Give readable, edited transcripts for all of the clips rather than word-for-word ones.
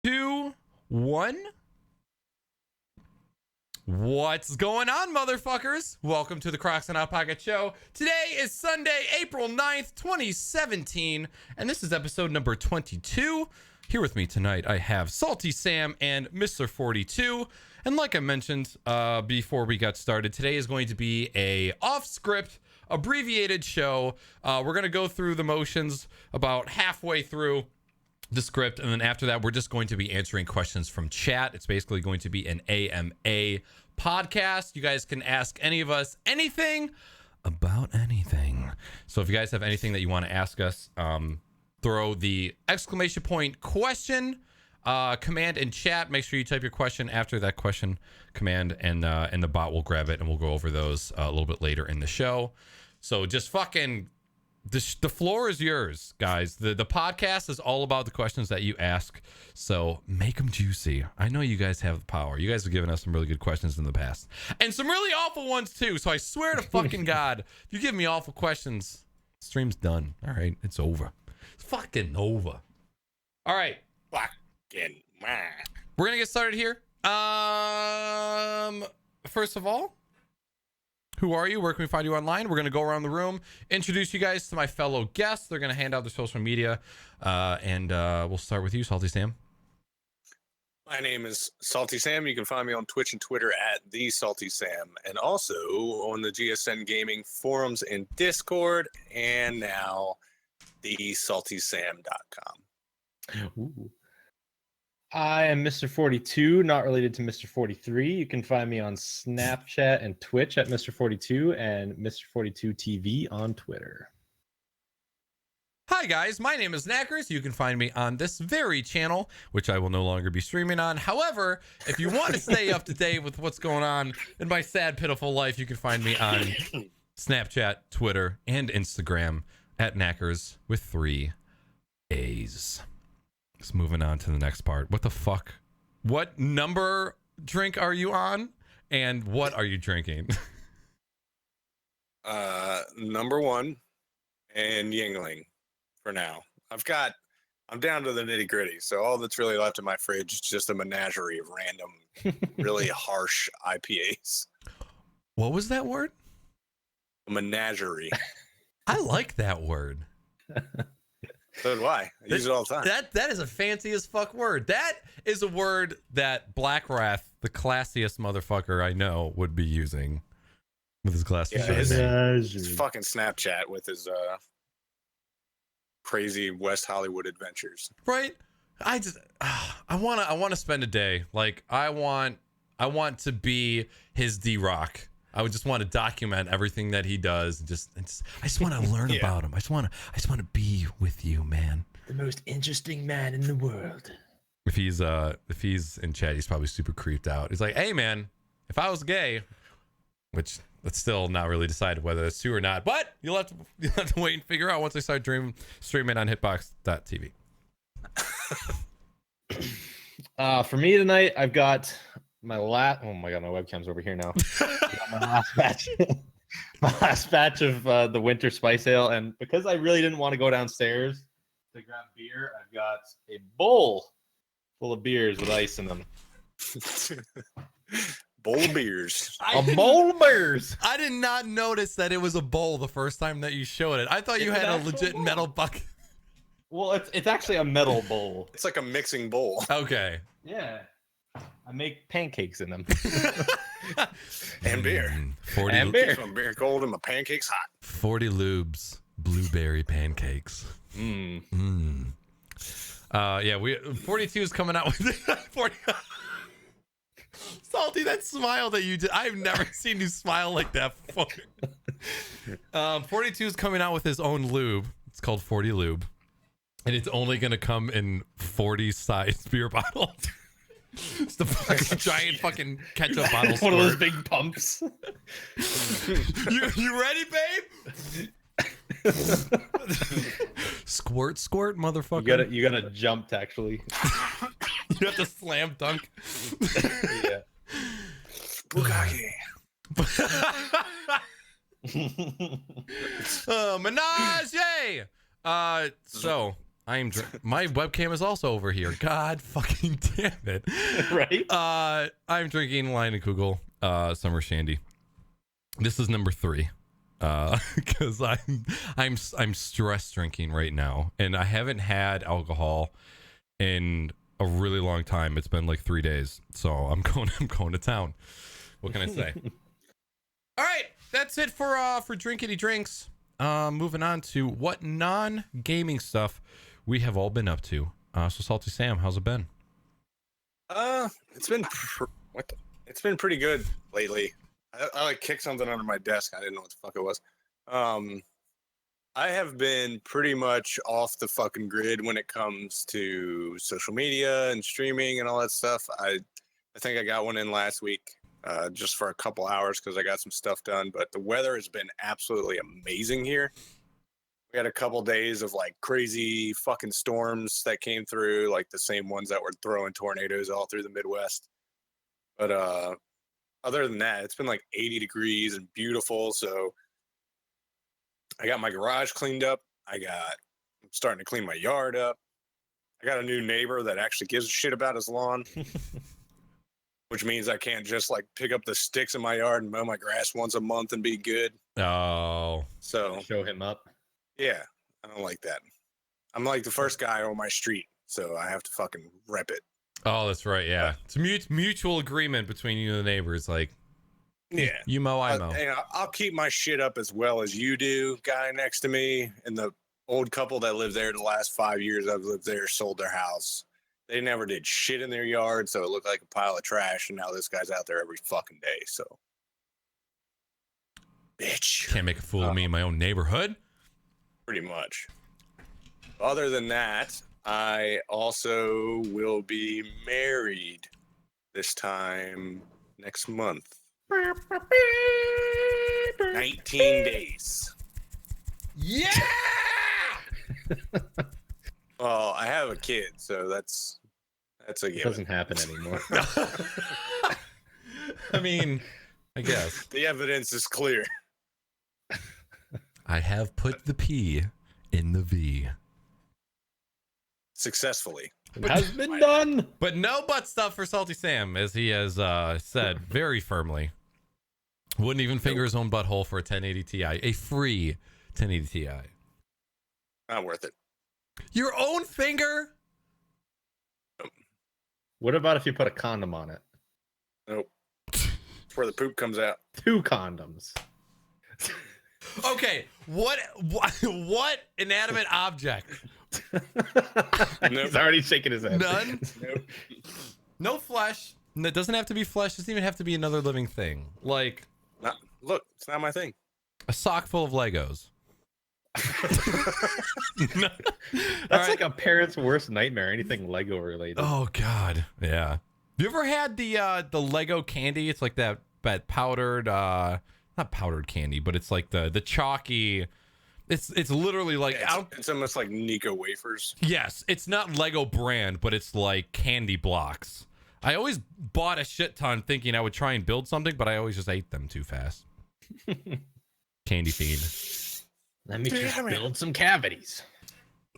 2, 1. What's going on, motherfuckers? Welcome to the Crocs and Out Pocket Show. Today is Sunday, April 9th, 2017, and this is episode number 22. Here with me tonight, I have SaltySam and MrFortyTwo. And like I mentioned before we got started, today is going to be a off-script, abbreviated show. We're going to go through the motions about halfway through the script, and then after that we're just going to be answering questions from chat. It's basically going to be an AMA podcast. You guys can ask any of us anything about anything. So if you guys have anything that you want to ask us, throw the exclamation point question command in chat. Make sure you type your question after that question command, and the bot will grab it, and we'll go over those a little bit later in the show. So just fucking the floor is yours, guys. The podcast is all about the questions that you ask, so make them juicy. I know you guys have the power. You guys have given us some really good questions in the past, and some really awful ones too. So I swear to fucking God, if you give me awful questions, stream's done. All right, it's over. It's fucking over. All right, Fucking we're gonna get started here. First of all, who are you? Where can we find you online? We're going to go around the room, introduce you guys to my fellow guests. They're going to hand out their social media, and we'll start with you, SaltySam. My name is SaltySam. You can find me on Twitch and Twitter at @TheSaltySam, and also on the GSN Gaming forums and Discord, and now TheSaltySam.com. Ooh. I am MrFortyTwo, not related to MrForty3. You can find me on Snapchat and Twitch at MrForty2 and MrForty2 TV on Twitter. Hi guys, my name is Naaackers. You can find me on this very channel, which I will no longer be streaming on. However, if you want to stay up to date with what's going on in my sad, pitiful life, you can find me on Snapchat, Twitter, and Instagram at Naaackers with 3 A's. Just moving on to the next part. What the fuck? What number drink are you on? And what are you drinking? Number 1 and Yingling for now. I'm down to the nitty gritty. So all that's really left in my fridge is just a menagerie of random, really harsh IPAs. What was that word? A menagerie. I like that word. So do I. I use it all the time. That is a fancy as fuck word. That is a word that Black Wrath, the classiest motherfucker I know, would be using with his glasses. Yeah, his fucking Snapchat with his crazy West Hollywood adventures. Right? I want to spend a day. Like I want to be his D-Rock. I would just want to document everything that he does. I just want to learn about him. I just want to be with you, man. The most interesting man in the world. If he's in chat, he's probably super creeped out. He's like, "Hey, man, if I was gay," which that's still not really decided whether that's true or not. But you'll have to wait and figure out once I start streaming on Hitbox.tv. For me tonight, I've got my last. Oh my god, my webcam's over here now. My last batch. My last batch of the winter spice ale, and because I really didn't want to go downstairs to grab beer, I've got a bowl full of beers with ice in them. Bowl of beers. A bowl of beers. I did not notice that it was a bowl the first time that you showed it. I thought you had a legit bowl. metal bucket. Well, it's actually a metal bowl. It's like a mixing bowl. Okay. Yeah. I make pancakes in them. And beer. 40 And beer. Keep my beer cold and my pancakes hot. 40 lubes, blueberry pancakes. Yeah, 42 is coming out with 40. Salty, that smile that you did, I've never seen you smile like that before. 42 is coming out with his own lube. It's called 40 Lube, and it's only gonna come in 40 size beer bottles. It's the fucking giant fucking ketchup bottle. One of those big pumps. You ready, babe? Squirt, motherfucker. You gotta jump to actually. You have to slam dunk. Yeah. Bukake. Menage! So My webcam is also over here. God fucking damn it. Right? I'm drinking Lion and Kugel Summer Shandy. This is number 3. Because I'm stress drinking right now, and I haven't had alcohol in a really long time. It's been like 3 days, so I'm going to town. What can I say? All right, that's it for drinkity drinks. Moving on to what non-gaming stuff we have all been up to. So Salty Sam, how's it been? It's been it's been pretty good lately. I like kicked something under my desk. I didn't know what the fuck it was. I have been pretty much off the fucking grid when it comes to social media and streaming and all that stuff. I think I got one in last week, just for a couple hours because I got some stuff done. But the weather has been absolutely amazing here. We had a couple days of like crazy fucking storms that came through, like the same ones that were throwing tornadoes all through the Midwest. But other than that, it's been like 80 degrees and beautiful. So I got my garage cleaned up. I'm starting to clean my yard up. I got a new neighbor that actually gives a shit about his lawn, which means I can't just like pick up the sticks in my yard and mow my grass once a month and be good. Oh, so Show him up. Yeah, I don't like that. I'm like the first guy on my street, so I have to fucking rep it. Oh, that's right. Yeah, it's a mutual agreement between you and the neighbors. Like, yeah, you mow, I mow. I'll keep my shit up as well as you do. Guy next to me and the old couple that lived there the last 5 years I've lived there sold their house. They never did shit in their yard, so it looked like a pile of trash. And now this guy's out there every fucking day. So, bitch, Can't make a fool of me in my own neighborhood. pretty much. Other than that, I also will be married this time next month. 19 days. Yeah. Well, I have a kid, so that's a It given. doesn't happen anymore. I mean, I guess. The evidence is clear. I have put the P in the V. Successfully. It has been done. But no butt stuff for Salty Sam, as he has said very firmly. Wouldn't even finger his own butthole for a 1080 Ti, a free 1080 Ti. Not worth it. Your own finger? What about if you put a condom on it? Nope. It's where the poop comes out. 2 condoms. Okay, what inanimate object? He's already shaking his head. None? Nope. No flesh. It doesn't have to be flesh. It doesn't even have to be another living thing. Like Look, it's not my thing. a sock full of Legos. No. That's like a parent's worst nightmare. Anything Lego related. Oh God, yeah. You ever had the Lego candy? It's like that powdered, not powdered candy, but it's like the chalky. It's literally like It's almost like Nico wafers. Yes, it's not Lego brand, but it's like candy blocks. I always bought a shit ton thinking I would try and build something, but I always just ate them too fast. Candy fiend. Let me just build some cavities.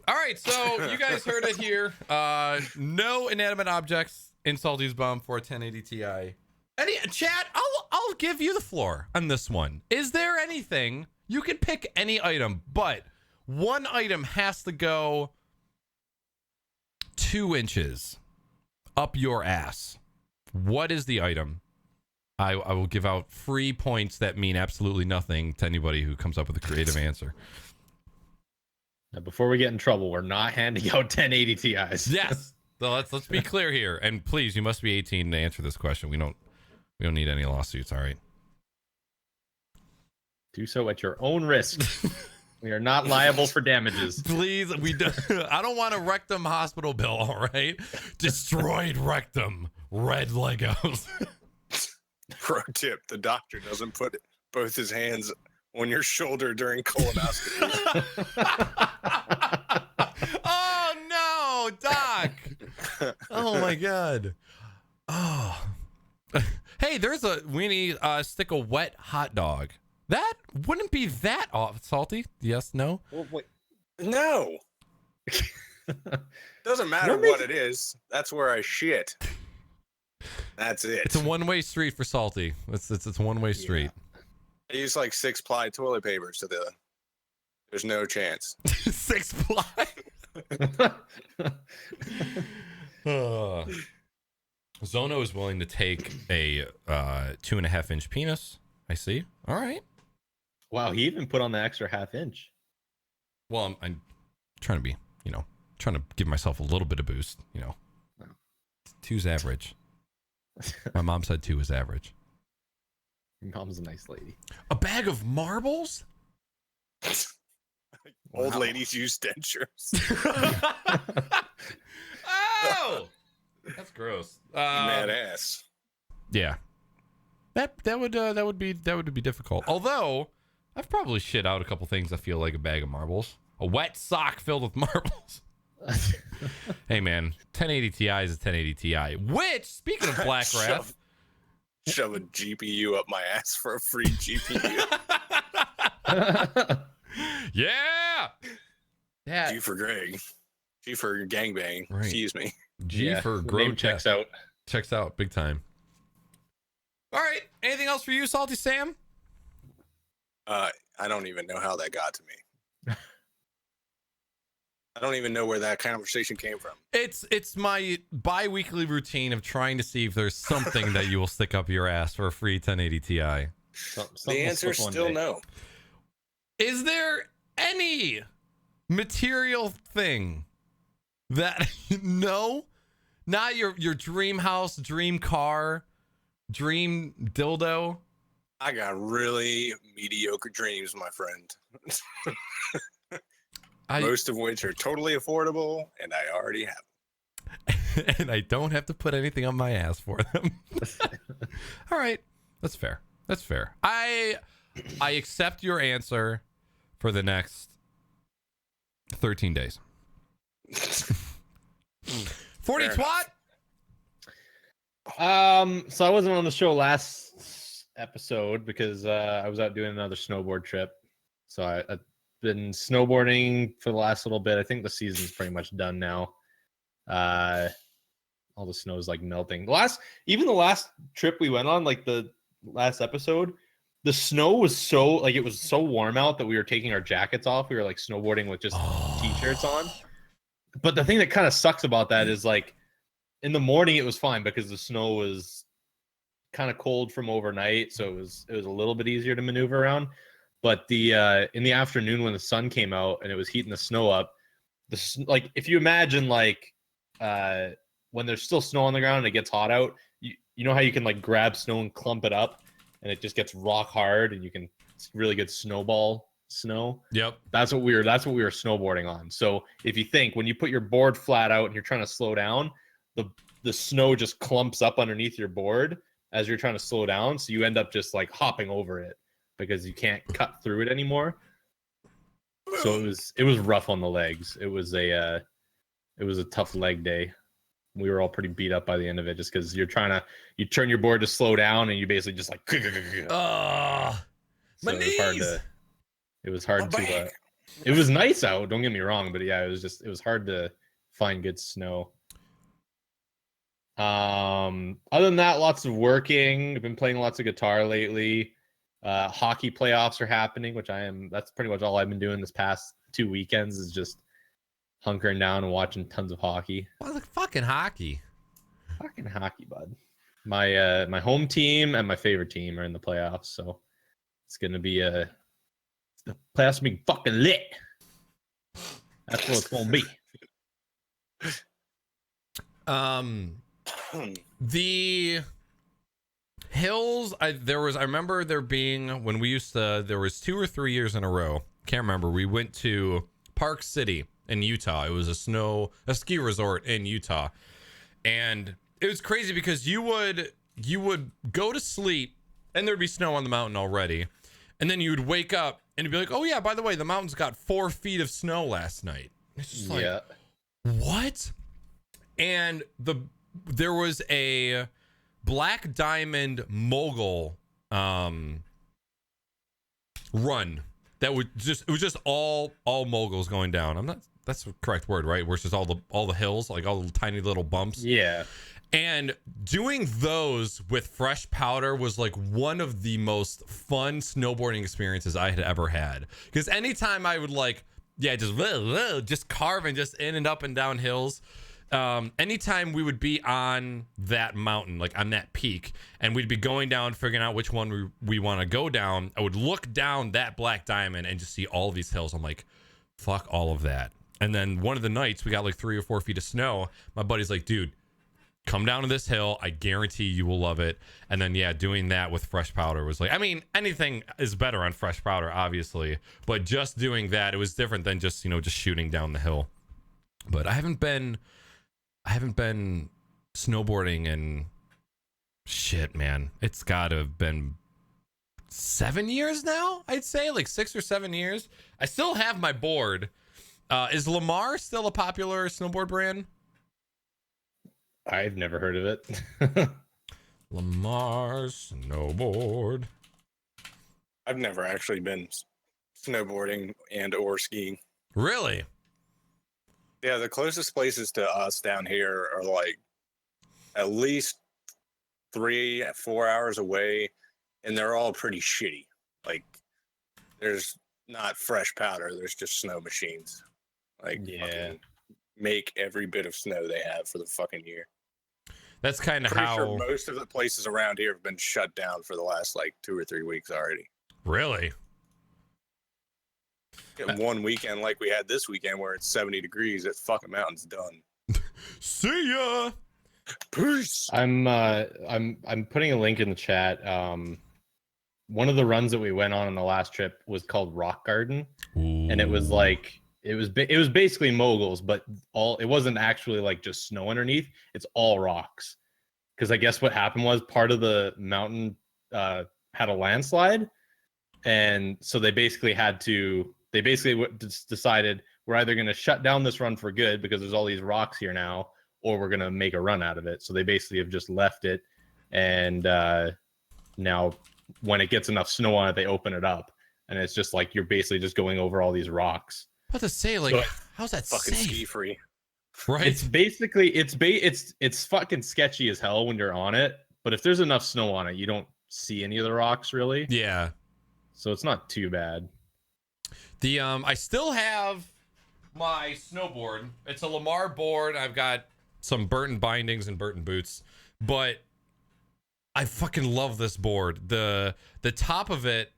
All right, so you guys heard it here. No inanimate objects in Salty's bum for 1080 Ti. Chat, I'll give you the floor on this one. Is there anything? You can pick any item, but one item has to go 2 inches up your ass. What is the item? I will give out free points that mean absolutely nothing to anybody who comes up with a creative answer. Now, before we get in trouble, we're not handing out 1080 Ti's. Yes. So let's be clear here. And please, you must be 18 to answer this question. We don't need any lawsuits, all right? Do so at your own risk. We are not liable for damages. Please, I don't want a rectum hospital bill, all right? Destroyed rectum, red Legos. Pro tip: the doctor doesn't put both his hands on your shoulder during colonoscopy. Oh no, doc! Oh my god! Oh, hey, there's we need stick a wet hot dog. That wouldn't be that off, Salty. Yes, no. Well, wait. No. Doesn't matter what it is. That's where I shit. That's it. It's a one-way street for Salty. It's a one-way street. I use like 6-ply toilet paper, so there's no chance. 6-ply. Zono is willing to take a 2.5-inch penis. I see. All right. Wow, he even put on the extra half-inch. Well, I'm trying to be, trying to give myself a little bit of boost. 2's average. My mom said 2 is average. Your mom's a nice lady. A bag of marbles? Old ladies use dentures. Oh, that's gross. Mad ass. Yeah, that would be difficult. Although I've probably shit out a couple things. I feel like a bag of marbles, a wet sock filled with marbles. Hey man, 1080 Ti is a 1080 Ti. Which, speaking of black wrath, shove a GPU up my ass for a free GPU. Yeah. G for Greg. G for gangbang. Right. Excuse me. G for grow checks out. Checks out big time. All right. Anything else for you, Salty Sam? I don't even know how that got to me. I don't even know where that conversation came from. It's my bi-weekly routine of trying to see if there's something that you will stick up your ass for a free 1080 Ti. The answer is still no. Is there any material thing that no? Not your dream house, dream car, dream dildo? I got really mediocre dreams, my friend. Most of which are totally affordable, and I already have them. And I don't have to put anything on my ass for them. All right. That's fair. That's fair. I accept your answer for the next 13 days. 40 twat? So I wasn't on the show last episode because I was out doing another snowboard trip. So I've been snowboarding for the last little bit. I think the season's pretty much done now. All the snow's like melting. The last trip we went on, like the last episode, the snow was it was so warm out that we were taking our jackets off. We were like snowboarding with just t-shirts on. But the thing that kind of sucks about that is like in the morning it was fine because the snow was kind of cold from overnight, so it was a little bit easier to maneuver around. But in the afternoon when the sun came out and it was heating the snow up, like if you imagine like when there's still snow on the ground and it gets hot out, you know how you can like grab snow and clump it up and it just gets rock hard and you can really get snowball snow. Yep. That's what we were snowboarding on. So if you think when you put your board flat out and you're trying to slow down, the snow just clumps up underneath your board as you're trying to slow down, so you end up just like hopping over it because you can't cut through it anymore. So it was rough on the legs. It was a tough leg day. We were all pretty beat up by the end of it just because you turn your board to slow down and you basically just like my knees. It was hard to it was nice out, don't get me wrong, but yeah, it was hard to find good snow. Other than that, lots of working. I've been playing lots of guitar lately. Hockey playoffs are happening, that's pretty much all I've been doing this past 2 weekends is just hunkering down and watching tons of hockey. Well, like fucking hockey. Fucking hockey, bud. My home team and my favorite team are in the playoffs, so it's gonna be the playoffs being fucking lit. That's what it's gonna be. The hills, I remember there being when we used to, there was 2 or 3 years in a row, can't remember, we went to Park City in Utah. It was a ski resort in Utah, and it was crazy because you would go to sleep and there'd be snow on the mountain already, and then you would wake up and you'd be like, oh yeah, by the way, the mountain's got 4 feet of snow last night. It's just like, what? And there was a Black Diamond mogul run that it was just all moguls going down. I'm not that's the correct word, right? Where it's just all the hills, like all the tiny little bumps. Yeah. And doing those with fresh powder was like one of the most fun snowboarding experiences I had ever had. Because anytime I would like, just carve and just in and up and down hills. Anytime we would be on that mountain, like on that peak, and we'd be going down, figuring out which one we want to go down, I would look down that black diamond and just see all of these hills. I'm like, fuck all of that. And then one of the nights we got like 3 or 4 feet of snow. My buddy's like, dude, come down to this hill. I guarantee you will love it. And then, yeah, doing that with fresh powder was like, I mean, anything is better on fresh powder, obviously. But just doing that, it was different than just, just shooting down the hill. But I haven't been snowboarding in shit, man. It's got to have been 7 years now, I'd say, like 6 or 7 years. I still have my board. Is Lamar still a popular snowboard brand? I've never heard of it. Lamar snowboard. I've never actually been snowboarding and or skiing. Really? Yeah, the closest places to us down here are like at least 3-4 hours away, and they're all pretty shitty. Like, there's not fresh powder, there's just snow machines. Like, Yeah. make every bit of snow they have for the fucking year. That's kind of Pretty how. sure most of the places around here have been shut down for the last like 2 or 3 weeks already. Really? Get one weekend like we had this weekend where it's 70 degrees, that fucking mountain's done. See ya. Peace. I'm putting a link in the chat. One of the runs that we went on the last trip was called Rock Garden, and it was like it was basically moguls, but it wasn't actually like just snow underneath. It's all rocks. Because I guess what happened was part of the mountain had a landslide, and so they basically decided we're either going to shut down this run for good because there's all these rocks here now, or we're going to make a run out of it. So they basically have just left it, and now when it gets enough snow on it, they open it up, and it's just like you're basically just going over all these rocks. What to say? Like, So how's that Fucking safe? ski free. Right? It's basically it's fucking sketchy as hell when you're on it, but if there's enough snow on it, you don't see any of the rocks really. Yeah. So it's not too bad. I still have my snowboard. It's a Lamar board. I've got some Burton bindings and Burton boots, but I fucking love this board. The top of it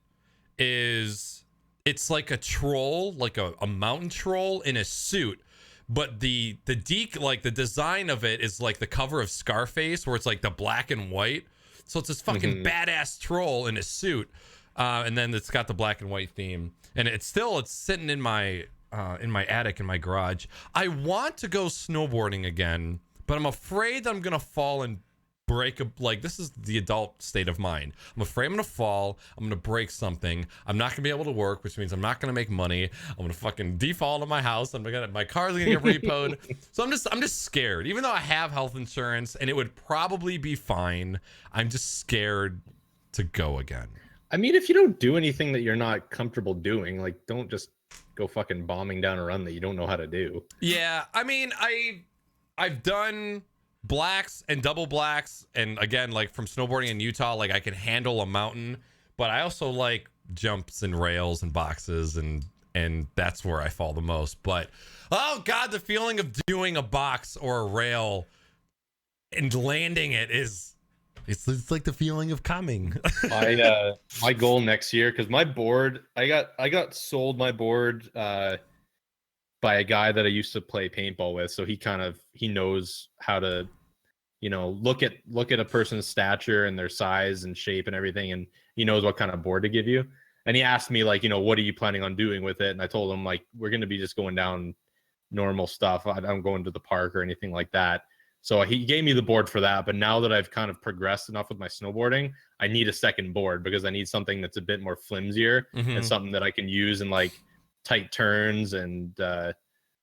it's like a troll, like a mountain troll in a suit. But the design of it is like the cover of Scarface, where it's like the black and white. So it's this fucking badass troll in a suit. And then it's got the black and white theme. And it's sitting in my attic in my garage. I want to go snowboarding again, but I'm afraid that I'm gonna fall and break this is the adult state of mind. I'm afraid I'm gonna fall, I'm gonna break something, I'm not gonna be able to work, which means I'm not gonna make money, I'm gonna fucking default on my house, my car's gonna get repoed. So I'm just scared. Even though I have health insurance and it would probably be fine, I'm just scared to go again. I mean, if you don't do anything that you're not comfortable doing, like, don't just go fucking bombing down a run that you don't know how to do. Yeah, I mean, I've done blacks and double blacks, and again, like from snowboarding in Utah, like I can handle a mountain, but I also like jumps and rails and boxes, and that's where I fall the most. But oh god, the feeling of doing a box or a rail and landing it it's like the feeling of coming. My goal next year, because my board, I got sold my board by a guy that I used to play paintball with, so he knows how to, look at a person's stature and their size and shape and everything, and he knows what kind of board to give you. And he asked me, like, what are you planning on doing with it? And I told him, like, we're going to be just going down normal stuff. I'm going to the park or anything like that. So he gave me the board for that. But now that I've kind of progressed enough with my snowboarding, I need a second board because I need something that's a bit more flimsier and something that I can use in like tight turns and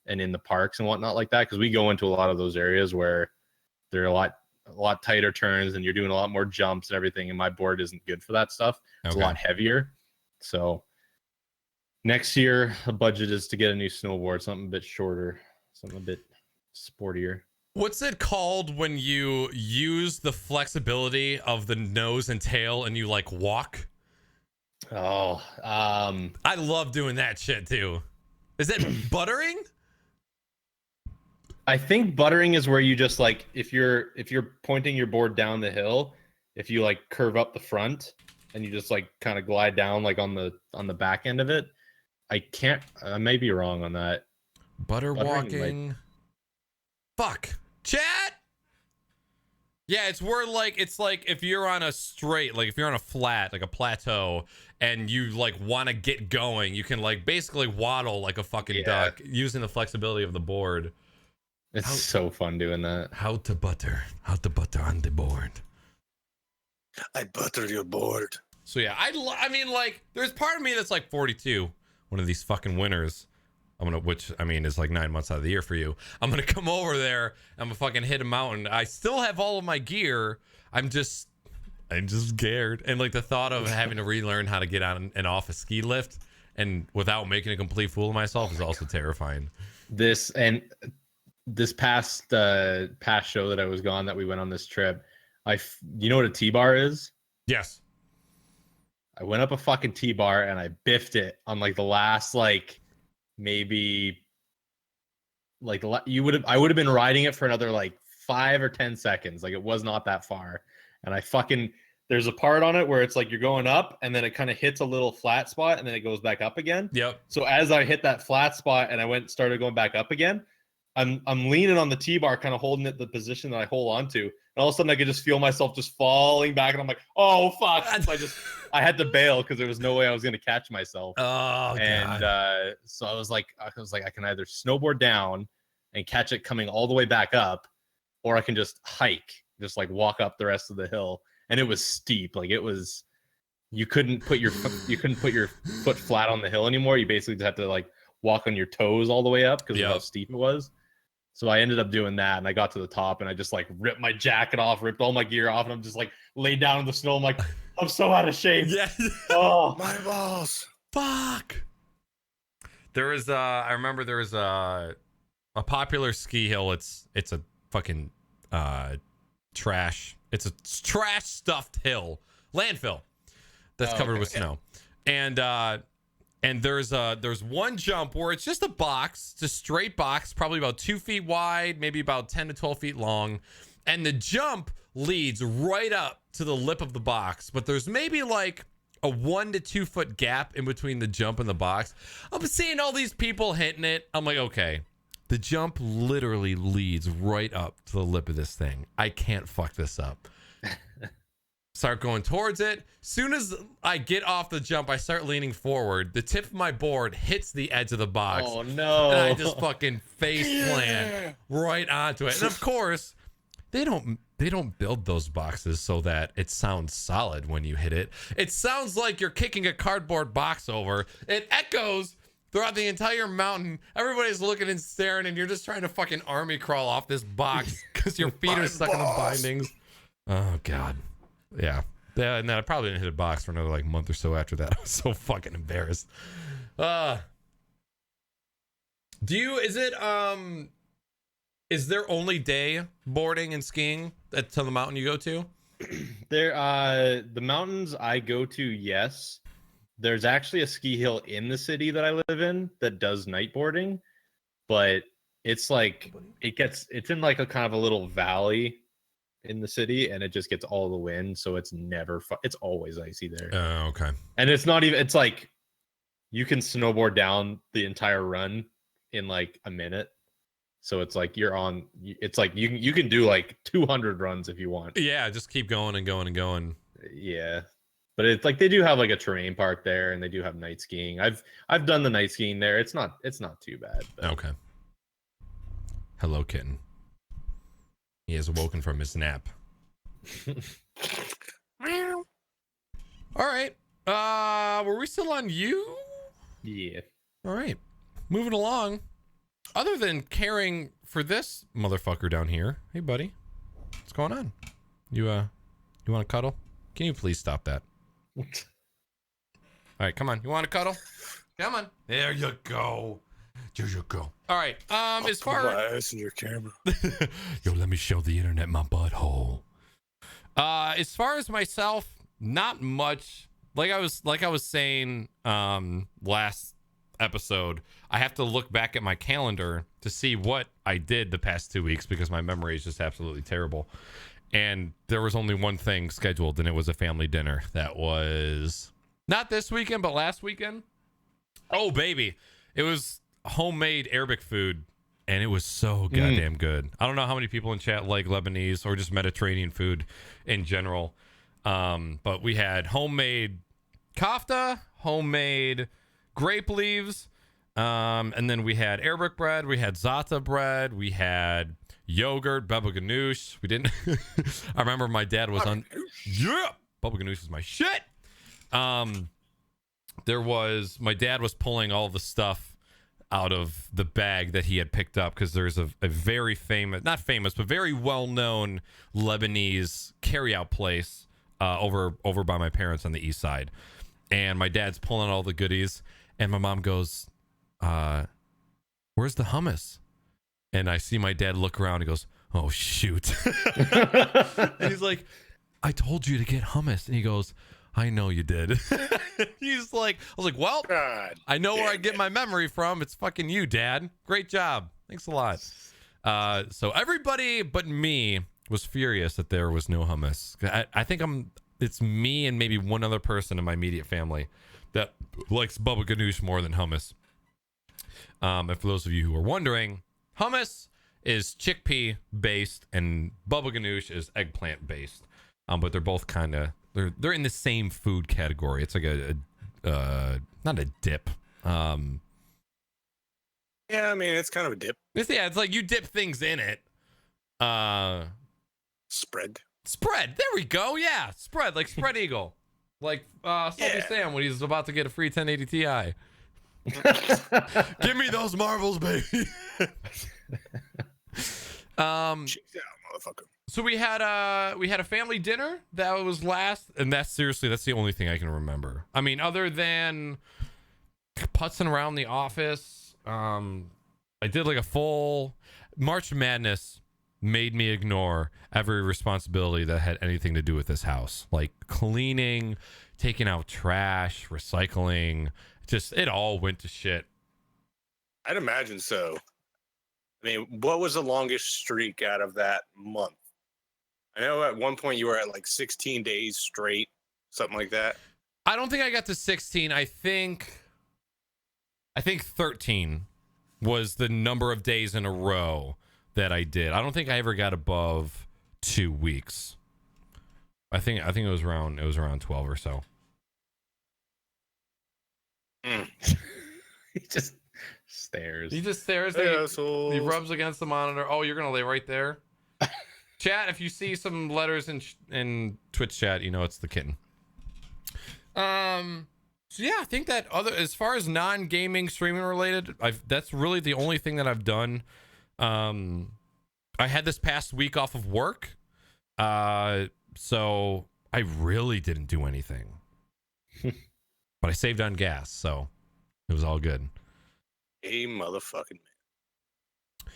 in the parks and whatnot like that. Because we go into a lot of those areas where they're a lot tighter turns and you're doing a lot more jumps and everything. And my board isn't good for that stuff. It's a lot heavier. So Next year, the budget is to get a new snowboard, something a bit shorter, something a bit sportier. What's it called when you use the flexibility of the nose and tail and you like walk? Oh, I love doing that shit too. Is it buttering? I think buttering is where you just like if you're pointing your board down the hill, if you like curve up the front and you just like kind of glide down like on the back end of it. I may be wrong on that. Butter walking. Like... Fuck. Chat. Yeah, it's where like it's like if you're on a straight, like if you're on a flat, like a plateau, and you like want to get going, you can like basically waddle like a fucking duck using the flexibility of the board. It's so fun doing that. How to butter on the board. I butter your board. So yeah, I mean like there's part of me that's like 42, one of these fucking winters. Which I mean is like 9 months out of the year for you. I'm gonna come over there. I'm gonna fucking hit a mountain. I still have all of my gear. I'm just scared. And like the thought of having to relearn how to get on and off a ski lift and without making a complete fool of myself is also terrifying. This past show that I was gone that we went on this trip, you know what a T-bar is? Yes. I went up a fucking T-bar and I biffed it on like the last like maybe like I would have been riding it for another like 5 or 10 seconds. Like it was not that far. And there's a part on it where it's like you're going up and then it kind of hits a little flat spot and then it goes back up again. Yep. So as I hit that flat spot and I started going back up again, I'm leaning on the T-bar, kind of holding it the position that I hold on to. And all of a sudden I could just feel myself just falling back and I'm like, oh fuck. So I had to bail because there was no way I was going to catch myself. Oh, and God. So I was like, I can either snowboard down and catch it coming all the way back up, or I can just hike, just like walk up the rest of the hill. And it was steep. Like it was, you couldn't put your foot flat on the hill anymore. You basically just had to like walk on your toes all the way up because of how steep it was. So I ended up doing that, and I got to the top, and I just like ripped my jacket off, ripped all my gear off, and I'm just like laid down in the snow. I'm like, I'm so out of shape. Yeah. Oh, my balls. Fuck. I remember there was a popular ski hill. It's a fucking trash. It's a trash stuffed hill, landfill that's covered with snow, and there's one jump where it's just a box, just straight box, probably about 2 feet wide, maybe about 10 to 12 feet long. And the jump leads right up to the lip of the box. But there's maybe like a 1 to 2 foot gap in between the jump and the box. I'm seeing all these people hitting it. I'm like, okay, the jump literally leads right up to the lip of this thing. I can't fuck this up. Start going towards it. Soon as I get off the jump, I start leaning forward. The tip of my board hits the edge of the box. Oh no! And I just fucking face plant right onto it. And of course, they don't build those boxes so that it sounds solid when you hit it. It sounds like you're kicking a cardboard box over. It echoes throughout the entire mountain. Everybody's looking and staring, and you're just trying to fucking army crawl off this box because your feet are stuck in the bindings. Oh God. Yeah, and then I probably didn't hit a box for another like month or so after that. I was so fucking embarrassed. Is there only day boarding and skiing to the mountain you go to? The mountains I go to, yes. There's actually a ski hill in the city that I live in that does night boarding, but it's like it's in like a kind of a little valley in the city, and it just gets all the wind, so it's it's always icy there. Oh, okay. And it's not even, it's like you can snowboard down the entire run in like a minute, so it's like it's like you can do like 200 runs if you want. Yeah, just keep going and going and going. Yeah, but it's like they do have like a terrain park there, and they do have night skiing. I've done the night skiing there. It's not too bad, but... Okay. Hello, kitten. He has awoken from his nap. All right. Were we still on you? Yeah. All right. Moving along. Other than caring for this motherfucker down here. Hey, buddy. What's going on? You want to cuddle? Can you please stop that? All right, come on. You want to cuddle? Come on. There you go. There you go. All right. As far my ass in your camera. Yo, let me show the internet my butthole. As far as myself, not much. Like I was saying last episode, I have to look back at my calendar to see what I did the past 2 weeks because my memory is just absolutely terrible. And there was only one thing scheduled, and it was a family dinner. That was not this weekend, but last weekend. Oh, baby. It was homemade Arabic food, and it was so goddamn good. I don't know how many people in chat like Lebanese or just Mediterranean food in general. But we had homemade kafta, homemade grape leaves, and then we had Arabic bread, we had za'atar bread, we had yogurt, baba ganoush. We didn't. I remember my dad was on. Yeah, baba ganoush is my shit. There was my dad was pulling all the stuff out of the bag that he had picked up because there's a very famous, not famous, but very well-known Lebanese carryout place over by my parents on the east side. And my dad's pulling all the goodies, and my mom goes, "Where's the hummus?" And I see my dad look around and goes, "Oh, shoot." And he's like, "I told you to get hummus." And he goes, "I know you did." He's like, I was like, "Well, God, I know where I get my memory from. It's fucking you, Dad. Great job. Thanks a lot." So everybody but me was furious that there was no hummus. I think it's me and maybe one other person in my immediate family that likes baba ganoush more than hummus. And for those of you who are wondering, hummus is chickpea based and baba ganoush is eggplant based. But they're both kind of they're in the same food category. It's like a not a dip. Yeah, I mean it's kind of a dip. It's like you dip things in it. Spread. There we go. Yeah, spread like spread eagle, like SaltySam when he's about to get a free 1080 Ti. Give me those marbles, baby. Check out, motherfucker. So we had a family dinner that was last, and that's the only thing I can remember. I mean, other than putzing around the office, I did like a full March Madness. Made me ignore every responsibility that had anything to do with this house, like cleaning, taking out trash, recycling. Just it all went to shit. I'd imagine so. I mean, what was the longest streak out of that month? I know at one point you were at like 16 days straight, something like that. I don't think I got to 16. I think 13 was the number of days in a row that I did. I don't think I ever got above 2 weeks. I think it was around 12 or so. He just stares. He just stares. He rubs against the monitor. Oh, you're gonna lay right there. Chat, if you see some letters in Twitch chat, you know it's the kitten. So yeah, I think that as far as non-gaming streaming related, that's really the only thing that I've done. I had this past week off of work, so I really didn't do anything. But I saved on gas, so it was all good. A motherfucking man.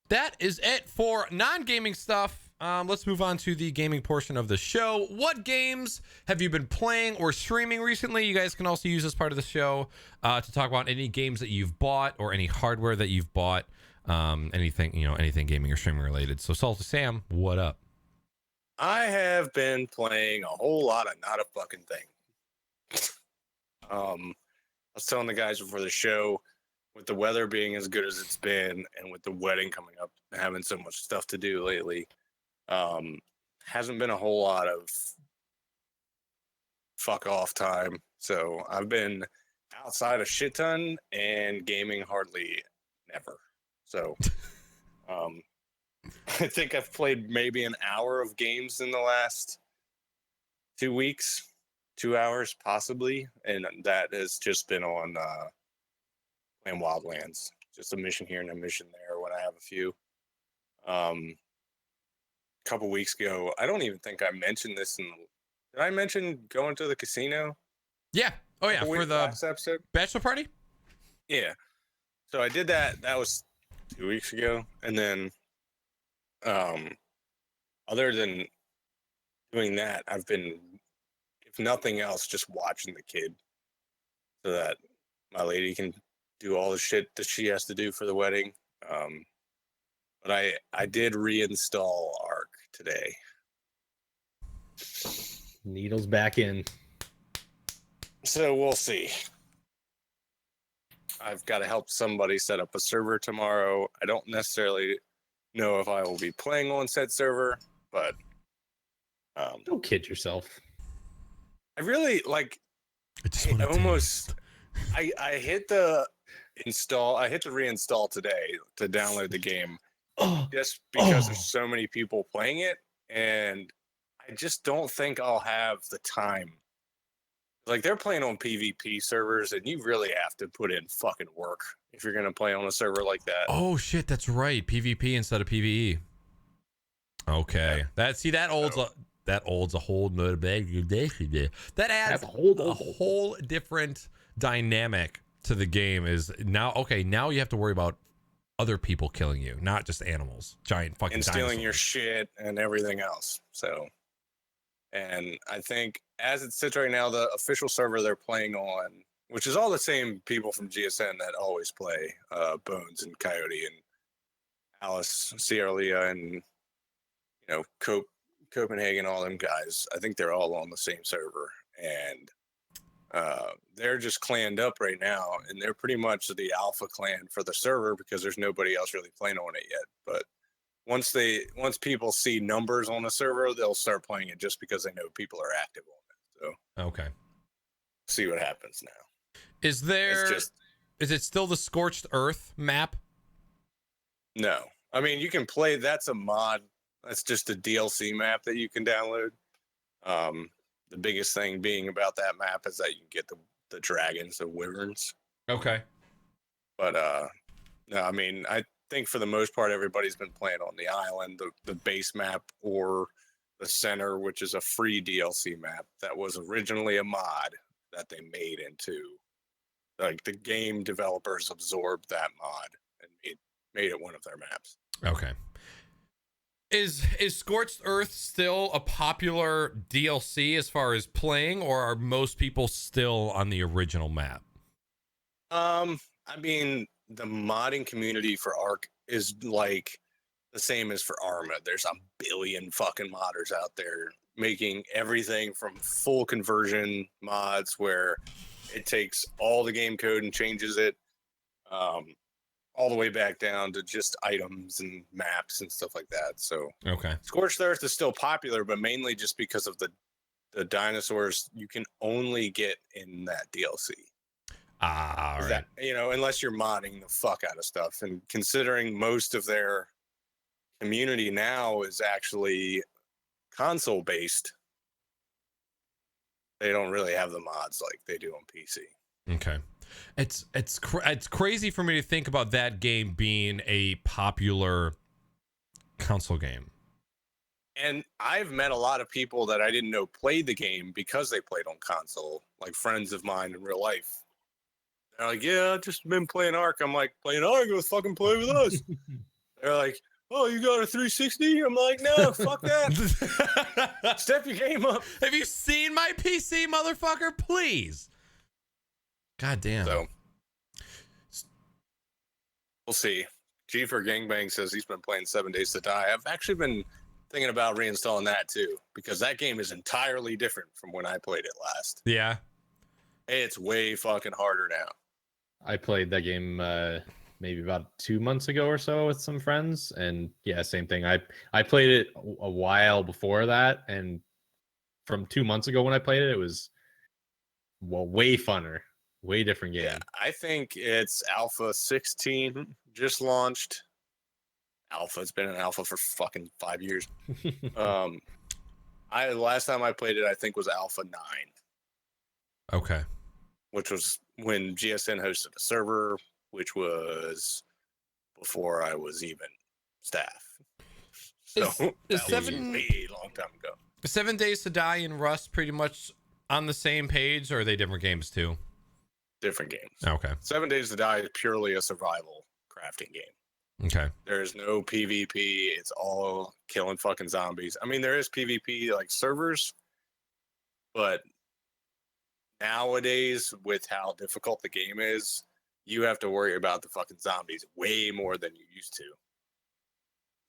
That is it for non-gaming stuff. Let's move on to the gaming portion of the show. What games have you been playing or streaming recently? You guys can also use this part of the show to talk about any games that you've bought or any hardware that you've bought. Anything gaming or streaming related. So SaltySam, what up? I have been playing a whole lot of not a fucking thing. I was telling the guys before the show, with the weather being as good as it's been and with the wedding coming up and having so much stuff to do lately, hasn't been a whole lot of fuck off time. So I've been outside a shit ton and gaming hardly never. So I think I've played maybe an hour of games in the last 2 weeks, 2 hours possibly, and that has just been on playing Wildlands. Just a mission here and a mission there when I have a few. A couple weeks ago, I don't even think I mentioned this did I mention going to the casino? Yeah. Oh yeah, for the last episode? bachelor party? Yeah. So I did that. That was 2 weeks ago. And then, other than doing that, I've been, if nothing else, just watching the kid so that my lady can do all the shit that she has to do for the wedding. But I did reinstall Arc today. Needles back in. So we'll see. I've got to help somebody set up a server tomorrow. I don't necessarily know if I will be playing on said server, but Don't kid yourself. I really like. I hit the install. I hit the reinstall today to download the game, just because there's so many people playing it, and I just don't think I'll have the time. Like, they're playing on PvP servers, and you really have to put in fucking work if you're gonna play on a server like that. Oh shit, that's right. PvP instead of PvE. Okay, Yeah. that old's a whole nother bag. That adds a whole different dynamic to the game. Is now okay. Now you have to worry about other people killing you, not just animals, giant fucking and stealing dinosaurs. your shit and everything else. So, and I think as it sits right now, the official server they're playing on, which is all the same people from GSN that always play, Bones and Coyote and Alice, Sierra Leah, and Copenhagen, all them guys. I think they're all on the same server, and they're just clanned up right now, and they're pretty much the alpha clan for the server because there's nobody else really playing on it yet. But once people see numbers on the server, they'll start playing it just because they know people are active on it. So Okay, see what happens now. Is it still the Scorched Earth map? No, I mean, you can play. That's a mod. That's just a DLC map that you can download. The biggest thing being about that map is that you can get the dragons, the wyverns. Okay. But no, I mean, I think for the most part, everybody's been playing on the island, the base map, or the center, which is a free DLC map that was originally a mod that they made into, like, the game developers absorbed that mod and made it one of their maps. Okay. Is Scorched Earth still a popular DLC as far as playing, or are most people still on the original map? I mean, the modding community for Ark is like the same as for Arma. There's a billion fucking modders out there making everything from full conversion mods where it takes all the game code and changes it, all the way back down to just items and maps and stuff like that. So Okay. Scorched Earth is still popular, but mainly just because of the dinosaurs you can only get in that DLC. All right. That, unless you're modding the fuck out of stuff. And considering most of their community now is actually console based, they don't really have the mods like they do on PC. Okay. It's crazy for me to think about that game being a popular console game. And I've met a lot of people that I didn't know played the game because they played on console, like friends of mine in real life. They're like, yeah, I've just been playing Ark. I'm like, playing Ark? Go fucking play with us. They're like, oh, you got a 360? I'm like, no, fuck that. Step your game up. Have you seen my PC, motherfucker? Please. God damn. So we'll see. G for Gangbang says he's been playing 7 Days to Die. I've actually been thinking about reinstalling that too, because that game is entirely different from when I played it last. Yeah. It's way fucking harder now. I played that game maybe about 2 months ago or so with some friends, and yeah, same thing. I played it a while before that, and from 2 months ago when I played it, it was way funner. Way different game. Yeah, I think it's Alpha 16 just launched. Alpha, it's been an alpha for fucking 5 years. Last time I played it, I think was Alpha 9. Okay. Which was when GSN hosted a server, which was before I was even staff. So is that was a way long time ago. 7 Days to Die and Rust pretty much on the same page, or are they different games too? different games. Okay. 7 Days to Die is purely a survival crafting game. Okay. There's no PvP. It's all killing fucking zombies. I mean, there is PvP like servers, but nowadays, with how difficult the game is, you have to worry about the fucking zombies way more than you used to.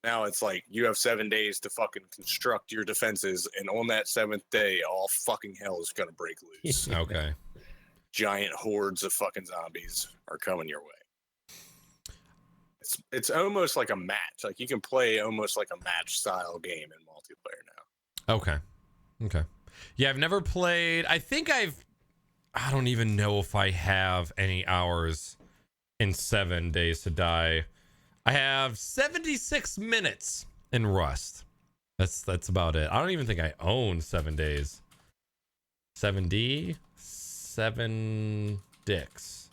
Now it's like you have 7 days to fucking construct your defenses, and on that 7th day, all fucking hell is gonna break loose. Okay. Giant hordes of fucking zombies are coming your way. It's almost like a match. Like you can play almost like a match style game in multiplayer now. Okay. Okay. Yeah, I've never played. I don't even know if I have any hours in 7 Days to Die. I have 76 minutes in Rust. That's about it. I don't even think I own 7 Days. 7D, 7 dicks.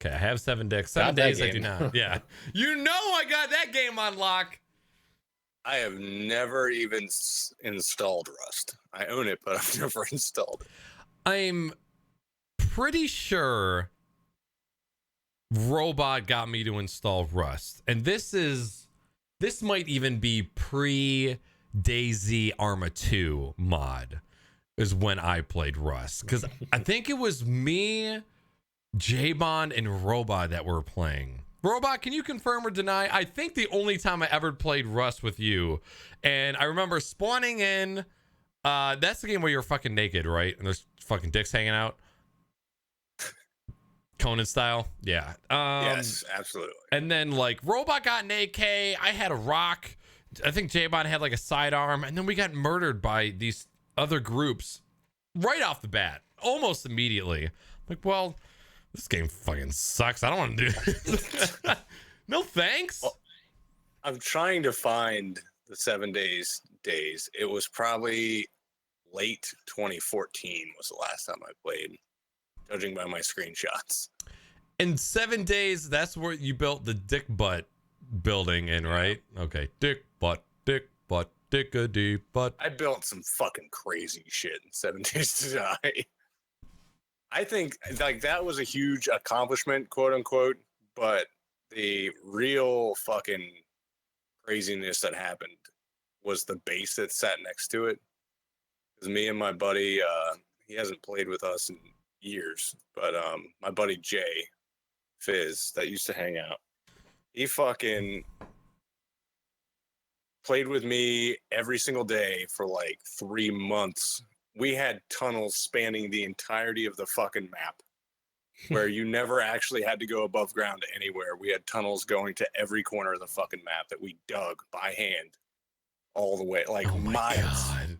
Okay, I have 7 dicks. 7 days I do not. Yeah. You know I got that game on lock. I have never even installed Rust. I own it, but I've never installed it. I'm pretty sure Robot got me to install Rust. And this might even be pre DayZ Arma 2 mod is when I played Rust. Because I think it was me, J-Bond, and Robot that were playing. Robot, can you confirm or deny? I think the only time I ever played Rust with you, and I remember spawning in, that's the game where you're fucking naked, right? And there's fucking dicks hanging out. Conan style. Yeah. Yes, absolutely. And then like Robot got an AK. I had a rock. I think J-Bond had like a sidearm. And then we got murdered by these other groups right off the bat, almost immediately. Like, well, this game fucking sucks. I don't want to do it. No thanks. Well, I'm trying to find the 7 days. It was probably late 2014 was the last time I played, judging by my screenshots. In 7 days, that's where you built the dick butt building in, right? Okay. Dick butt, dickity butt. I built some fucking crazy shit in 7 Days to Die. I think like that was a huge accomplishment, quote unquote, but the real fucking craziness that happened was the base that sat next to it. Because me and my buddy, he hasn't played with us in years, but my buddy Jay Fizz that used to hang out, he fucking played with me every single day for like 3 months. We had tunnels spanning the entirety of the fucking map where you never actually had to go above ground anywhere. We had tunnels going to every corner of the fucking map that we dug by hand all the way, like miles. God.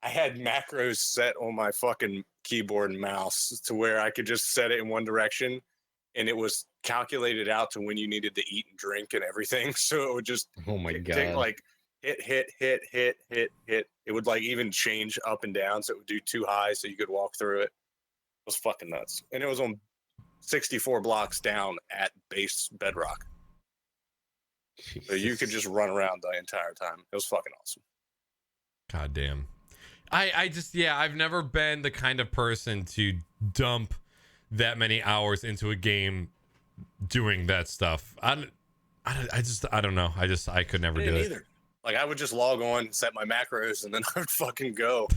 I had macros set on my fucking keyboard and mouse to where I could just set it in one direction, and it was calculated out to when you needed to eat and drink and everything. So it would just take like hit. It would like even change up and down, so it would do 2 high so you could walk through it. It was fucking nuts. And it was on 64 blocks down at base bedrock. Jesus. So you could just run around the entire time. It was fucking awesome. God damn. I just, yeah, I've never been the kind of person to dump that many hours into a game doing that stuff. I don't know. I could never do it. Either. Like I would just log on, set my macros, and then I would fucking go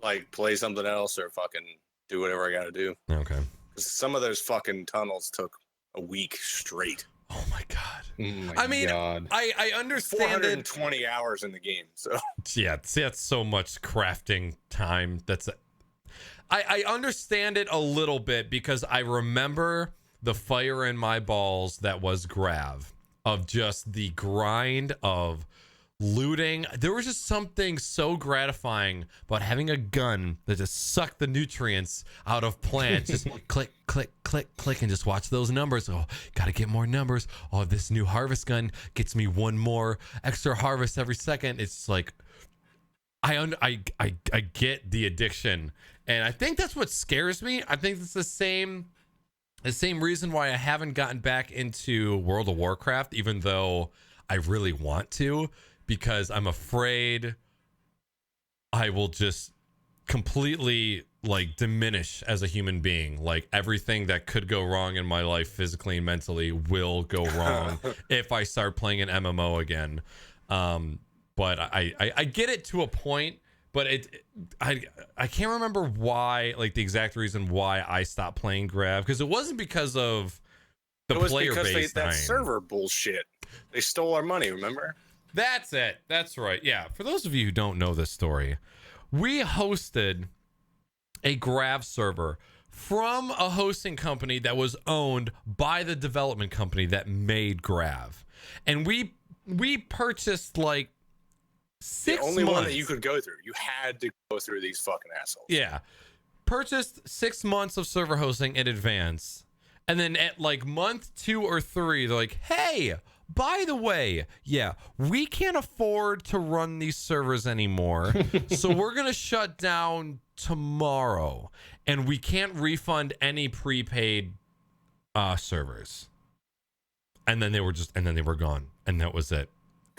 like play something else or fucking do whatever I got to do. Okay. Some of those fucking tunnels took a week straight. Oh my God. Oh I mean, God. I understand 420 hours in the game. So yeah, see, that's so much crafting time. I understand it a little bit because I remember the fire in my balls that was Grav, of just the grind of looting. There was just something so gratifying about having a gun that just sucked the nutrients out of plants. Just click, click, click, click, and just watch those numbers. Oh, gotta get more numbers. Oh, this new harvest gun gets me 1 more extra harvest every second. It's like I get the addiction, and I think that's what scares me. I think it's the same reason why I haven't gotten back into World of Warcraft, even though I really want to, because I'm afraid I will just completely like diminish as a human being. Like everything that could go wrong in my life physically and mentally will go wrong if I start playing an MMO again. But I get it to a point, but I can't remember why, like the exact reason why I stopped playing Grav, because it wasn't because of the player base. That server bullshit. They stole our money, remember? That's it. That's right. Yeah. For those of you who don't know this story, we hosted a Grav server from a hosting company that was owned by the development company that made Grav. And we purchased like 6 months. The only one that you could go through. You had to go through these fucking assholes. Yeah. Purchased 6 months of server hosting in advance. And then at like month 2 or 3, they're like, hey, by the way, yeah, we can't afford to run these servers anymore. So we're going to shut down tomorrow. And we can't refund any prepaid servers. And then they were gone. And that was it.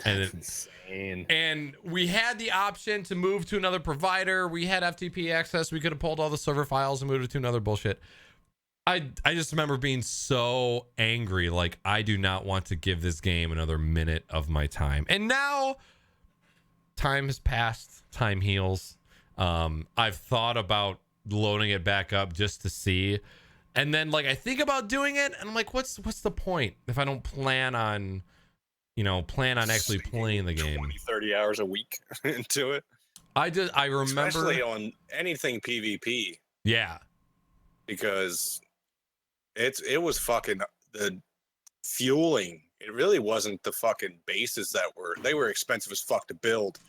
That's insane. And we had the option to move to another provider. We had FTP access. We could have pulled all the server files and moved it to another bullshit. I just remember being so angry. Like, I do not want to give this game another minute of my time. And now time has passed. Time heals. I've thought about loading it back up just to see. And then, like, I think about doing it, and I'm like, what's the point if I don't plan on actually playing the game? 20, 30 hours a week into it. I remember. Especially on anything PvP. Yeah. Because it was fucking the fueling. It really wasn't the fucking bases they were expensive as fuck to build,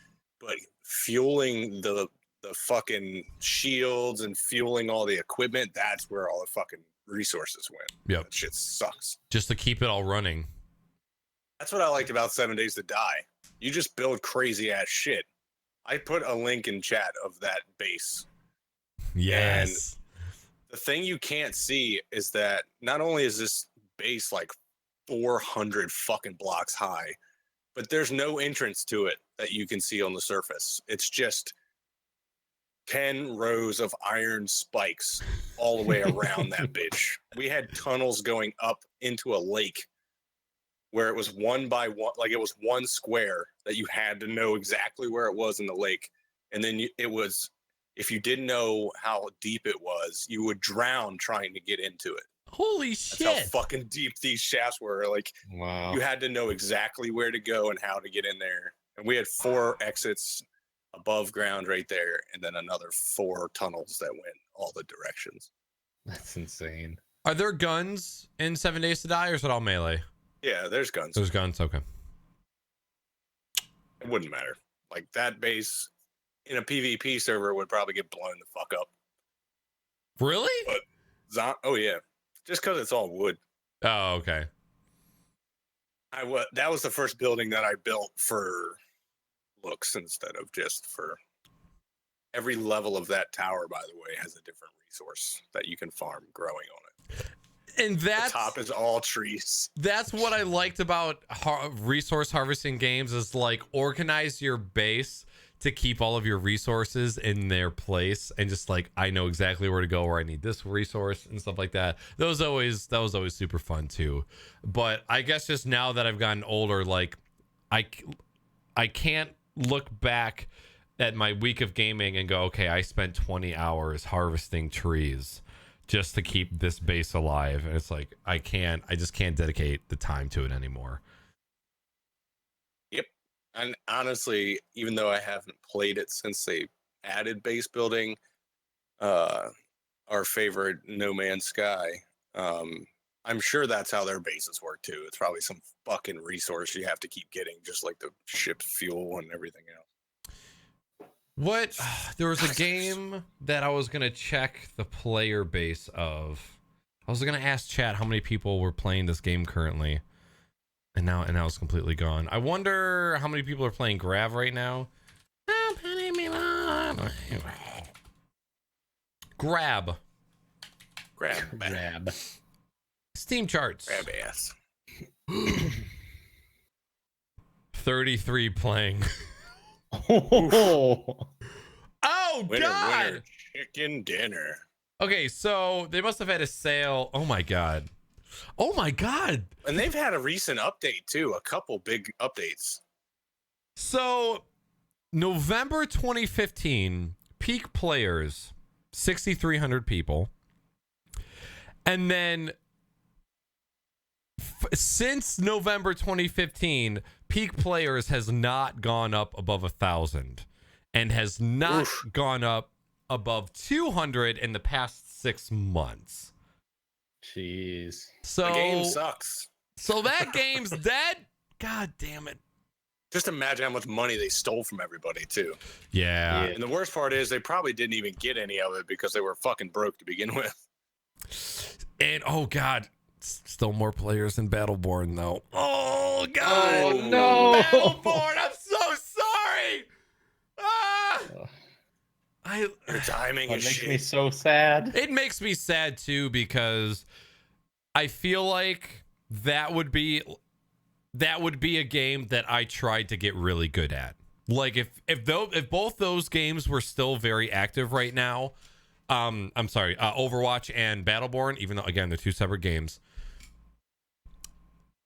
but fueling the fucking shields and fueling all the equipment, that's where all the fucking resources went. Yep. That shit sucks. Just to keep it all running. That's what I liked about 7 Days to Die. You just build crazy ass shit. I put a link in chat of that base. Yes. And the thing you can't see is that not only is this base like 400 fucking blocks high, but there's no entrance to it that you can see on the surface. It's just 10 rows of iron spikes all the way around that bitch. We had tunnels going up into a lake where it was one by one, like it was one square that you had to know exactly where it was in the lake. And then it was, if you didn't know how deep it was, you would drown trying to get into it. Holy shit. That's how fucking deep these shafts were. Like, wow. You had to know exactly where to go and how to get in there. And we had 4 exits above ground right there, and then another 4 tunnels that went all the directions. That's insane. Are there guns in 7 Days to Die, or is it all melee? Yeah, there's guns. There's guns, okay. It wouldn't matter. Like, that base in a PvP server would probably get blown the fuck up. Really? But oh yeah, just because it's all wood. Oh, okay. That was the first building that I built for looks instead of just for. Every level of that tower, by the way, has a different resource that you can farm growing on it. And the top is all trees. That's what I liked about resource harvesting games, is like organize your base to keep all of your resources in their place, and just like, I know exactly where to go, where I need this resource and stuff like that. That was always super fun too. But I guess just now that I've gotten older, like I can't look back at my week of gaming and go, okay, I spent 20 hours harvesting trees just to keep this base alive. And it's like, I just can't dedicate the time to it anymore. Yep. And honestly, even though I haven't played it since they added base building, our favorite No Man's Sky, I'm sure that's how their bases work too. It's probably some fucking resource you have to keep getting, just like the ship's fuel and everything else. What? There was a game that I was going to check the player base of. I was going to ask chat how many people were playing this game currently. And now it's completely gone. I wonder how many people are playing Grav right now. Grab. Steam charts. Grab ass. 33 playing. Oh, Oh, Oh, Winner, God. winner, chicken dinner. Okay, so they must have had a sale. Oh, my God. Oh, my God. And they've had a recent update, too. A couple big updates. So, November 2015, peak players, 6,300 people. And then since November 2015, peak players has not gone up above 1,000 and has not gone up above 200 in the past 6 months. Jeez. So The game sucks. So that game's dead? God damn it. Just imagine how much money they stole from everybody, too. Yeah. And the worst part is they probably didn't even get any of it because they were fucking broke to begin with. And oh God, still more players in Battleborn though. Oh God. Oh no. Battleborn, I'm so sorry. Ah. Your timing That is makes shit. me so sad. It makes me sad too because I feel like that would be a game that I tried to get really good at. Like if both those games were still very active right now, I'm sorry, Overwatch and Battleborn, even though again they're two separate games,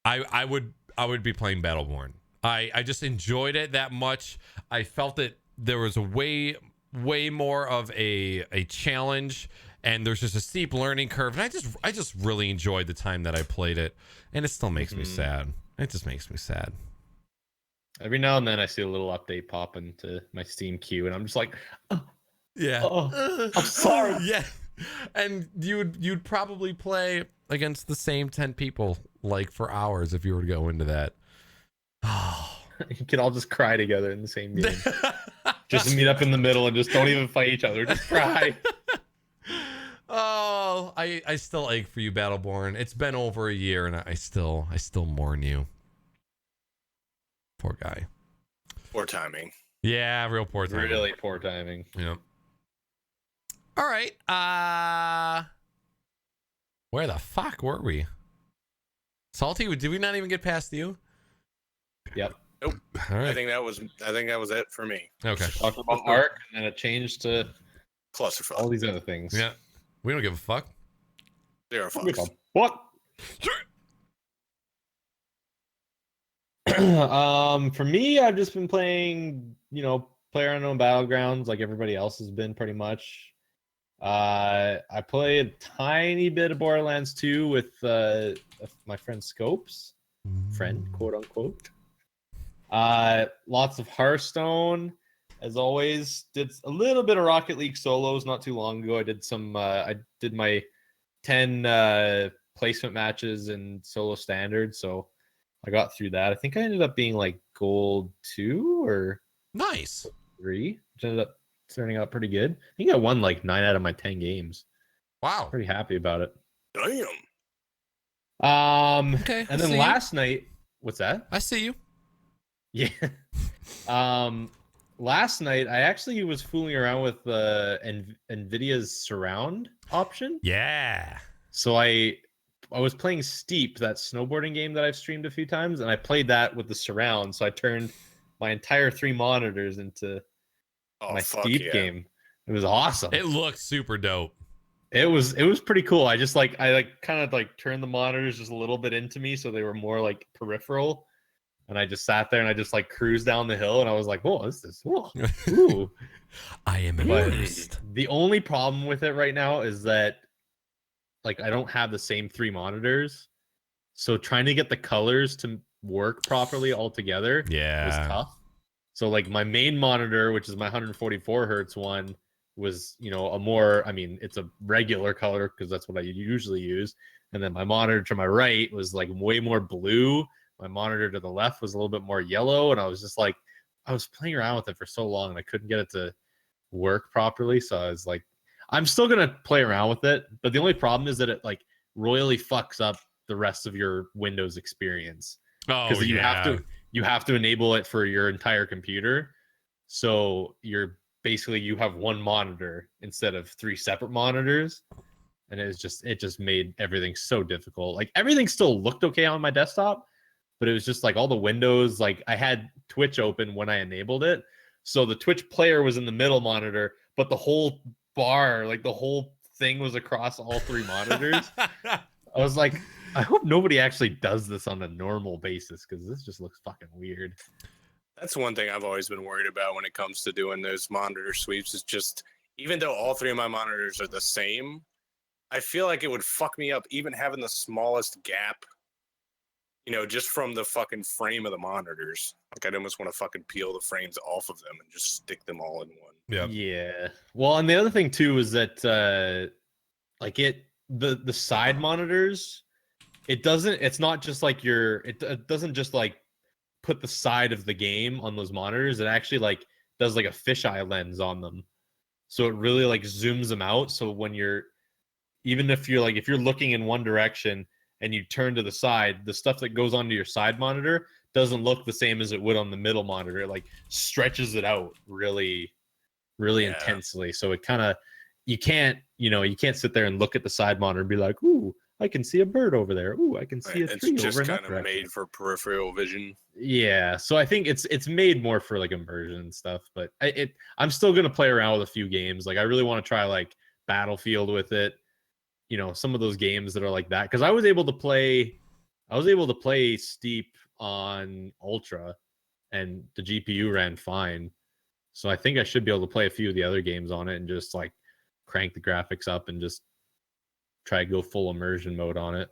I would be playing Battleborn. I just enjoyed it that much. I felt that there was a way more of a challenge, and there's just a steep learning curve, and I just really enjoyed the time that I played it, and it still makes me sad. It just makes me sad. Every now and then I see a little update pop into my Steam queue, and I'm just like, yeah, I'm sorry. Yeah, and you'd probably play against the same 10 people like for hours if you were to go into that. You can all just cry together in the same game. Just meet up in the middle and just don't even fight each other. Just cry. Oh, I still ache for you, Battleborn. It's been over a year, and I still mourn you. Poor guy. Poor timing. Yeah, real poor timing. Really poor timing. Yeah. All right. Where the fuck were we? Salty, did we not even get past you? Yep. Nope. All right. I think that was it for me. Okay. Talked about Arc, and then it changed to Clusterfuck. all these other things. Yeah. We don't give a fuck. Zero fucks. What? For me, I've just been playing, PlayerUnknown Battlegrounds like everybody else has been pretty much. I played a tiny bit of Borderlands 2 with my friend Scopes. Friend, quote unquote. Lots of Hearthstone, as always. Did a little bit of Rocket League solos not too long ago. I did my 10 placement matches in solo standard, so I got through that. I think I ended up being like gold 2 or Nice. 3, which ended up turning out pretty good. I think I won like 9 out of my 10 games. Wow. Pretty happy about it. Damn. Okay. And then last night, what's that? I see you. Yeah. Last night I actually was fooling around with Nvidia's surround option. Yeah. So I was playing Steep, that snowboarding game that I've streamed a few times, and I played that with the surround. So I turned my entire 3 monitors into my Steep game. It was awesome. It looks super dope. It was pretty cool. I kind of turned the monitors just a little bit into me so they were more like peripheral. And I just sat there and I just like cruised down the hill and I was like, whoa, this is cool. Ooh. I am impressed. The only problem with it right now is that like I don't have the same 3 monitors. So trying to get the colors to work properly all together was tough. So like my main monitor, which is my 144 hertz one, was it's a regular color because that's what I usually use. And then my monitor to my right was like way more blue. My monitor to the left was a little bit more yellow, and I was just like, I was playing around with it for so long and I couldn't get it to work properly. So I was like, I'm still gonna play around with it, but the only problem is that it like royally fucks up the rest of your Windows experience. Because you have to enable it for your entire computer. So you have 1 monitor instead of 3 separate monitors. And it just made everything so difficult. Like everything still looked okay on my desktop, but it was just like all the windows, like I had Twitch open when I enabled it. So the Twitch player was in the middle monitor, but the whole bar, like the whole thing was across all 3 monitors. I was like, I hope nobody actually does this on a normal basis because this just looks fucking weird. That's one thing I've always been worried about when it comes to doing those monitor sweeps is just, even though all 3 of my monitors are the same, I feel like it would fuck me up even having the smallest gap, just from the fucking frame of the monitors. Like, I'd almost want to fucking peel the frames off of them and just stick them all in one. Yeah. Well, and the other thing too is that the side monitors, it's not just like it doesn't just like put the side of the game on those monitors. It actually like does like a fisheye lens on them. So it really like zooms them out. So when if you're looking in one direction and you turn to the side, the stuff that goes onto your side monitor doesn't look the same as it would on the middle monitor. It like stretches it out really, really intensely. So it kind of, you can't sit there and look at the side monitor and be like, ooh, I can see a bird over there. Ooh, I can see a tree over there. It's just kind of made for peripheral vision. Yeah, so I think it's made more for like immersion and stuff. But I'm still gonna play around with a few games. Like I really want to try like Battlefield with it. Some of those games that are like that, because I was able to play Steep on Ultra, and the GPU ran fine. So I think I should be able to play a few of the other games on it and just like crank the graphics up and just try to go full immersion mode on it.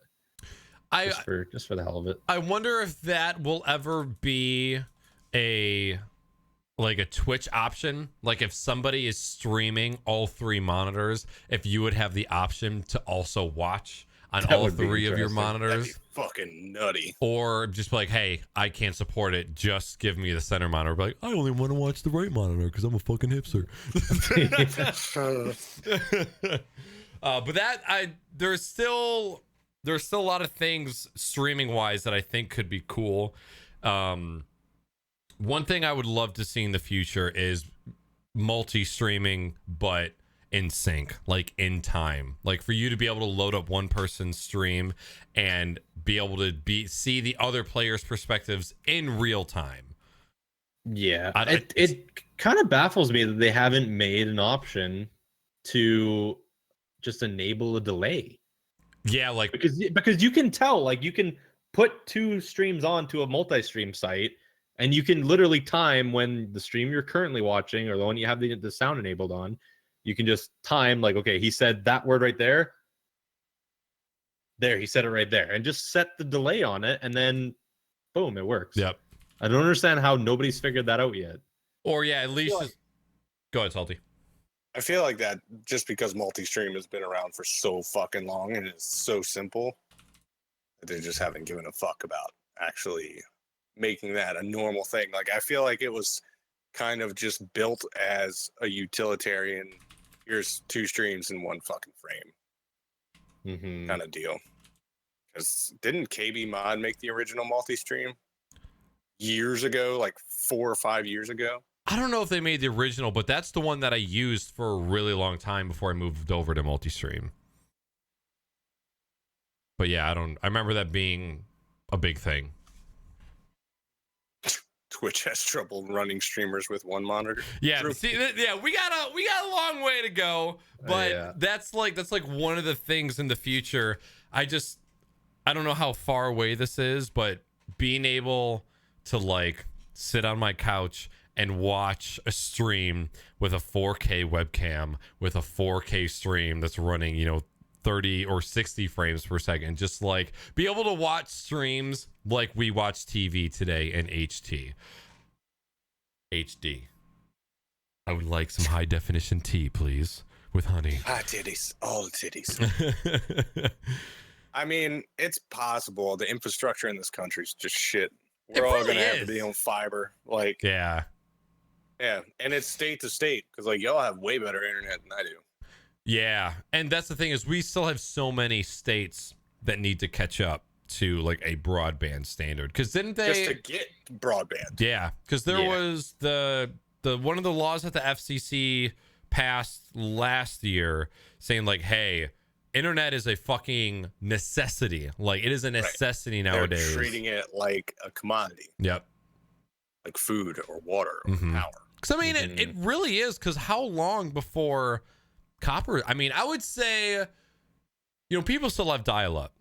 Just for the hell of it. I wonder if that will ever be a Twitch option. Like if somebody is streaming all 3 monitors, if you would have the option to also watch on all 3 of your monitors. That'd be fucking nutty. Or just be like, hey, I can't support it. Just give me the center monitor. Be like, I only want to watch the right monitor because I'm a fucking hipster. But there's still a lot of things streaming wise that I think could be cool. One thing I would love to see in the future is multi-streaming, but in sync, like in time, like for you to be able to load up one person's stream and be able to see the other players' perspectives in real time. Yeah, it kind of baffles me that they haven't made an option to just enable a delay. Yeah, like because you can tell, like you can put 2 streams onto a multi-stream site and you can literally time when the stream you're currently watching or the one you have the sound enabled on, you can just time like, okay, he said that word right there. There, he said it right there, and just set the delay on it, and then boom, it works. Yep. I don't understand how nobody's figured that out yet. Or yeah, at least go ahead, Salty. I feel like that just because multi-stream has been around for so fucking long and it's so simple that they just haven't given a fuck about actually making that a normal thing. Like I feel like it was kind of just built as a utilitarian, here's 2 streams in one fucking frame kind of deal. Because didn't KB Mod make the original multi-stream years ago, like 4 or 5 years ago? I don't know if they made the original, but that's the one that I used for a really long time before I moved over to multi-stream. But yeah, I remember that being a big thing. Twitch has trouble running streamers with one monitor. Yeah, see, we got a long way to go, but that's like one of the things in the future. I don't know how far away this is, but being able to like sit on my couch and watch a stream with a 4K webcam with a 4K stream that's running, 30 or 60 frames per second, just like be able to watch streams like we watch TV today in HD. I would like some high definition tea, please, with honey. Ah, titties, all the titties. I mean, it's possible. The infrastructure in this country is just shit. We're all gonna have to be on fiber, like yeah, and it's state to state because like y'all have way better internet than I do. Yeah, and that's the thing is we still have so many states that need to catch up to like a broadband standard. Because didn't they just to get broadband? Yeah, because there was the one of the laws that the FCC passed last year saying like, hey, internet is a fucking necessity. Like it is a necessity nowadays. They're treating it like a commodity. Yep. Like food or water or power. Because I mean, it really is. Because how long before copper? I mean, I would say, people still have dial-up,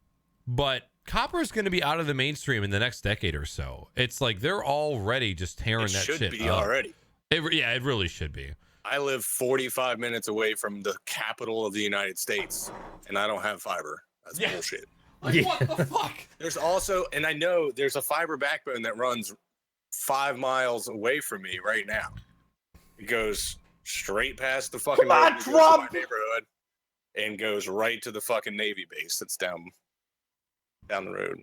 but copper is going to be out of the mainstream in the next decade or so. It's like they're already just tearing that shit up. It should be already. It really should be. I live 45 minutes away from the capital of the United States, and I don't have fiber. That's bullshit. Like, what the fuck? There's also, and I know there's a fiber backbone that runs 5 miles away from me right now. It goes straight past the fucking road to my neighborhood and goes right to the fucking Navy base that's down the road.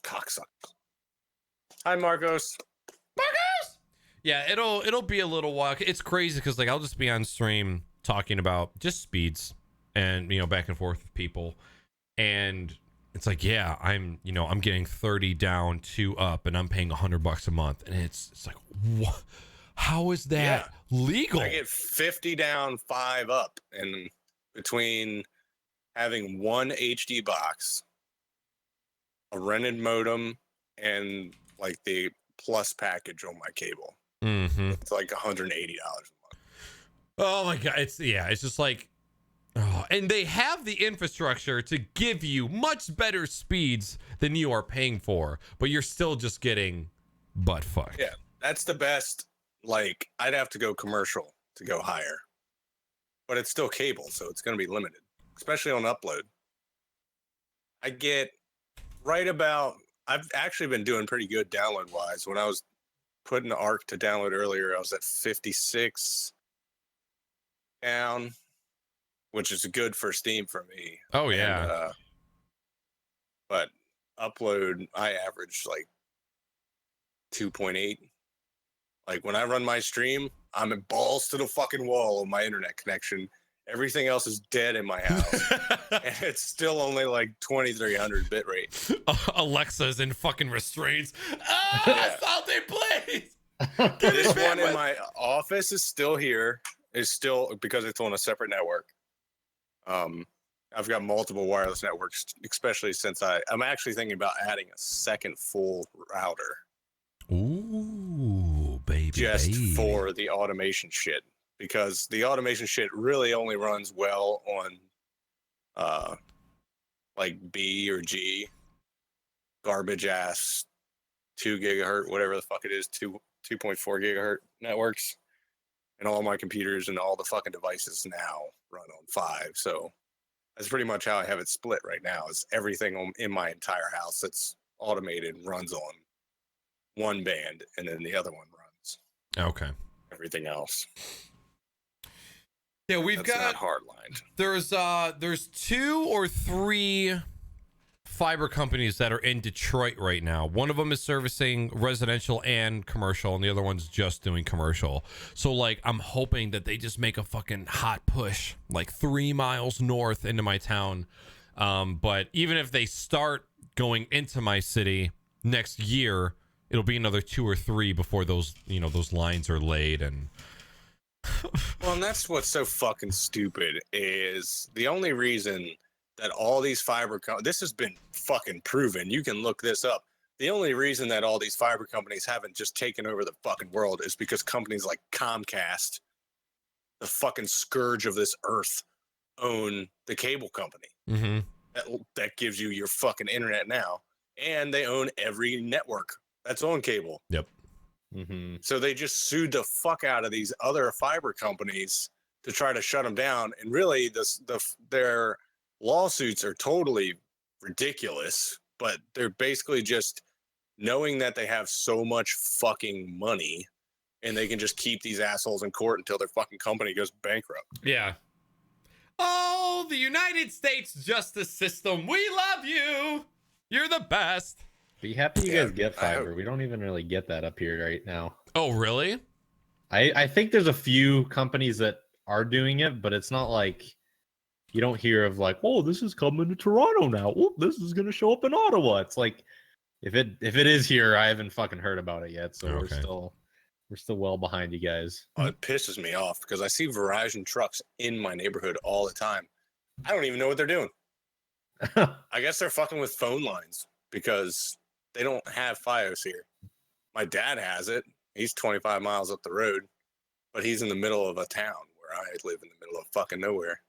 Cocksucker. Hi, Marcos. Yeah, it'll be a little while. It's crazy because like I'll just be on stream talking about just speeds and back and forth with people, and it's like, yeah, I'm getting 30 down, 2 up, and I'm paying $100 a month, and it's like, what? How is that legal? I get 50 down, 5 up, and between having one HD box, a rented modem, and like the plus package on my cable. Mm-hmm. It's like $180 a month. Oh my god, it's just like, and they have the infrastructure to give you much better speeds than you are paying for, but you're still just getting butt fucked. Yeah, that's the best. Like, I'd have to go commercial to go higher, but it's still cable, so it's going to be limited, especially on upload. I get right about. I've actually been doing pretty good download wise. When I was putting the ARC to download earlier, I was at 56 down, which is good for Steam for me. Oh yeah. And, but upload, I averaged like 2.8. Like when I run my stream, I'm at balls to the fucking wall on my internet connection. Everything else is dead in my house. And it's still only like 2300 bit rate. Alexa's in fucking restraints. Salty, please. This one in my office is still here. It's still because it's on a separate network. I've got multiple wireless networks, especially since I'm actually thinking about adding a second full router. Ooh, baby. Just for the automation shit. Because the automation shit really only runs well on like B or G garbage ass 2 gigahertz, whatever the fuck it is, 2.4 gigahertz networks. And all my computers and all the fucking devices now run on 5. So that's pretty much how I have it split right now, is everything in my entire house that's automated runs on one band, and then the other one runs everything else. Yeah, we've That's got not hardlined. There's 2 or 3 fiber companies that are in Detroit right now. One of them is servicing residential and commercial, and the other one's just doing commercial. So like I'm hoping that they just make a fucking hot push like 3 miles north into my town. But even if they start going into my city next year, it'll be another 2 or 3 before those lines are laid. And well, and that's what's so fucking stupid is the only reason that all these this has been fucking proven. You can look this up. The only reason that all these fiber companies haven't just taken over the fucking world is because companies like Comcast, the fucking scourge of this earth, own the cable company. Mm-hmm. That gives you your fucking internet now. And they own every network that's on cable. Yep. Mm-hmm. So they just sued the fuck out of these other fiber companies to try to shut them down. And really, their lawsuits are totally ridiculous, but they're basically just knowing that they have so much fucking money and they can just keep these assholes in court until their fucking company goes bankrupt. Yeah. Oh, the United States justice system. We love you. You're the best. Be happy you guys get fiber. We don't even really get that up here right now. Oh, really? I think there's a few companies that are doing it, but it's not like you don't hear of like, oh, this is coming to Toronto now. Oh, this is going to show up in Ottawa. It's like if it is here, I haven't fucking heard about it yet. So we're still well behind you guys. Oh, it pisses me off because I see Verizon trucks in my neighborhood all the time. I don't even know what they're doing. I guess they're fucking with phone lines because they don't have Fios here. My dad has it, He's 25 miles up the road, but he's in the middle of a town where I live in the middle of fucking nowhere.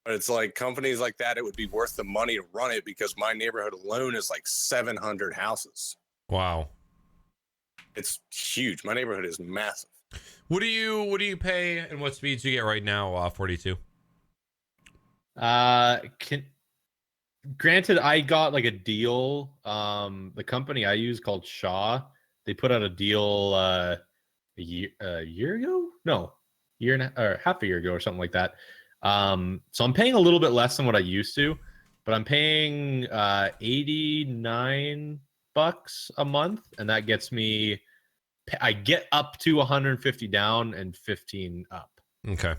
But it's like companies like that, it would be worth the money to run it because my neighborhood alone is like 700 houses. Wow. It's huge. My neighborhood is massive. What do you pay and what speeds do you get right now, 42? Granted, I got like a deal. The company I use called Shaw, they put out a deal a year ago? No, year and or half a year ago or something like that. So I'm paying a little bit less than what I used to, but I'm paying $89 a month, and that gets me. I get up to 150 down and 15 up. Okay.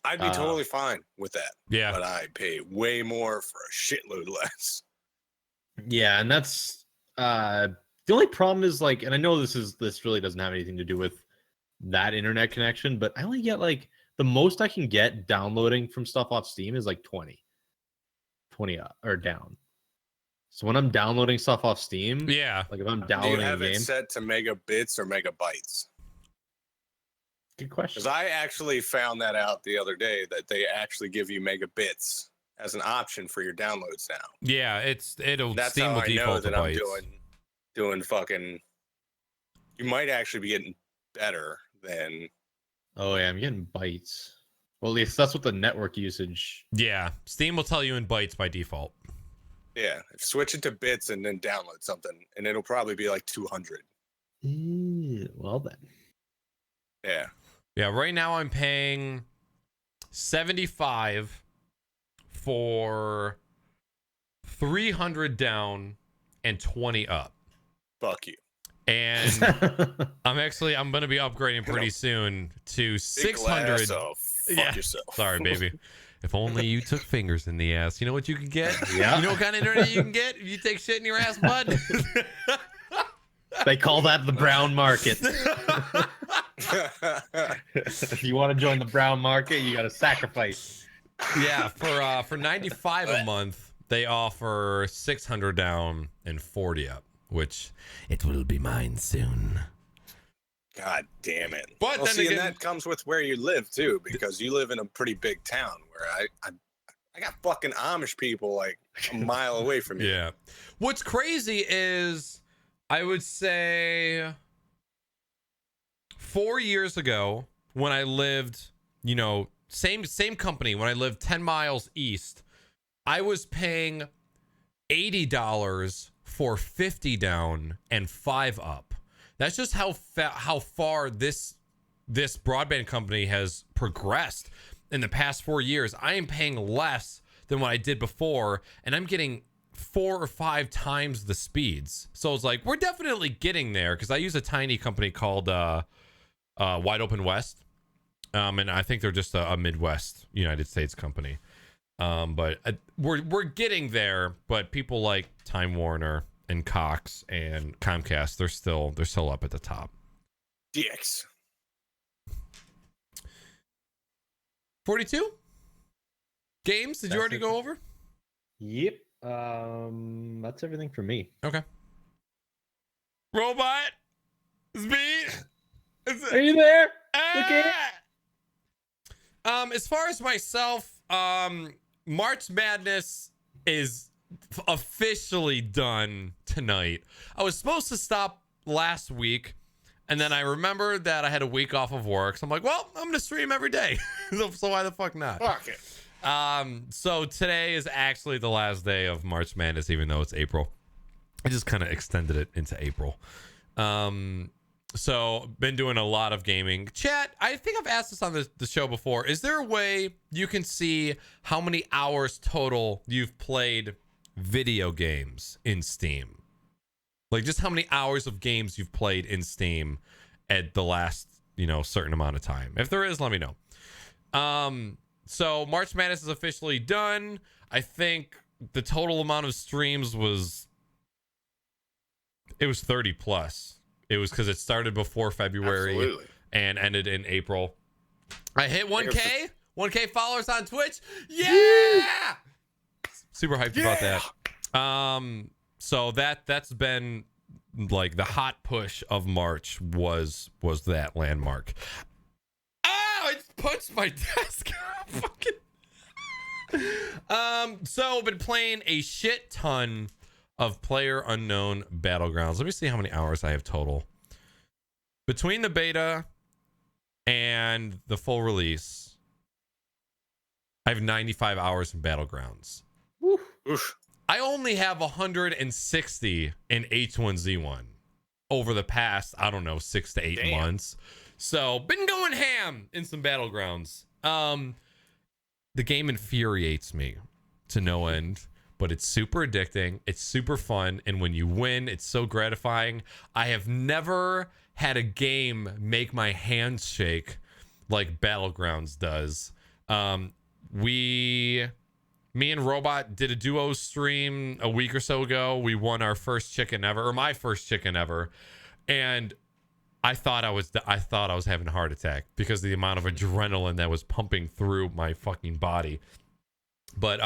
I'd be totally fine with that. Yeah. But I pay way more for a shitload less. Yeah, and that's the only problem is like, and I know this really doesn't have anything to do with that internet connection, but I only get like the most I can get downloading from stuff off Steam is like 20 up or down. So when I'm downloading stuff off Steam, Yeah. like if I'm Do you downloading have a it game, set to megabits or megabytes? good question. Because I actually found that out the other day that they actually give you megabits as an option for your downloads now. Yeah, That's Steam how will I know default to that I'm bytes. doing fucking. You might actually be getting better than. Oh yeah, I'm getting bytes. Well, at least that's what the network usage. Yeah, Steam will tell you in bytes by default. Yeah, switch it to bits and then download something, and it'll probably be like 200. Well then. Yeah. Yeah, right now I'm paying 75 for 300 down and 20 up. Fuck you. And I'm going to be upgrading pretty soon to 600. Fuck yourself. Sorry, baby. If only you took fingers in the ass. You know what you can get? Yeah. You know what kind of internet you can get if you take shit in your ass, bud? They call that the brown market. If you want to join the brown market, you got to sacrifice. Yeah, for 95 a month, they offer 600 down and 40 up, which it will be mine soon. God damn it. But Well, then see, again, and that comes with where you live too, because you live in a pretty big town where I got fucking Amish people like a mile away from you. yeah. What's crazy is I would say 4 years ago when I lived, same company, when I lived 10 miles east, I was paying $80 for 50 down and 5 up. That's just how far this broadband company has progressed in the past 4 years. I am paying less than what I did before, and I'm getting 4 or 5 times the speeds. So it's like, we're definitely getting there, because I use a tiny company called Wide Open West, and I think they're just a Midwest United States company. But we're getting there. But people like Time Warner and Cox and Comcast, they're still up at the top. Dicks. 42 games. Did you already go over? Yep. That's everything for me. Okay. Robot speed. Are you there? Okay. As far as myself, March Madness is officially done tonight. I was supposed to stop last week, and then I remembered that I had a week off of work. So I'm like, well, I'm gonna stream every day. So why the fuck not? Fuck it. So today is actually the last day of March Madness, even though it's April. I just kind of extended it into April. So been doing a lot of gaming. Chat, I think I've asked this on the show before. Is there a way you can see how many hours total you've played video games in Steam? Like just how many hours of games you've played in Steam at the last, certain amount of time. If there is, let me know. So March Madness is officially done. I think the total amount of streams was 30 plus. It was because it started before February. Absolutely. And ended in April. I hit 1K followers on Twitch. Yeah! Super hyped about that. So that's been like the hot push of March was that landmark. Oh, I just punched my desk. Fucking. So been playing a shit ton of PlayerUnknown's Battlegrounds. Let me see how many hours I have total between the beta and the full release. I have 95 hours in Battlegrounds. Oof. I only have 160 in H1Z1 over the past, I don't know, 6 to 8 months. So been going ham in some Battlegrounds. The game infuriates me to no end, but it's super addicting. It's super fun. And when you win, it's so gratifying. I have never had a game make my hands shake like Battlegrounds does. Me and Robot did a duo stream a week or so ago. We won our first chicken ever, or my first chicken ever. And I thought I was having a heart attack because of the amount of adrenaline that was pumping through my fucking body. But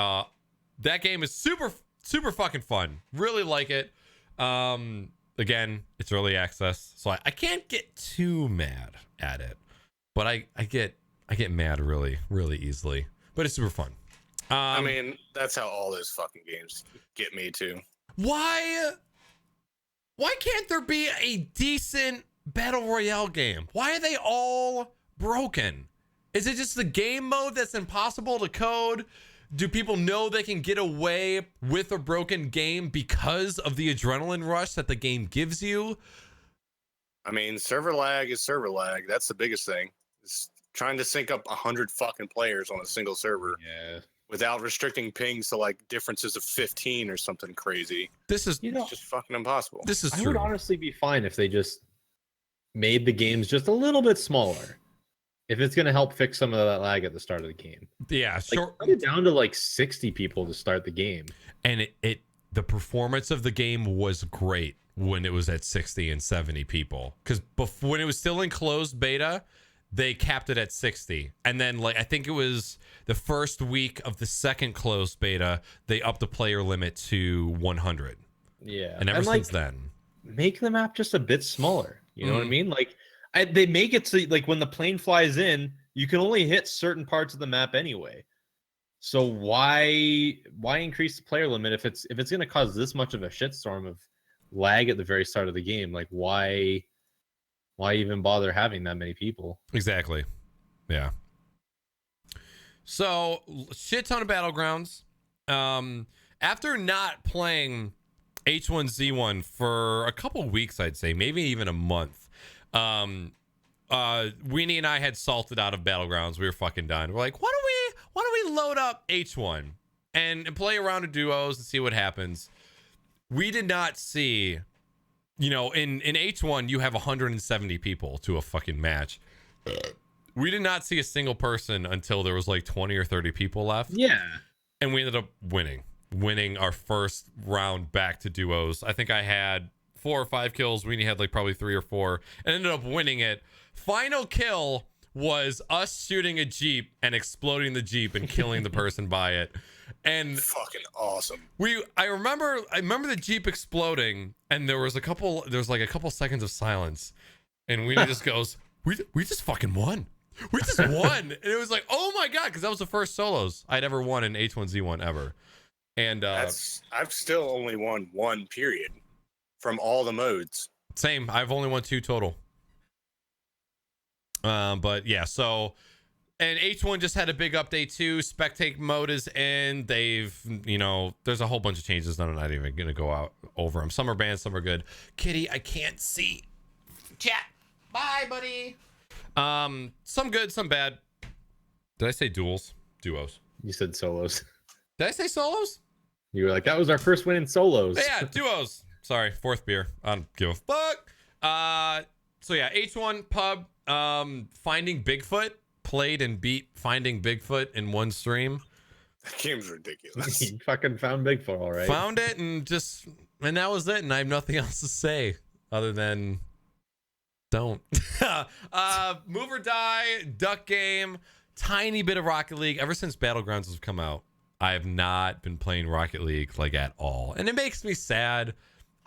that game is super, super fucking fun. Really like it. Again, it's early access, so I can't get too mad at it. But I get mad really, really easily. But it's super fun. I mean, that's how all those fucking games get me too. Why can't there be a decent battle royale game? Why are they all broken? Is it just the game mode that's impossible to code? Do people know they can get away with a broken game because of the adrenaline rush that the game gives you? I mean, server lag is server lag. That's the biggest thing. It's trying to sync up 100 fucking players on a single server. Yeah. Without restricting pings to like differences of 15 or something crazy. This is, it's just fucking impossible. This is I true. would honestly be fine if they just made the games just a little bit smaller. If it's going to help fix some of that lag at the start of the game. Yeah, sure. Cut it down to like 60 people to start the game. And the performance of the game was great when it was at 60 and 70 people. Because when it was still in closed beta, they capped it at 60. And then I think it was the first week of the second closed beta, they upped the player limit to 100. Yeah. And ever since then. Make the map just a bit smaller. You know what I mean? They make it so when the plane flies in, you can only hit certain parts of the map anyway. So why increase the player limit if it's going to cause this much of a shitstorm of lag at the very start of the game? Why even bother having that many people? Exactly. Yeah. So shit ton of Battlegrounds. After not playing H1Z1 for a couple weeks, I'd say maybe even a month. Weenie and I had salted out of Battlegrounds. We were fucking done. We're like, why don't we load up H1 and play a round of duos and see what happens? We did not see, in H1 you have 170 people to a fucking match. We did not see a single person until there was 20 or 30 people left. Yeah. And we ended up winning our first round back to duos. I think I had 4 or 5 kills. Weenie had probably 3 or 4 and ended up winning it. Final kill was us shooting a Jeep and exploding the Jeep and killing the person by it. And fucking awesome. I remember the Jeep exploding and there was a couple seconds of silence and Weenie just goes, we just fucking won. We just won. And it was oh my God, because that was the first solos I'd ever won in H1Z1 ever. And I've still only won 1 period from all the modes. Same. I've only won 2 total. But yeah, so and H1 just had a big update too. Spectate mode is in. They've, there's a whole bunch of changes that I'm not even gonna go out over them. Some are banned, some are good. Kitty, I can't see. Chat. Bye, buddy. Some good, some bad. Did I say duos? You said solos. Did I say solos? You were like, that was our first win in solos. Yeah, duos. Sorry, 4th beer. I don't give a fuck. So yeah, H1 pub. Finding Bigfoot. Played and beat Finding Bigfoot in 1 stream. That game's ridiculous. You fucking found Bigfoot, all right. Found it and that was it. And I have nothing else to say other than don't. Move or Die, Duck Game, tiny bit of Rocket League. Ever since Battlegrounds has come out, I have not been playing Rocket League at all. And it makes me sad.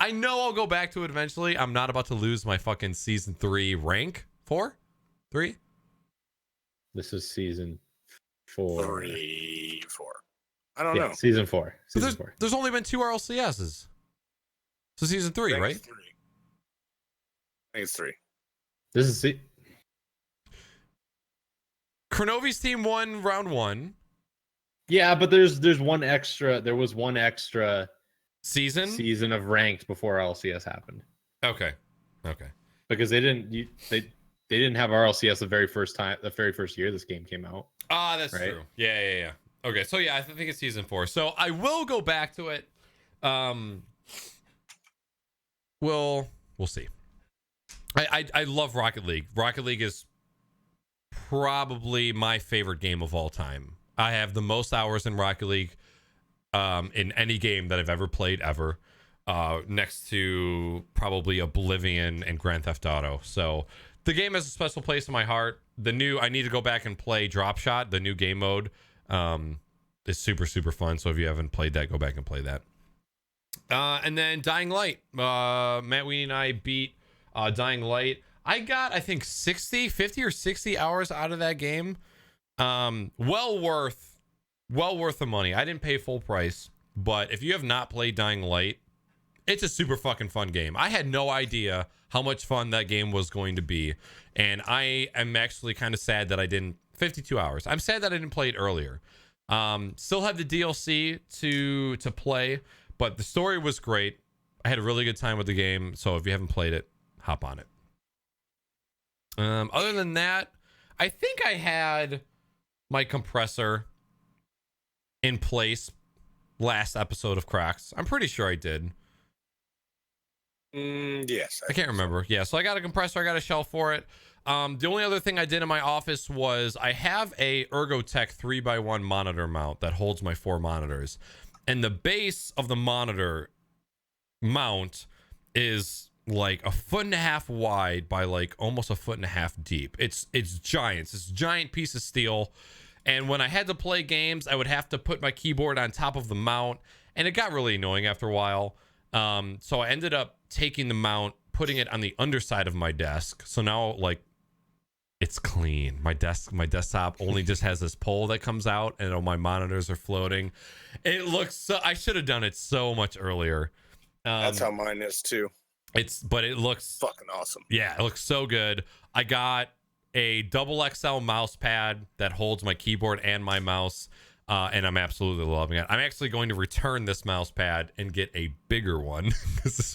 I know I'll go back to it eventually. I'm not about to lose my fucking season 3 rank. 4? 3? This is season 4. 3, 4. I don't know. Season 4. But Season 4. there's only been 2 RLCSs. So season 3, right? I think it's 3. This is Kronovi's team won round 1. Yeah, but there's one extra. There was one extra Season of ranked before LCS happened. Okay. Because they didn't have RLCS the very first year this game came out. Ah, that's right? true. Yeah. Okay, so yeah, I think it's season 4. So I will go back to it. We'll see. I love Rocket League. Rocket League is probably my favorite game of all time. I have the most hours in Rocket League in any game that I've ever played ever. Next to probably Oblivion and Grand Theft Auto. So the game has a special place in my heart. I need to go back and play Drop Shot, the new game mode. It's super, super fun. So if you haven't played that, go back and play that. And then Dying Light. Matt Weenie and I beat Dying Light. I got, I think, 50 or 60 hours out of that game. Well worth the money. I didn't pay full price. But if you have not played Dying Light, it's a super fucking fun game. I had no idea how much fun that game was going to be. And I am actually kind of sad that I didn't. 52 hours. I'm sad that I didn't play it earlier. Still have the DLC to play, but the story was great. I had a really good time with the game. So if you haven't played it, hop on it. Other than that, I think I had my compressor in place last episode of Crocs. I'm pretty sure I did. Yes. I can't remember. Yeah, so I got a compressor. I got a shelf for it. The only other thing I did in my office was I have a Ergotech 3x1 monitor mount that holds my 4 monitors. And the base of the monitor mount is like 1.5 feet wide by like almost 1.5 feet deep. It's giant. It's this giant piece of steel. And when I had to play games, I would have to put my keyboard on top of the mount. And it got really annoying after a while. So I ended up taking the mount, putting it on the underside of my desk. So now like it's clean. My desktop only just has this pole that comes out and all my monitors are floating. It looks so, I should have done it so much earlier. That's how mine is too. But it looks fucking awesome. Yeah, it looks so good. I got a double XL mouse pad that holds my keyboard and my mouse. And I'm absolutely loving it. I'm actually going to return this mouse pad and get a bigger one.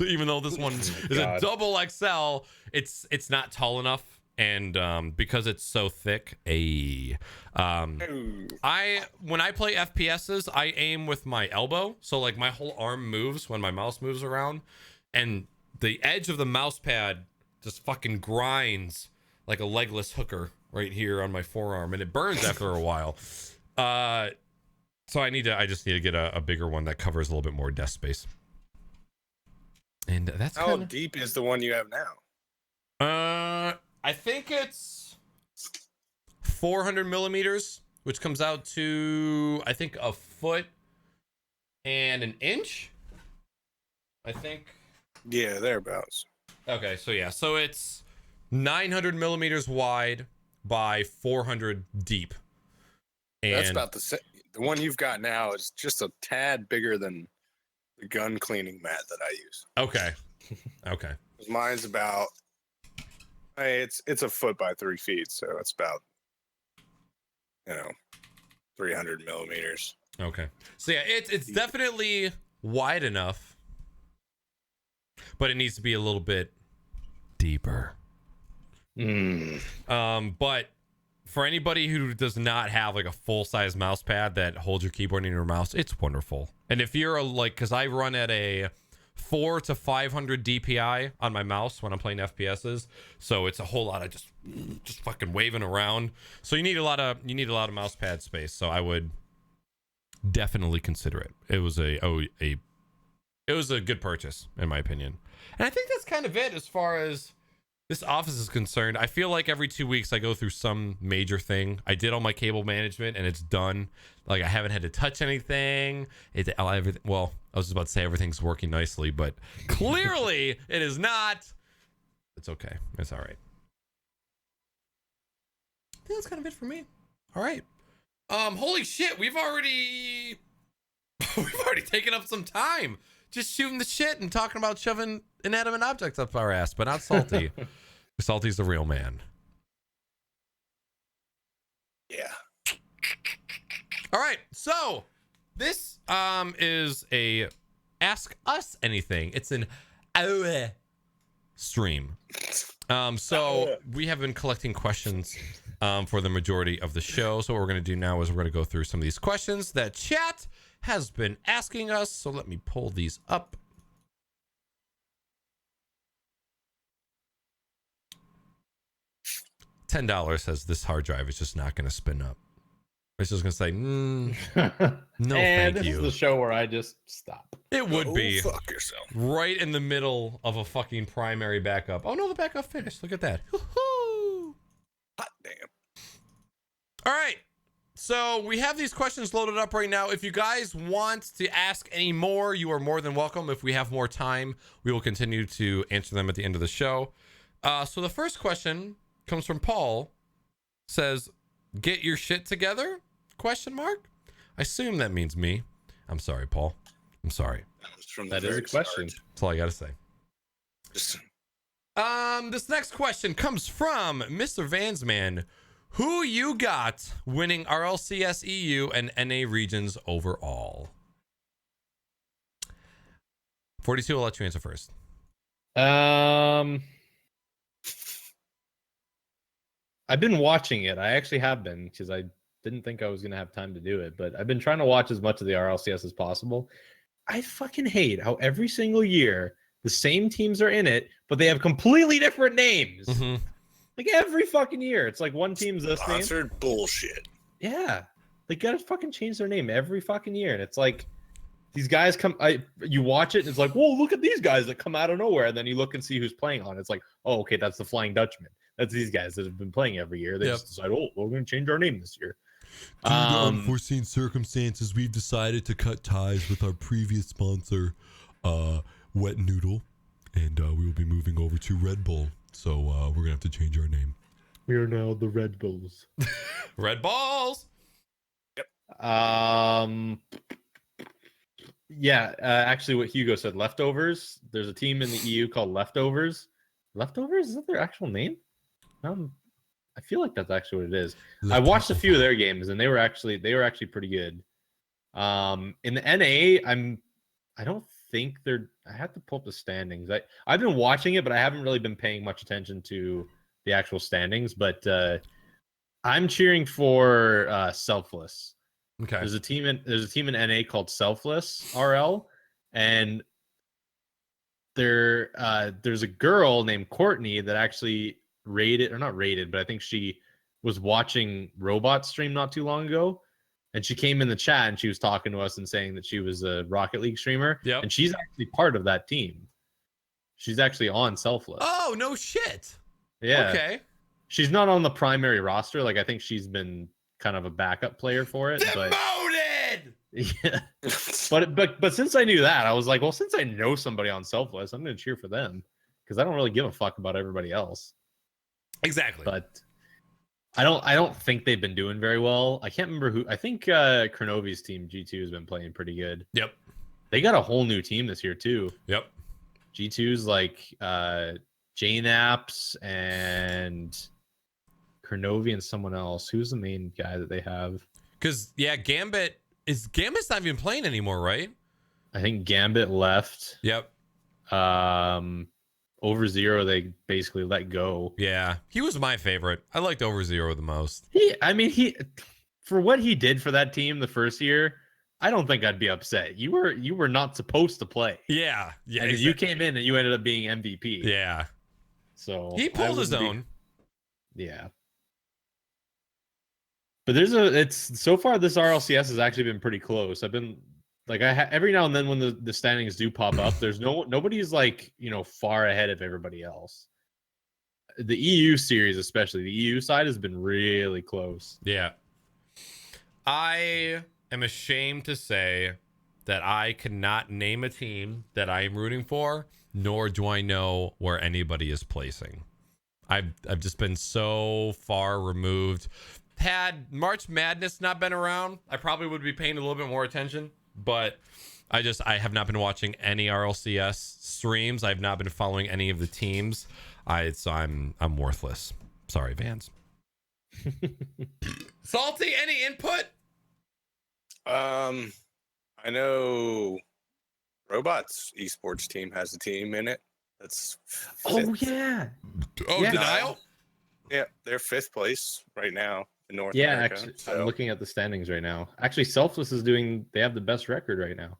Even though this one is a double XL, it's not tall enough. And because it's so thick, when I play FPSs, I aim with my elbow. So like my whole arm moves when my mouse moves around. And the edge of the mouse pad just fucking grinds like a legless hooker right here on my forearm. And it burns after a while. So I just need to get a bigger one that covers a little bit more desk space. And that's how deep is the one you have now? I think it's 400 millimeters, which comes out to I think 1 foot and 1 inch. I think. Yeah, thereabouts. Okay, so yeah, so it's 900 millimeters wide by 400 deep. And that's about the one you've got now is just a tad bigger than the gun cleaning mat that I use. Okay. Mine's about it's 1 foot by 3 feet, so it's about 300 millimeters. Okay. So yeah, it's definitely wide enough, but it needs to be a little bit deeper. But for anybody who does not have like a full-size mouse pad that holds your keyboard in your mouse, it's wonderful. And if you're because I run at a 400 to 500 DPI on my mouse when I'm playing FPSs, so it's a whole lot of just fucking waving around. So you need a lot of mouse pad space. So I would definitely consider it. It was a good purchase in my opinion. And I think that's kind of it as far as This office is concerned. I feel like every 2 weeks I go through some major thing. I did all my cable management and it's done. Like I haven't had to touch anything. Well, I was just about to say everything's working nicely, but clearly it is not. It's okay. It's all right. I think that's kind of it for me. All right. Holy shit, we've already taken up some time just shooting the shit and talking about shoving inanimate objects up our ass, but not Salty. Salty's the real man. Yeah. All right, so this is a Ask Us Anything. It's an hour stream. So we have been collecting questions for the majority of the show. So what we're going to do now is we're going to go through some of these questions that chat has been asking us. So let me pull these up. $10 says this hard drive is just not going to spin up. It's just going to say, no, thank this you. This is the show where I just stop. It would be fuck yourself. right in the middle of a fucking primary backup. Oh no, the backup finished. Look at that. Woo-hoo. Hot damn. All right. So we have these questions loaded up right now. If you guys want to ask any more, you are more than welcome. If we have more time, we will continue to answer them at the end of the show. So the first question comes from Paul. Says, "Get your shit together?" ? I assume that means me. I'm sorry, Paul. I'm sorry. That is a question. That's all I gotta say. This next question comes from Mr. Vansman. Who you got winning RLCS EU and NA regions overall? 42, I'll let you answer first. I've been watching it. I actually have been, because I didn't think I was going to have time to do it, but I've been trying to watch as much of the RLCS as possible. I fucking hate how every single year the same teams are in it, but they have completely different names. Mm-hmm. Like every fucking year. It's like one team's this name. Sponsored bullshit. Yeah. They gotta fucking change their name every fucking year. And it's like these guys you watch it and it's like, whoa, look at these guys that come out of nowhere. And then you look and see who's playing on it. It's like, oh, okay, that's the Flying Dutchman. That's these guys that have been playing every year. They just decide, oh, we're gonna change our name this year. Due to unforeseen circumstances, we've decided to cut ties with our previous sponsor, Wet Noodle, and we will be moving over to Red Bull. So we're gonna have to change our name. We are now the Red Bulls. Red Balls. Yep. Yeah, actually what Hugo said, Leftovers. There's a team in the EU called Leftovers. Leftovers? Is that their actual name? I feel like that's actually what it is. I watched a few of their games and they were actually pretty good. In the NA, I don't think I have to pull up the standings. I've been watching it, but I haven't really been paying much attention to the actual standings. But I'm cheering for Selfless. Okay. There's a team in NA called Selfless RL, and there's a girl named Courtney that actually not rated, but I think she was watching Robot stream not too long ago. And she came in the chat and she was talking to us and saying that she was a Rocket League streamer. Yep. And she's actually part of that team. She's actually on Selfless. Oh, no shit. Yeah. Okay. She's not on the primary roster. Like, I think she's been kind of a backup player for it. Demoted! Yeah. But since I knew that, I was like, well, since I know somebody on Selfless, I'm going to cheer for them. Because I don't really give a fuck about everybody else. Exactly. But I don't think they've been doing very well. I can't remember who. I think Kronovi's team G2 has been playing pretty good. Yep. They got a whole new team this year too. Yep. G2's like JNAPS and Kronovi and someone else. Who's the main guy that they have? Because Gambit's not even playing anymore, right? I think Gambit left. Yep. Over Zero, they basically let go. Yeah, he was my favorite. I liked Over Zero the most. He for what he did for that team the first year, I don't think I'd be upset. You were not supposed to play. Yeah, yeah. And you came in and you ended up being MVP. Yeah. So He pulled his own. Yeah. But so far this RLCS has actually been pretty close. I've been like every now and then when the standings do pop up, there's nobody's like, far ahead of everybody else. the EU series, especially the EU side, has been really close. Yeah. I am ashamed to say that I cannot name a team that I am rooting for, nor do I know where anybody is placing. I've just been so far removed. Had March Madness not been around, I probably would be paying a little bit more attention, but I have not been watching any RLCS streams. I've not been following any of the teams. So I'm worthless. Sorry, Vans. Salty, any input? I know Robots esports team has a team in it. That's fifth. Yeah. Oh, Yeah. Denial? Yeah, they're 5th place right now in North Yeah, America. actually, so- I'm looking at the standings right now. Actually, Selfless they have the best record right now.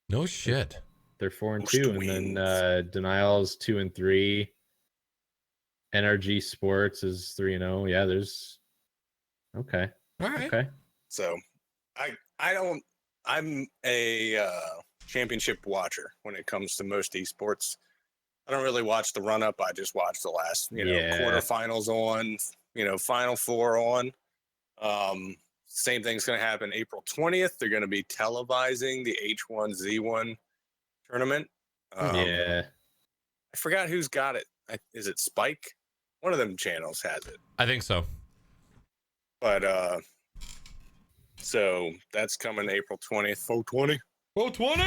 No shit. They're 4-2, Most and wins. then Denial's 2-3. NRG Sports is 3-0. Yeah, there's okay. All right. Okay. So I'm a championship watcher when it comes to most esports. I don't really watch the run up. I just watch the last, Yeah. quarterfinals on, Final Four on. Same thing's going to happen April 20th. They're going to be televising the H1Z1 tournament. Yeah. I forgot who's got it. Is it Spike? One of them channels has it. I think so. But so that's coming April 20th. 420. Oh, 20.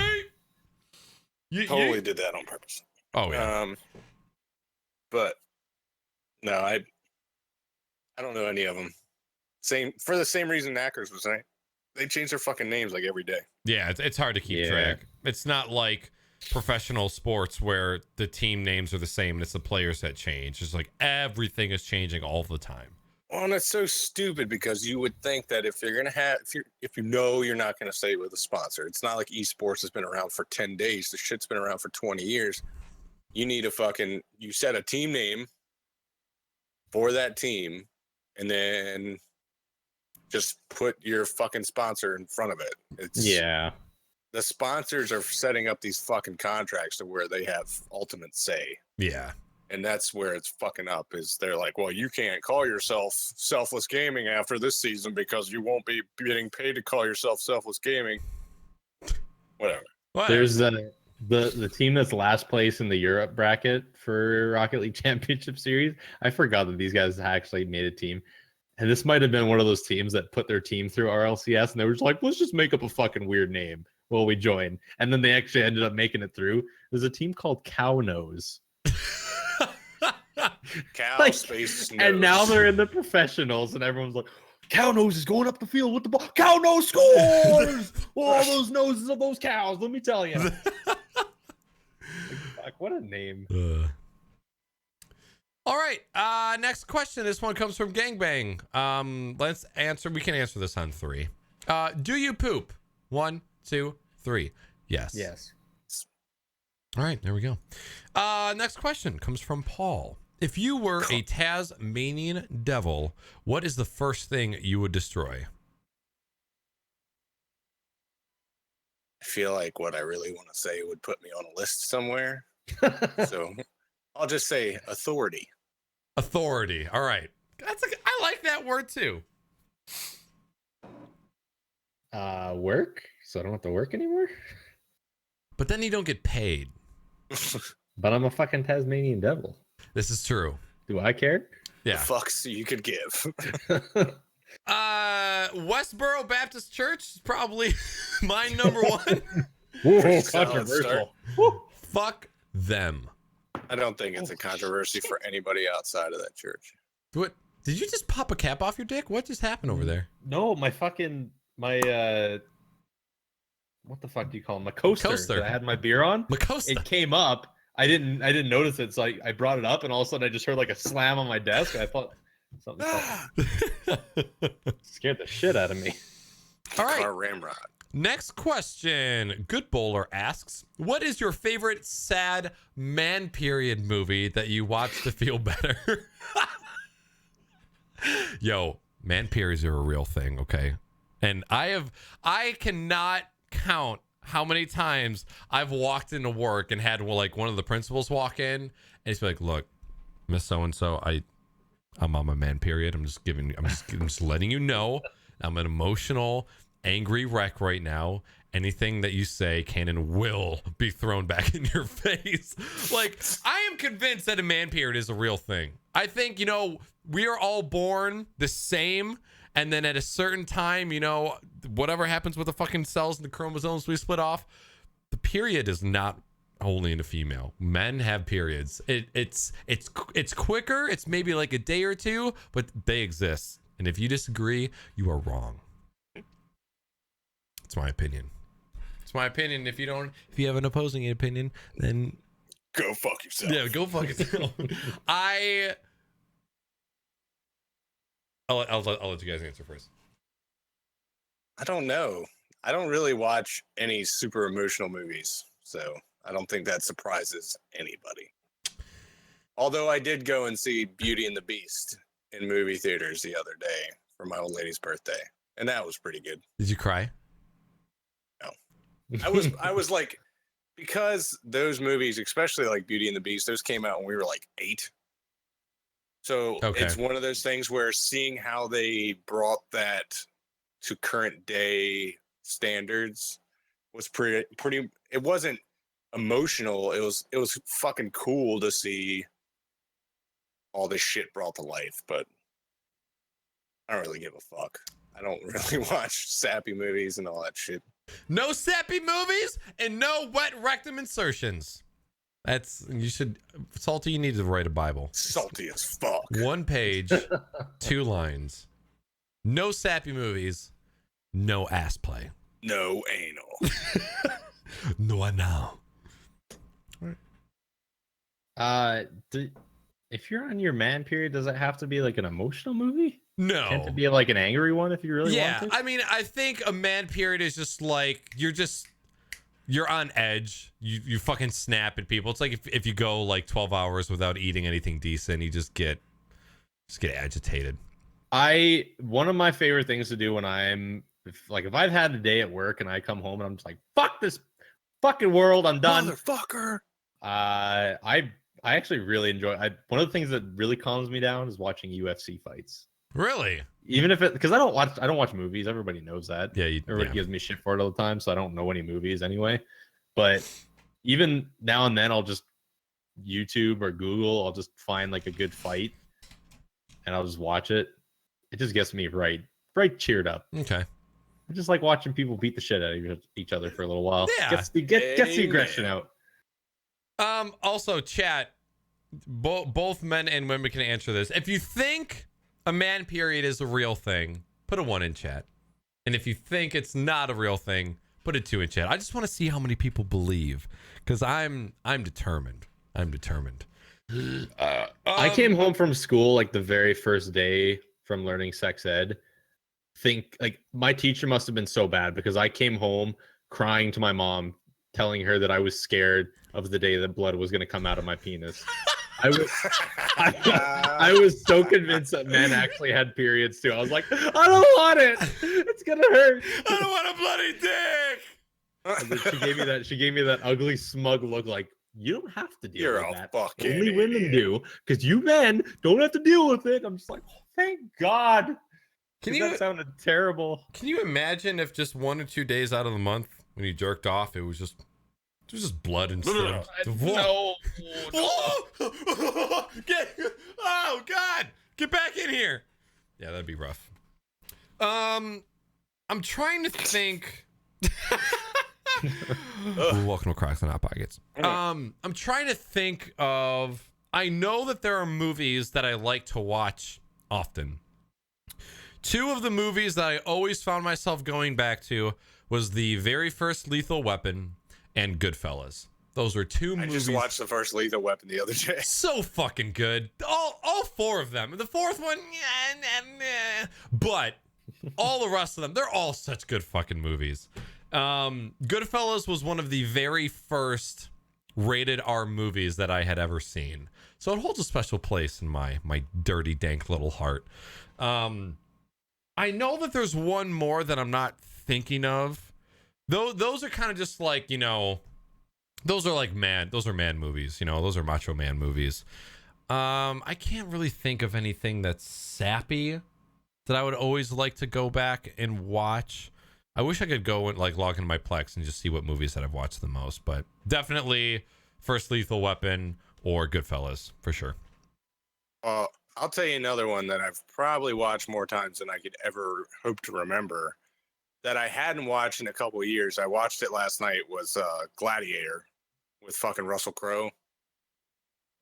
Totally did that on purpose. Oh, yeah. But no, I don't know any of them. For the same reason Naaackers was saying. They change their fucking names like every day. Yeah, it's hard to keep track. It's not like professional sports where the team names are the same and it's the players that change. It's like everything is changing all the time. Well, and it's so stupid because you would think that if you're gonna have, if you're not gonna stay with a sponsor, it's not like esports has been around for 10 days. The shit's been around for 20 years. You need you set a team name for that team, and then just put your fucking sponsor in front of it. The sponsors are setting up these fucking contracts to where they have ultimate say. Yeah. And that's where it's fucking up, is they're like, well, you can't call yourself Selfless Gaming after this season because you won't be getting paid to call yourself Selfless Gaming. Whatever. There's the team that's last place in the Europe bracket for Rocket League Championship Series. I forgot that these guys actually made a team. And this might have been one of those teams that put their team through RLCS and they were just like, let's just make up a fucking weird name while we join. And then they actually ended up making it through. There's a team called Cow Nose. Cow Space Nose. And now they're in the professionals and everyone's like, Cow Nose is going up the field with the ball. Cow Nose scores! All those noses of those cows, let me tell you. Fuck, what a name. All right. Next question. This one comes from Gangbang. Let's answer. We can answer this on 3. Do you poop? 1, 2, 3. Yes. Yes. All right. There we go. Next question comes from Paul. If you were a Tasmanian devil, what is the first thing you would destroy? I feel like what I really want to say would put me on a list somewhere. So I'll just say authority. Authority. All right. I like that word too. Work? So I don't have to work anymore? But then you don't get paid. But I'm a fucking Tasmanian devil. This is true. Do I care? Yeah. The fucks you could give. Westboro Baptist Church is probably my number 1. Whoa, solid controversial. Fuck them. I don't think it's a controversy for anybody outside of that church. What? Did you just pop a cap off your dick? What just happened over there? No, my what the fuck do you call them? My coaster. That I had my beer on. Macosta. It came up. I didn't notice it, so I brought it up, and all of a sudden I just heard like a slam on my desk. And I thought something scared the shit out of me. All right. Car ramrod. Next question. Good Bowler asks, what is your favorite sad man period movie that you watch to feel better? Yo, man periods are a real thing, okay? And I cannot count how many times I've walked into work and had like one of the principals walk in and he's like, look, Miss So-and-so, I'm on my man period. I'm just letting you know I'm an emotional, angry wreck right now. Anything that you say can and will be thrown back in your face. Like, I am convinced that a man period is a real thing. I think, we are all born the same. And then at a certain time, whatever happens with the fucking cells and the chromosomes we split off, the period is not only in a female. Men have periods. It's quicker. It's maybe like a day or two, but they exist. And if you disagree, you are wrong. It's my opinion. It's my opinion. If you have an opposing opinion, then go fuck yourself. Yeah, go fuck yourself. I'll let you guys answer first. I don't know. I don't really watch any super emotional movies, so I don't think that surprises anybody. Although I did go and see Beauty and the Beast in movie theaters the other day for my old lady's birthday, and that was pretty good. Did you cry? No. I was like, because those movies, especially like Beauty and the Beast, those came out when we were like 8. So It's one of those things where seeing how they brought that to current day standards was pretty. It wasn't emotional. It was fucking cool to see all this shit brought to life. But I don't really give a fuck. I don't really watch sappy movies and all that shit. No sappy movies and no wet rectum insertions. Salty, you need to write a Bible. Salty as fuck. 1 page, 2 lines. No sappy movies, no ass play. No anal. No anal. If you're on your man period, does it have to be like an emotional movie? No. Can't it be like an angry one if you really want to? I mean, I think a man period is just like you're on edge. You fucking snap at people. It's like if you go like 12 hours without eating anything decent, you just get agitated. One of my favorite things to do when if I've had a day at work and I come home and I'm just like, fuck this fucking world, I'm done. Motherfucker. I actually really enjoy one of the things that really calms me down is watching UFC fights. Really? Even if because I don't watch movies. Everybody knows that. Yeah. Everybody gives me shit for it all the time, so I don't know any movies anyway. But even now and then, I'll just YouTube or Google. I'll just find like a good fight, and I'll just watch it. It just gets me right cheered up. Okay. I just like watching people beat the shit out of each other for a little while. Yeah. Gets the aggression out. Also, chat. Both men and women can answer this. If you think a man period is a real thing, put a 1 in chat. And if you think it's not a real thing, put a 2 in chat. I just want to see how many people believe, because I'm determined. I'm determined. I came home from school like the very first day from learning sex ed. My teacher must have been so bad because I came home crying to my mom, telling her that I was scared of the day that blood was going to come out of my penis. I was so convinced that men actually had periods too. I was like, I don't want it. It's gonna hurt. I don't want a bloody dick. And then she gave me that ugly, smug look. Like, you don't have to deal with that. Only women do, because you men don't have to deal with it. I'm just like, oh, thank God. That sounded terrible. Can you imagine if just 1 or 2 days out of the month when you jerked off, it was just blood and stuff? No. Oh God! Get back in here. Yeah, that'd be rough. I'm trying to think. Welcome to Crocs and Hot Pockets. I'm trying to think of. I know that there are movies that I like to watch often. 2 of the movies that I always found myself going back to was the very first Lethal Weapon and Goodfellas. Those were 2 movies. I just watched the first Lethal Weapon the other day. So fucking good. All 4 of them. The 4th one, but all the rest of them, they're all such good fucking movies. Goodfellas was one of the very first rated R movies that I had ever seen. So it holds a special place in my dirty, dank little heart. I know that there's one more that I'm not thinking of. Those are kind of just like, those are man movies, those are macho man movies. I can't really think of anything that's sappy that I would always like to go back and watch. I wish I could go and like log into my Plex and just see what movies that I've watched the most, but definitely First Lethal Weapon or Goodfellas for sure. I'll tell you another one that I've probably watched more times than I could ever hope to remember that I hadn't watched in a couple of years. I watched it last night was Gladiator with fucking Russell Crowe.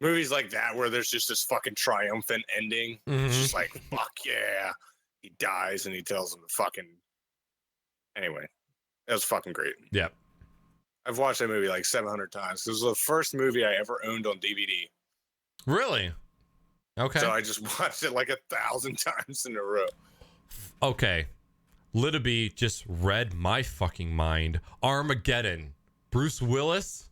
Movies like that where there's just this fucking triumphant ending. It's just like, fuck yeah. He dies and he tells him to fucking... Anyway, that was fucking great. Yeah. I've watched that movie like 700 times. This was the first movie I ever owned on DVD. Really? Okay. So I just watched it like 1,000 times in a row. Okay. Littaby just read my fucking mind. Armageddon. Bruce Willis.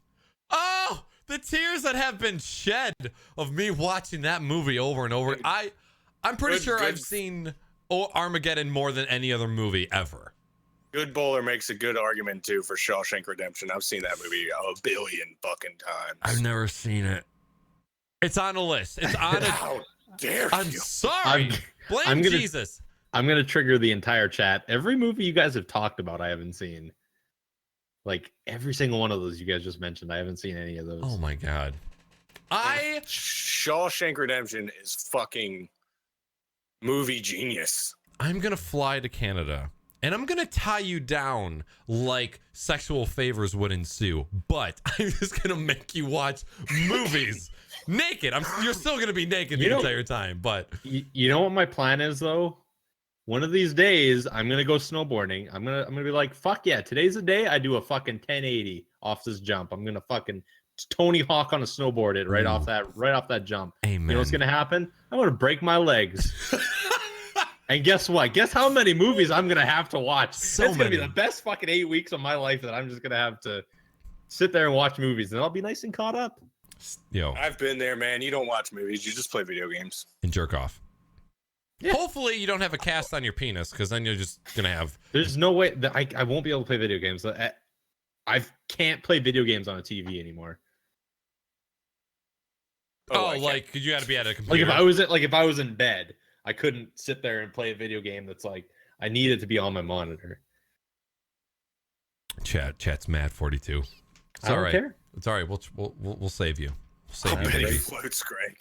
Oh, the tears that have been shed of me watching that movie over and over. I'm pretty sure I've seen Armageddon more than any other movie ever. Good Bowler makes a good argument too for Shawshank Redemption. I've seen that movie a billion fucking times. I've never seen it. It's on a list. It's on a... How dare I'm you? sorry. Blame Jesus. I'm gonna trigger the entire chat. Every movie you guys have talked about, I haven't seen. Like every single one of those you guys just mentioned, I haven't seen any of those. Oh my god. Shawshank Redemption is fucking movie genius. I'm gonna fly to Canada and I'm gonna tie you down like sexual favors would ensue, but I'm just gonna make you watch movies naked. You're still gonna be naked the entire time, but you know what my plan is though? One of these days, I'm gonna go snowboarding. I'm gonna be like, fuck yeah, today's the day I do a fucking 1080 off this jump. I'm gonna fucking Tony Hawk on a snowboard it right off that jump. Amen. You know what's gonna happen? I'm gonna break my legs. And guess what? Guess how many movies I'm gonna have to watch? It's gonna be the best fucking 8 weeks of my life that I'm just gonna have to sit there and watch movies, and I'll be nice and caught up. Yo, I've been there, man. You don't watch movies, you just play video games and jerk off. Yeah. Hopefully you don't have a cast on your penis, because then you're just gonna have... There's no way that I won't be able to play video games. I can't play video games on a TV anymore. Like you got to be at a computer. Like if I was in bed, I couldn't sit there and play a video game that's like I need it to be on my monitor. Chat's mad 42. It's I don't care. It's all right. We'll save you. We'll I'll save bet you. he floats, Greg.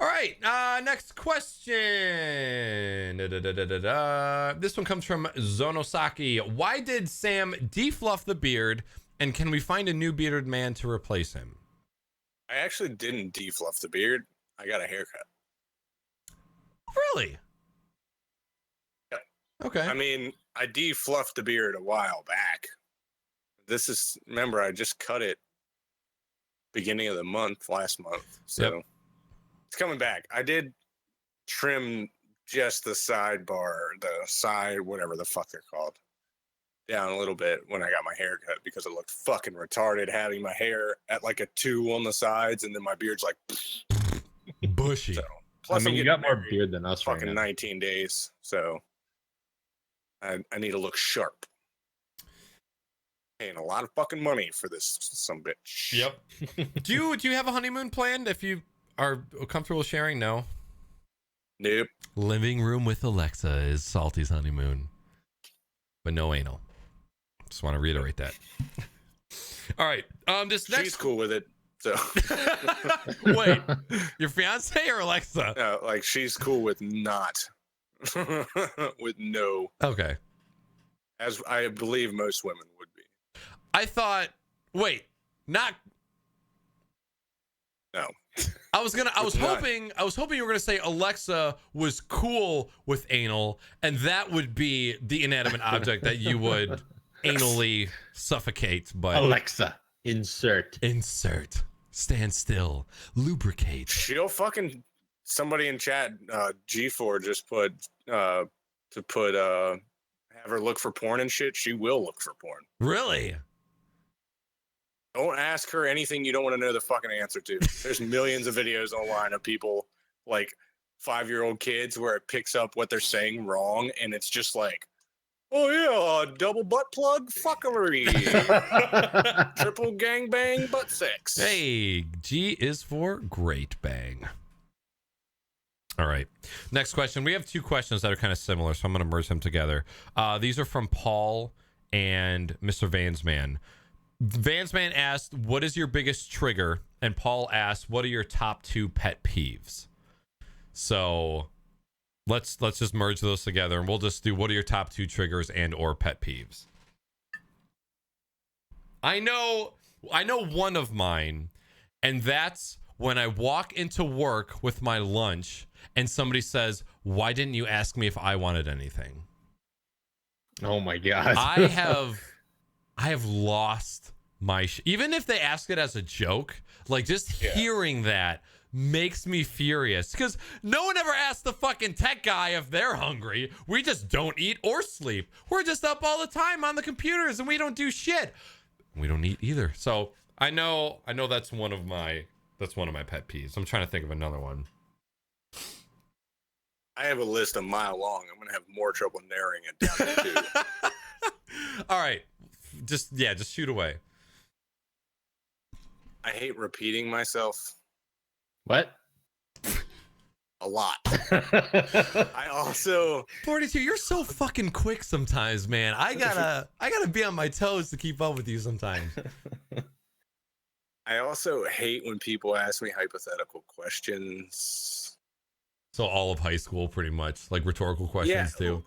All right, next question. This one comes from Zonosaki. Why did Sam defluff the beard, and can we find a new bearded man to replace him? I actually didn't defluff the beard. I got a haircut. Really? Yep. Okay. I mean, I defluffed the beard a while back. Remember, I just cut it beginning of the month, last month. So... Yep. It's coming back. I did trim just the sidebar, the side, whatever the fuck they're called, down a little bit when I got my hair cut because it looked fucking retarded having my hair at like a 2 on the sides and then my beard's like bushy. So, plus, you got more beard than us. Fucking right now. 19 days, so I need to look sharp. Paying a lot of fucking money for this some bitch. Yep. Do you have a honeymoon planned? If you are comfortable sharing? No. Nope. Living room with Alexa is Salty's honeymoon, but no anal. Just want to reiterate that. All right. She's cool with it. So wait, your fiance or Alexa? No, like she's cool with not, with no. Okay. As I believe most women would be. I thought. Wait, not. No. I was hoping you were gonna say Alexa was cool with anal, and that would be the inanimate object that you would anally suffocate. But Alexa, insert, stand still, lubricate. She'll fucking somebody in chat. G4 just put have her look for porn and shit. She will look for porn. Really? Don't ask her anything you don't want to know the fucking answer to. There's millions of videos online of people, like 5-year-old kids, where it picks up what they're saying wrong, and it's just like Oh yeah, double butt plug fuckery. Triple gangbang butt sex. Hey, G is for great bang. All right. Next question. We have two questions that are kind of similar, so I'm going to merge them together. These are from Paul and Mr. Vansman. Vansman asked, "What is your biggest trigger?" And Paul asked, "What are your top 2 pet peeves?" So let's just merge those together, and we'll just do what are your top 2 triggers and or pet peeves. I know one of mine, and that's when I walk into work with my lunch and somebody says, "Why didn't you ask me if I wanted anything?" Oh my god. I have lost my even if they ask it as a joke, like just hearing that makes me furious, because no one ever asks the fucking tech guy if they're hungry. We just don't eat or sleep. We're just up all the time on the computers and we don't do shit. We don't eat either. So I know that's one of my pet peeves. I'm trying to think of another one. I have a list a mile long. I'm gonna have more trouble narrowing it down to 2. All right, just shoot away. I hate repeating myself What? a lot. I also 42, you're so fucking quick sometimes, man. I gotta be on my toes to keep up with you sometimes. I also hate when people ask me hypothetical questions. So all of high school, pretty much, like rhetorical questions too.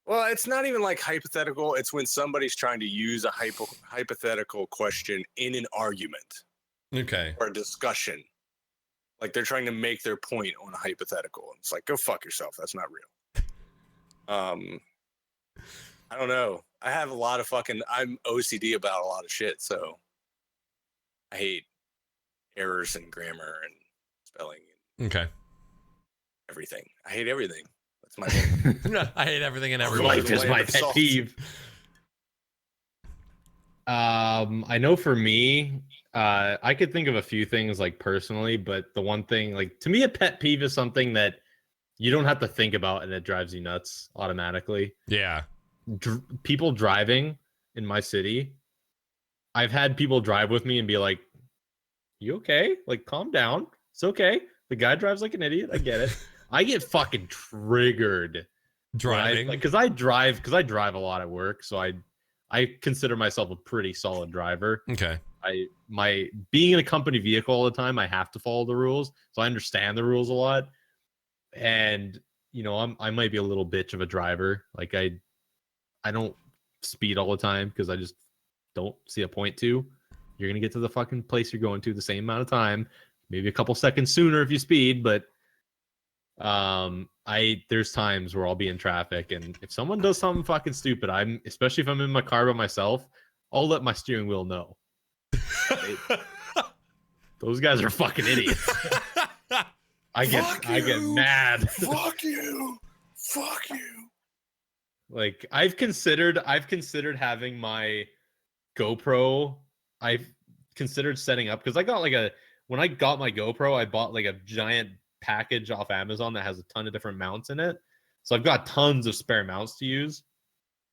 Well, it's not even like hypothetical. It's when somebody's trying to use a hypothetical question in an argument Okay. or a discussion. Like they're trying to make their point on a hypothetical. It's like, go fuck yourself. That's not real. I don't know. I have a lot of I'm OCD about a lot of shit, so I hate errors in grammar and spelling and Okay. everything. I hate everything. That's my thing. I hate everything and everyone. Life is my pet peeve. I know for me, I could think of a few things like personally, but the one thing, like to me, a pet peeve is something that you don't have to think about and it drives you nuts automatically. Yeah. People driving in my city. I've had people drive with me and be like, "You okay? Like, calm down. It's okay. The guy drives like an idiot. I get it." I get fucking triggered Driving, because I drive a lot at work, so I consider myself a pretty solid driver. Okay. My being in a company vehicle all the time, I have to follow the rules, so I understand the rules a lot. And I might be a little bitch of a driver. Like I don't speed all the time because I just don't see a point to. You're gonna get to the fucking place you're going to the same amount of time, maybe a couple seconds sooner if you speed, but there's times where I'll be in traffic, and if someone does something fucking stupid, especially if I'm in my car by myself, I'll let my steering wheel know. Those guys are fucking idiots. I get mad. Fuck you. Like I've considered having my GoPro. I've considered setting up because when I got my GoPro, I bought like a giant package off Amazon that has a ton of different mounts in it. So I've got tons of spare mounts to use.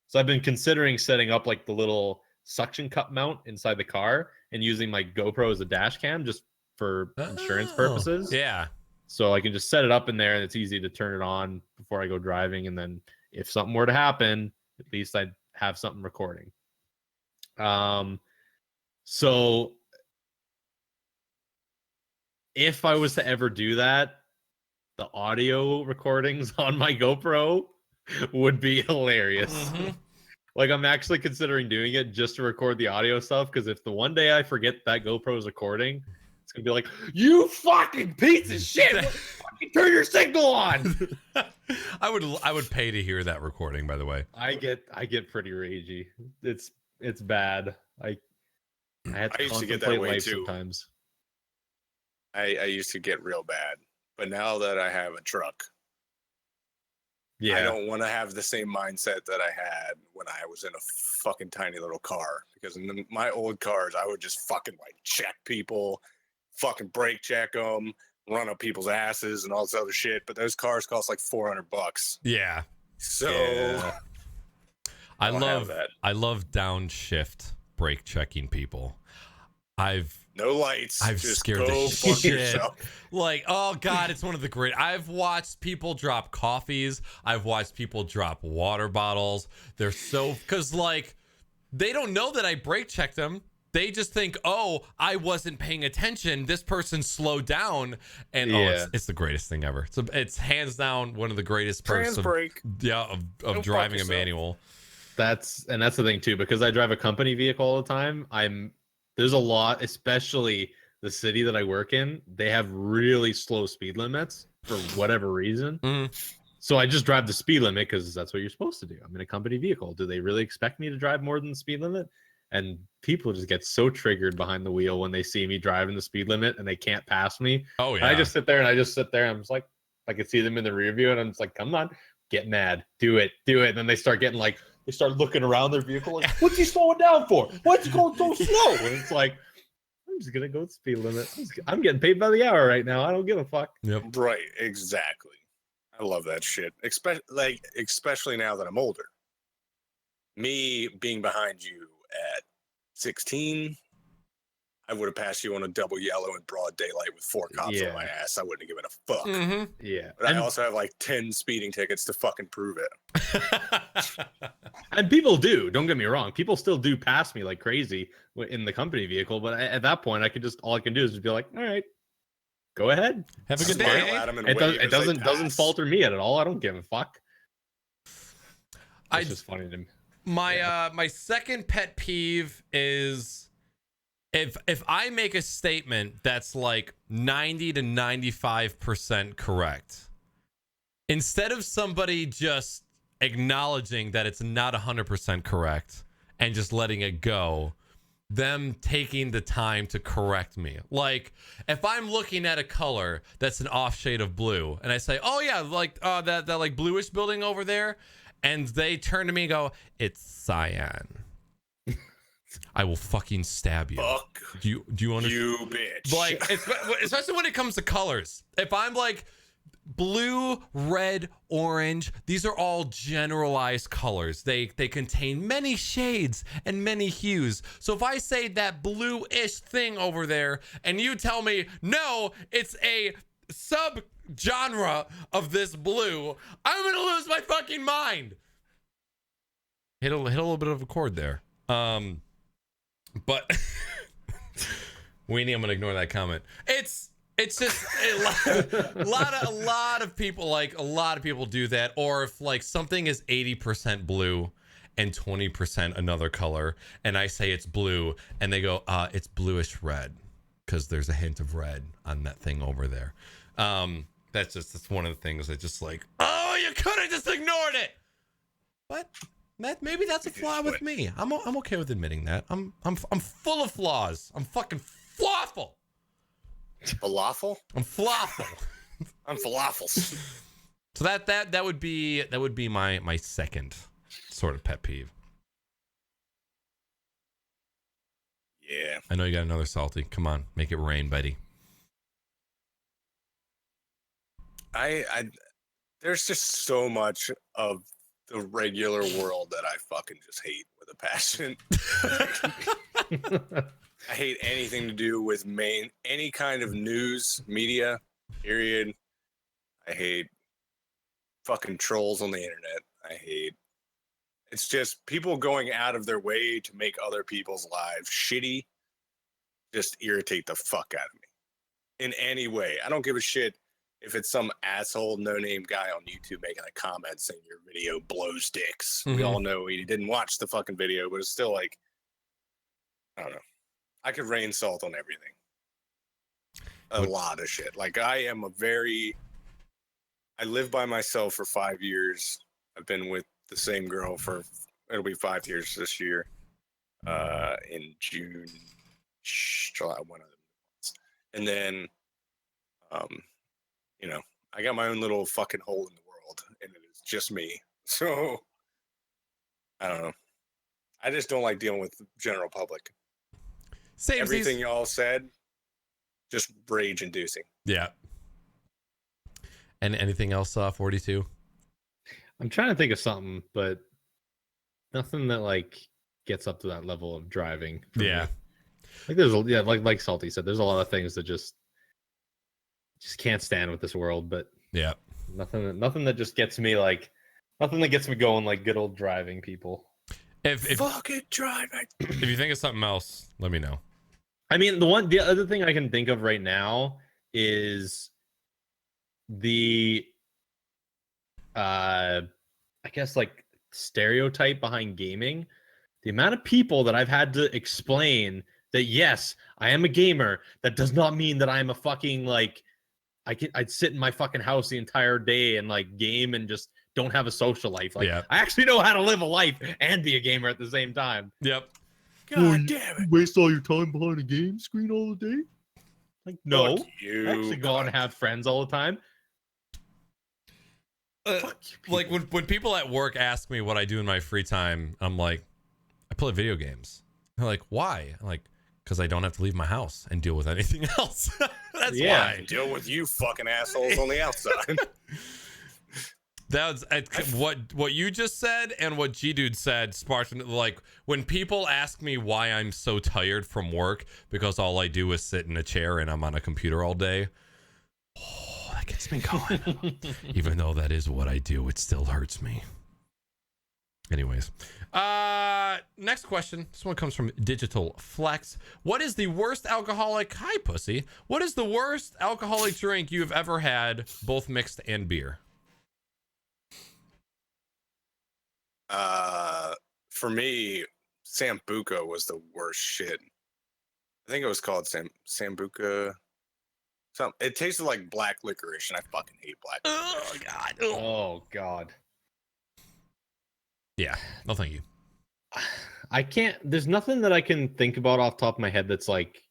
So I've been considering setting up like the little suction cup mount inside the car and using my GoPro as a dash cam just for insurance purposes. Yeah. So I can just set it up in there and it's easy to turn it on before I go driving. And then if something were to happen, at least I'd have something recording. So if I was to ever do that, the audio recordings on my GoPro would be hilarious. Mm-hmm. Like I'm actually considering doing it just to record the audio stuff, because if the one day I forget that GoPro is recording, it's gonna be like, "You fucking piece of shit! Fucking turn your signal on!" I would pay to hear that recording. By the way, I get pretty ragey. It's bad. I have to I used to get that contemplate way life too. sometimes. I used to get real bad, but now that I have a truck, Yeah, I don't want to have the same mindset that I had when I was in a fucking tiny little car. Because in my old cars, I would just fucking like check people, fucking brake check them, run up people's asses, and all this other shit. But those cars cost like $400. yeah. So Yeah. I don't have that. I love downshift brake checking people. No lights. I've just scared go the fuck shit. yourself. Like, oh god, it's one of the great. I've watched people drop coffees. I've watched people drop water bottles. They're so because like they don't know that I brake checked them. They just think, oh, I wasn't paying attention. This person slowed down, and it's the greatest thing ever. It's hands down one of the greatest perks of driving a manual. That's the thing too, because I drive a company vehicle all the time. There's a lot, especially the city that I work in. They have really slow speed limits for whatever reason. So I just drive the speed limit because that's what you're supposed to do. I'm in a company vehicle. Do they really expect me to drive more than the speed limit? And people just get so triggered behind the wheel when they see me driving the speed limit and they can't pass me. Oh yeah. And I just sit there and I'm just like, I can see them in the rear view and I'm just like, come on, get mad, do it. And then they start getting like, they start looking around their vehicle like, what's he slowing down for? What's he going so slow? And it's like, I'm just gonna go speed limit. I'm getting paid by the hour right now. I don't give a fuck. Yep. Right, exactly. I love that shit. Especially now that I'm older. Me being behind you at 16, I would have passed you on a double yellow in broad daylight with 4 cops on my ass. I wouldn't have given a fuck. Mm-hmm. Yeah. But I also have like 10 speeding tickets to fucking prove it. And people do. Don't get me wrong. People still do pass me like crazy in the company vehicle. But at that point, all I can do is just be like, all right, go ahead. Have a good Smile day. at 'em and It wave as they doesn't pass. falter me at all. I don't give a fuck. I It's just funny to me. My second pet peeve is if I make a statement that's like 90 to 95% correct, instead of somebody just acknowledging that it's not 100% correct and just letting it go, them taking the time to correct me. Like if I'm looking at a color that's an off shade of blue and I say, oh yeah, like that like bluish building over there, and they turn to me and go, it's cyan, I will fucking stab you. Fuck Do you understand? you, bitch. Like, especially when it comes to colors. If I'm like blue, red, orange, these are all generalized colors. They contain many shades and many hues. So if I say that blue-ish thing over there and you tell me, no, it's a sub-genre of this blue, I'm going to lose my fucking mind. Hit a little bit of a chord there. But Weenie, I'm gonna ignore that comment. It's just a lot of people, like a lot of people do that. Or if like something is 80% blue and 20% another color, and I say it's blue, and they go, it's bluish red because there's a hint of red on that thing over there. That's one of the things that just like, oh, you could have just ignored it. But maybe that's a flaw with me. I'm okay with admitting that. I'm full of flaws. I'm fucking flawful. Falafel? I'm flawful. I'm falafels. So that would be my second sort of pet peeve. Yeah. I know you got another salty. Come on, make it rain, buddy. There's just so much of the regular world that I fucking just hate with a passion. I hate anything to do with any kind of news, media, period. I hate fucking trolls on the internet. It's just people going out of their way to make other people's lives shitty, just irritate the fuck out of me in any way. I don't give a shit if it's some asshole no-name guy on YouTube making a comment saying your video blows dicks. Mm-hmm. We all know he didn't watch the fucking video, but it's still like, I don't know. I could rain salt on everything. A lot of shit. Like I lived by myself for 5 years. I've been with the same girl it'll be 5 years this year. In June, July, one of them. And then, I got my own little fucking hole in the world, and it is just me. So, I don't know. I just don't like dealing with the general public. Everything y'all said, just rage-inducing. Yeah. And anything else, 42? I'm trying to think of something, but nothing that like gets up to that level of driving. For Yeah. me. Like there's like Salty said, there's a lot of things that just can't stand with this world, but Yeah. nothing that just gets me nothing that gets me going like good old driving people. If Fucking driving. if you think of something else, let me know. I mean, the other thing I can think of right now is the I guess like stereotype behind gaming. The amount of people that I've had to explain that yes, I am a gamer, that does not mean that I'm a fucking like I'd sit in my fucking house the entire day and like game and just don't have a social life. Like Yeah. I actually know how to live a life and be a gamer at the same time. Yep. God damn it. Waste all your time behind a game screen all the day? Like no, Fuck you. I actually go out and have friends all the time. Fuck you, Like people. when people at work ask me what I do in my free time, I'm like, I play video games. They're like, why? I'm like, because I don't have to leave my house and deal with anything else. That's Yeah. why. Deal with you fucking assholes on the outside. That's what you just said and what G Dude said sparked like when people ask me why I'm so tired from work because all I do is sit in a chair and I'm on a computer all day. Oh, that gets me going. Even though that is what I do, it still hurts me. Anyways, next question. This one comes from Digital Flex. What is the worst alcoholic? Hi, pussy. What is the worst alcoholic drink you have ever had, both mixed and beer? For me, Sambuca was the worst shit. I think it was called Sambuca. It tasted like black licorice, and I fucking hate black Oh licorice. God. Oh god. Yeah. No, thank you. I can't. There's nothing that I can think about off the top of my head that's like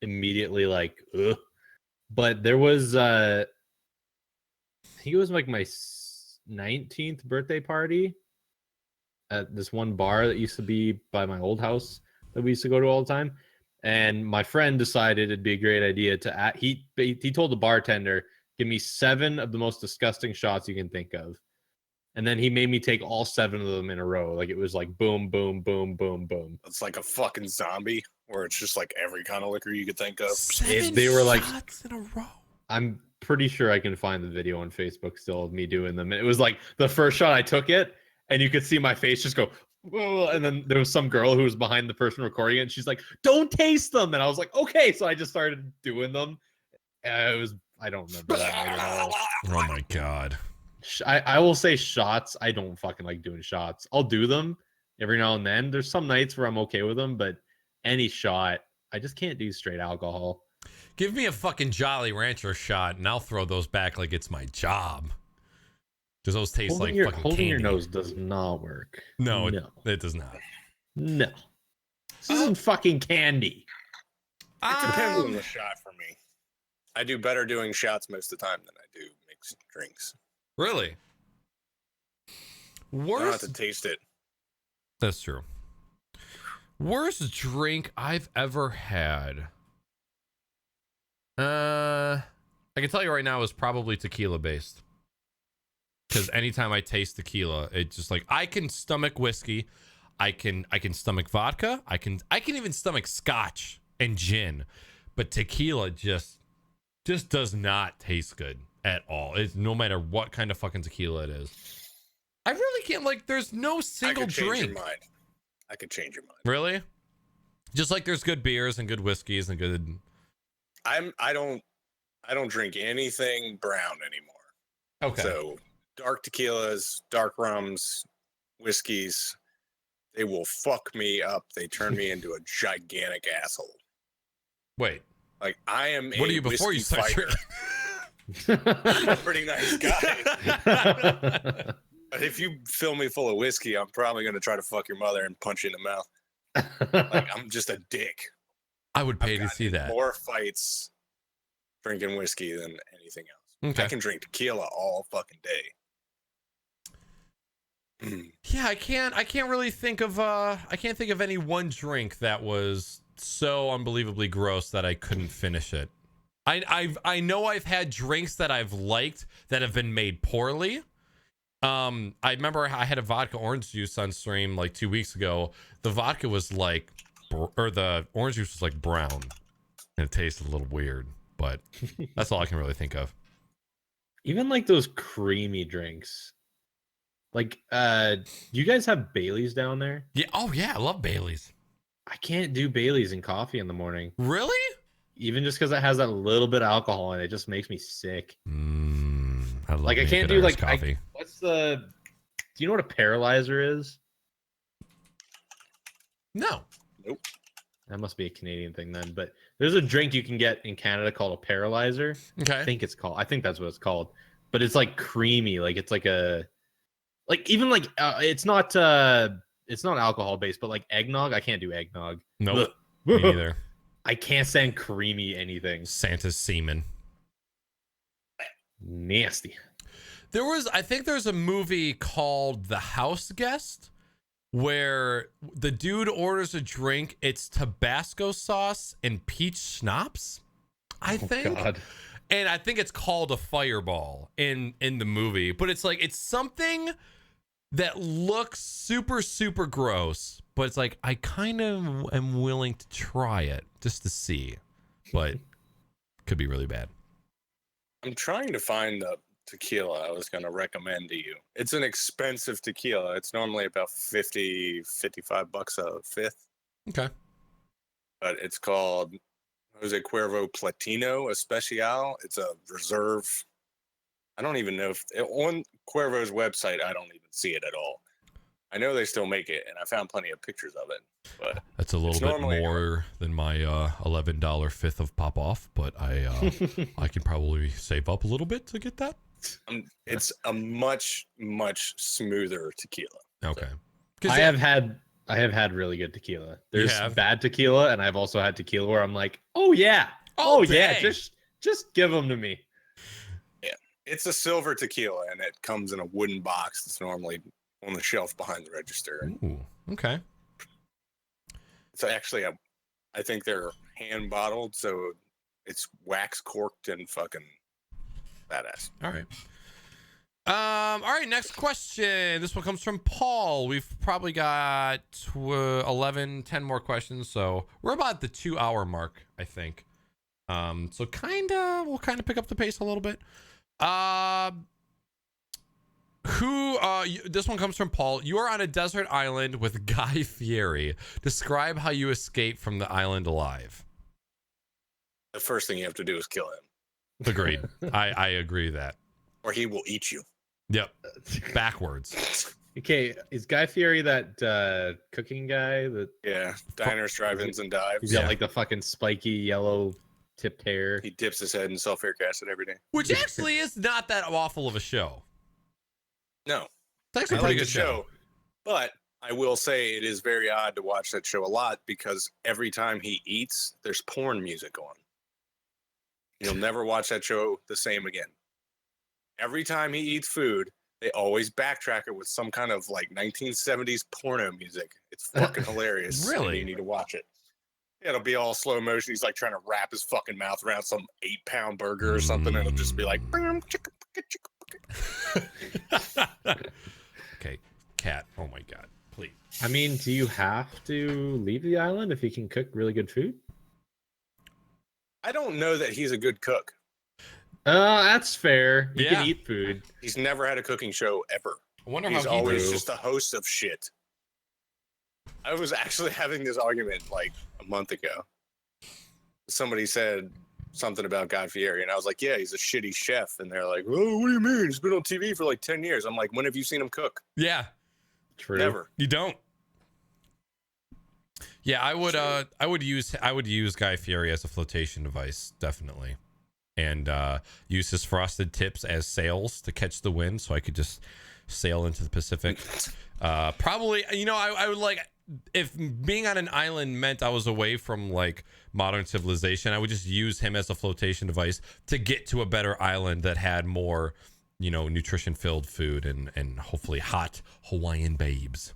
immediately like, ugh. But there was, I think it was like my 19th birthday party at this one bar that used to be by my old house that we used to go to all the time. And my friend decided it'd be a great idea to he told the bartender, give me 7 of the most disgusting shots you can think of. And then he made me take all 7 of them in a row. Like it was like boom, boom, boom, boom, boom. It's like a fucking zombie, where it's just like every kind of liquor you could think of. 7 they were like- shots in a row. I'm pretty sure I can find the video on Facebook still of me doing them. And it was like the first shot I took it, and you could see my face just go, whoa. And then there was some girl who was behind the person recording it, and she's like, don't taste them. And I was like, okay. So I just started doing them. I don't remember that night at all. Oh my God. I will say shots. I don't fucking like doing shots. I'll do them every now and then. There's some nights where I'm okay with them, but any shot, I just can't do straight alcohol. Give me a fucking Jolly Rancher shot, and I'll throw those back like it's my job. Because those taste like fucking holding your candy. nose does not work. No, No. it does not. No. This isn't fucking candy. It depends on the shot for me. I do better doing shots most of the time than I do mixed drinks. Really? I don't have Worst. to taste it. That's true. Worst drink I've ever had. I can tell you right now is probably tequila based. Because anytime I taste tequila, it's just like I can stomach whiskey, I can stomach vodka, I can even stomach scotch and gin, but tequila just does not taste good at all. It's no matter what kind of fucking tequila it is. I really can't like. There's no single I could change drink. your mind. I could change your mind. Really? Just like there's good beers and good whiskeys and good. I don't drink anything brown anymore. Okay. So dark tequilas, dark rums, whiskeys, they will fuck me up. They turn me into a gigantic asshole. Wait. Like I am. What are you before you start? I'm a pretty nice guy. But if you fill me full of whiskey, I'm probably going to try to fuck your mother and punch you in the mouth. Like, I'm just a dick. I would pay I've to gotten see in that. More fights drinking whiskey than anything else. Okay. I can drink tequila all fucking day. Yeah, I can't really think of I can't think of any one drink that was so unbelievably gross that I couldn't finish it. I know I've had drinks that I've liked that have been made poorly. I remember I had a vodka orange juice on stream like 2 weeks ago. The vodka was like, or the orange juice was like brown, and it tasted a little weird. But that's all I can really think of. Even like those creamy drinks. Like, do you guys have Baileys down there? Yeah. Oh yeah, I love Bailey's. I can't do Baileys in coffee in the morning. Really? Even just because it has that little bit of alcohol in it, just makes me sick. I love Like I me a can't good do Irish like coffee. do you know what a paralyzer is? No. Nope. That must be a Canadian thing then. But there's a drink you can get in Canada called a paralyzer. Okay. I think that's what it's called. But it's like creamy. Like it's like a even like it's not alcohol based, but like eggnog. I can't do eggnog. Nope. Me neither. I can't stand creamy anything. Santa's semen. Nasty. I think there's a movie called The House Guest where the dude orders a drink. It's Tabasco sauce and peach schnapps, I think. God. And I think it's called a fireball in the movie. But it's like, it's something that looks super, super gross. But it's like, I kind of am willing to try it just to see. But could be really bad. I'm trying to find the tequila I was going to recommend to you. It's an expensive tequila. It's normally about $55 a fifth. Okay. But it's called Jose Cuervo Platino Especial. It's a reserve. I don't even know if on Cuervo's website, I don't even see it at all. I know they still make it, and I found plenty of pictures of it. But that's a little bit more than my $11 fifth of pop off, but I can probably save up a little bit to get that. It's a much smoother tequila. Okay. I have had really good tequila. There's bad tequila, and I've also had tequila where I'm like, oh yeah, just give them to me. Yeah, it's a silver tequila, and it comes in a wooden box. It's normally on the shelf behind the register. Ooh, okay. So actually, I think they're hand bottled, so it's wax corked and fucking badass. All right. All right, next question. This one comes from Paul. We've probably got 10 more questions, so we're about the 2-hour mark, I think. So we'll kind of pick up the pace a little bit. This one comes from Paul. You are on a desert island with Guy Fieri. Describe how you escape from the island alive. The first thing you have to do is kill him. Agreed. I agree with that. Or he will eat you. Yep. Backwards. Okay, is Guy Fieri that cooking guy? Yeah, diners, drive-ins, and dives. He's got like the fucking spiky yellow tipped hair. He dips his head in sulfuric acid every day. Which actually is not that awful of a show. No. It's actually a pretty good show. But I will say it is very odd to watch that show a lot because every time he eats, there's porn music on. You'll never watch that show the same again. Every time he eats food, they always backtrack it with some kind of like 1970s porno music. It's fucking hilarious. Really? You need to watch it. Yeah, it'll be all slow motion. He's like trying to wrap his fucking mouth around some 8-pound burger or something. And it'll just be like, okay, Cat. Oh my God, please. I mean, do you have to leave the island if you can cook really good food? I don't know that he's a good cook. That's fair. You can eat food. He's never had a cooking show ever. I wonder He's how he always do. just a host of shit. I was actually having this argument like a month ago. Somebody said something about Guy Fieri, and I was like, yeah, he's a shitty chef. And they're like, oh, what do you mean? He's been on TV for like 10 years. I'm like, when have you seen him cook? Yeah. True. Never. You don't. Yeah, I would use Guy Fieri as a flotation device, definitely. And use his frosted tips as sails to catch the wind so I could just sail into the Pacific. Probably, I would like, if being on an island meant I was away from like modern civilization, I would just use him as a flotation device to get to a better island that had more, nutrition filled food and hopefully hot Hawaiian babes.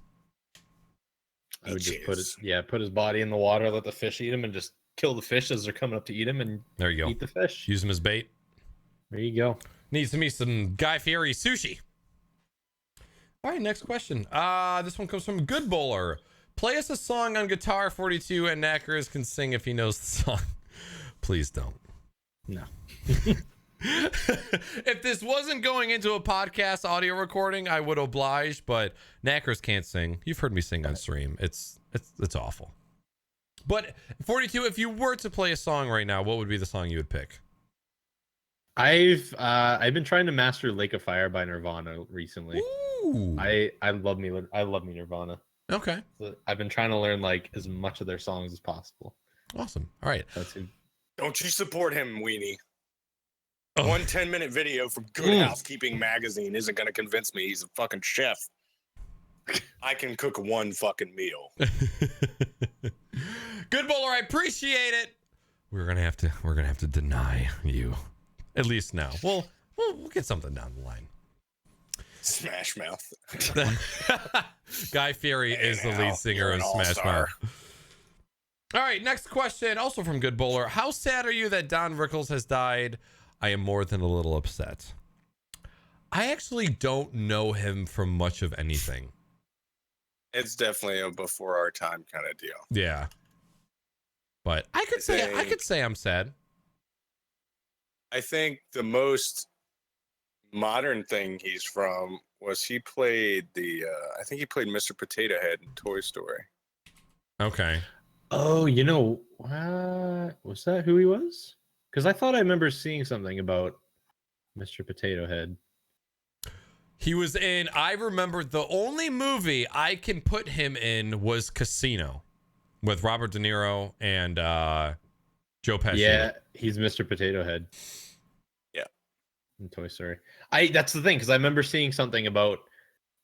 I would just put his body in the water, let the fish eat him, and just kill the fish as they're coming up to eat him, and there you go. Eat the fish. Use him as bait. There you go. Needs to be some Guy Fieri sushi. All right, next question. This one comes from Good Bowler. Play us a song on guitar 42 and Naaackers can sing if he knows the song. Please don't. No. If this wasn't going into a podcast audio recording, I would oblige, but Naaackers can't sing. You've heard me sing on stream. It's awful. But 42, if you were to play a song right now, what would be the song you would pick? I've been trying to master Lake of Fire by Nirvana recently. Ooh. I love me Nirvana. Okay. So I've been trying to learn like as much of their songs as possible. Awesome. All right. That's who. Don't you support him, Weenie? Oh. One 10-minute video from Good Housekeeping magazine isn't going to convince me he's a fucking chef. I can cook one fucking meal. Good Bowler, I appreciate it. We're gonna have to deny you, at least now. We'll get something down the line. Smash Mouth. Guy Fieri is the lead singer of Smash Mouth. All right, next question, also from Good Bowler. How sad are you that Don Rickles has died? I am more than a little upset. I actually don't know him from much of anything. It's definitely a before our time kind of deal. Yeah. But I could say I'm sad. I think the most modern thing he's from was he played I think he played Mr. Potato Head in Toy Story. Okay. Oh, you know, was that who he was? Because I thought I remember seeing something about Mr. Potato Head. He was in, I remember the only movie I can put him in was Casino with Robert De Niro and Joe Pesci. Yeah, he's Mr. Potato Head. Yeah. In Toy Story. That's the thing, because I remember seeing something about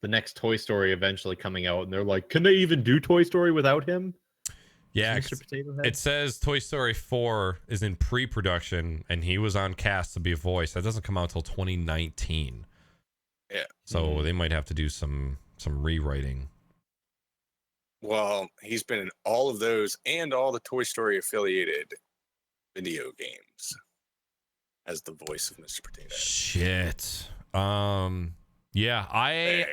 the next Toy Story eventually coming out, and they're like, can they even do Toy Story without him? Yeah, Mr. Potato Head? it says Toy Story 4 is in pre-production, and he was on cast to be a voice. That doesn't come out until 2019. Yeah. So they might have to do some rewriting. Well, he's been in all of those and all the Toy Story affiliated video games as the voice of Mr. Potato Head. Shit. Yeah, I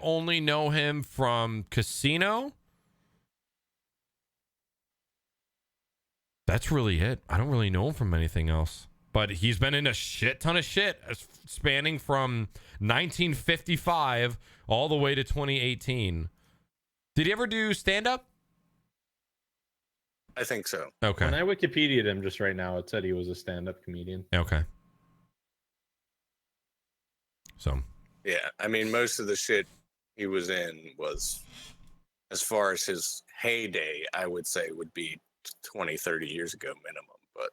only know him from Casino. That's really it. I don't really know him from anything else. But he's been in a shit ton of shit, spanning from 1955 all the way to 2018. Did he ever do stand-up? I think so. Okay. When I Wikipedia'd him just right now, it said he was a stand-up comedian. Okay. So. Yeah, I mean, most of the shit he was in was, as far as his heyday, I would say would be 20, 30 years ago minimum. But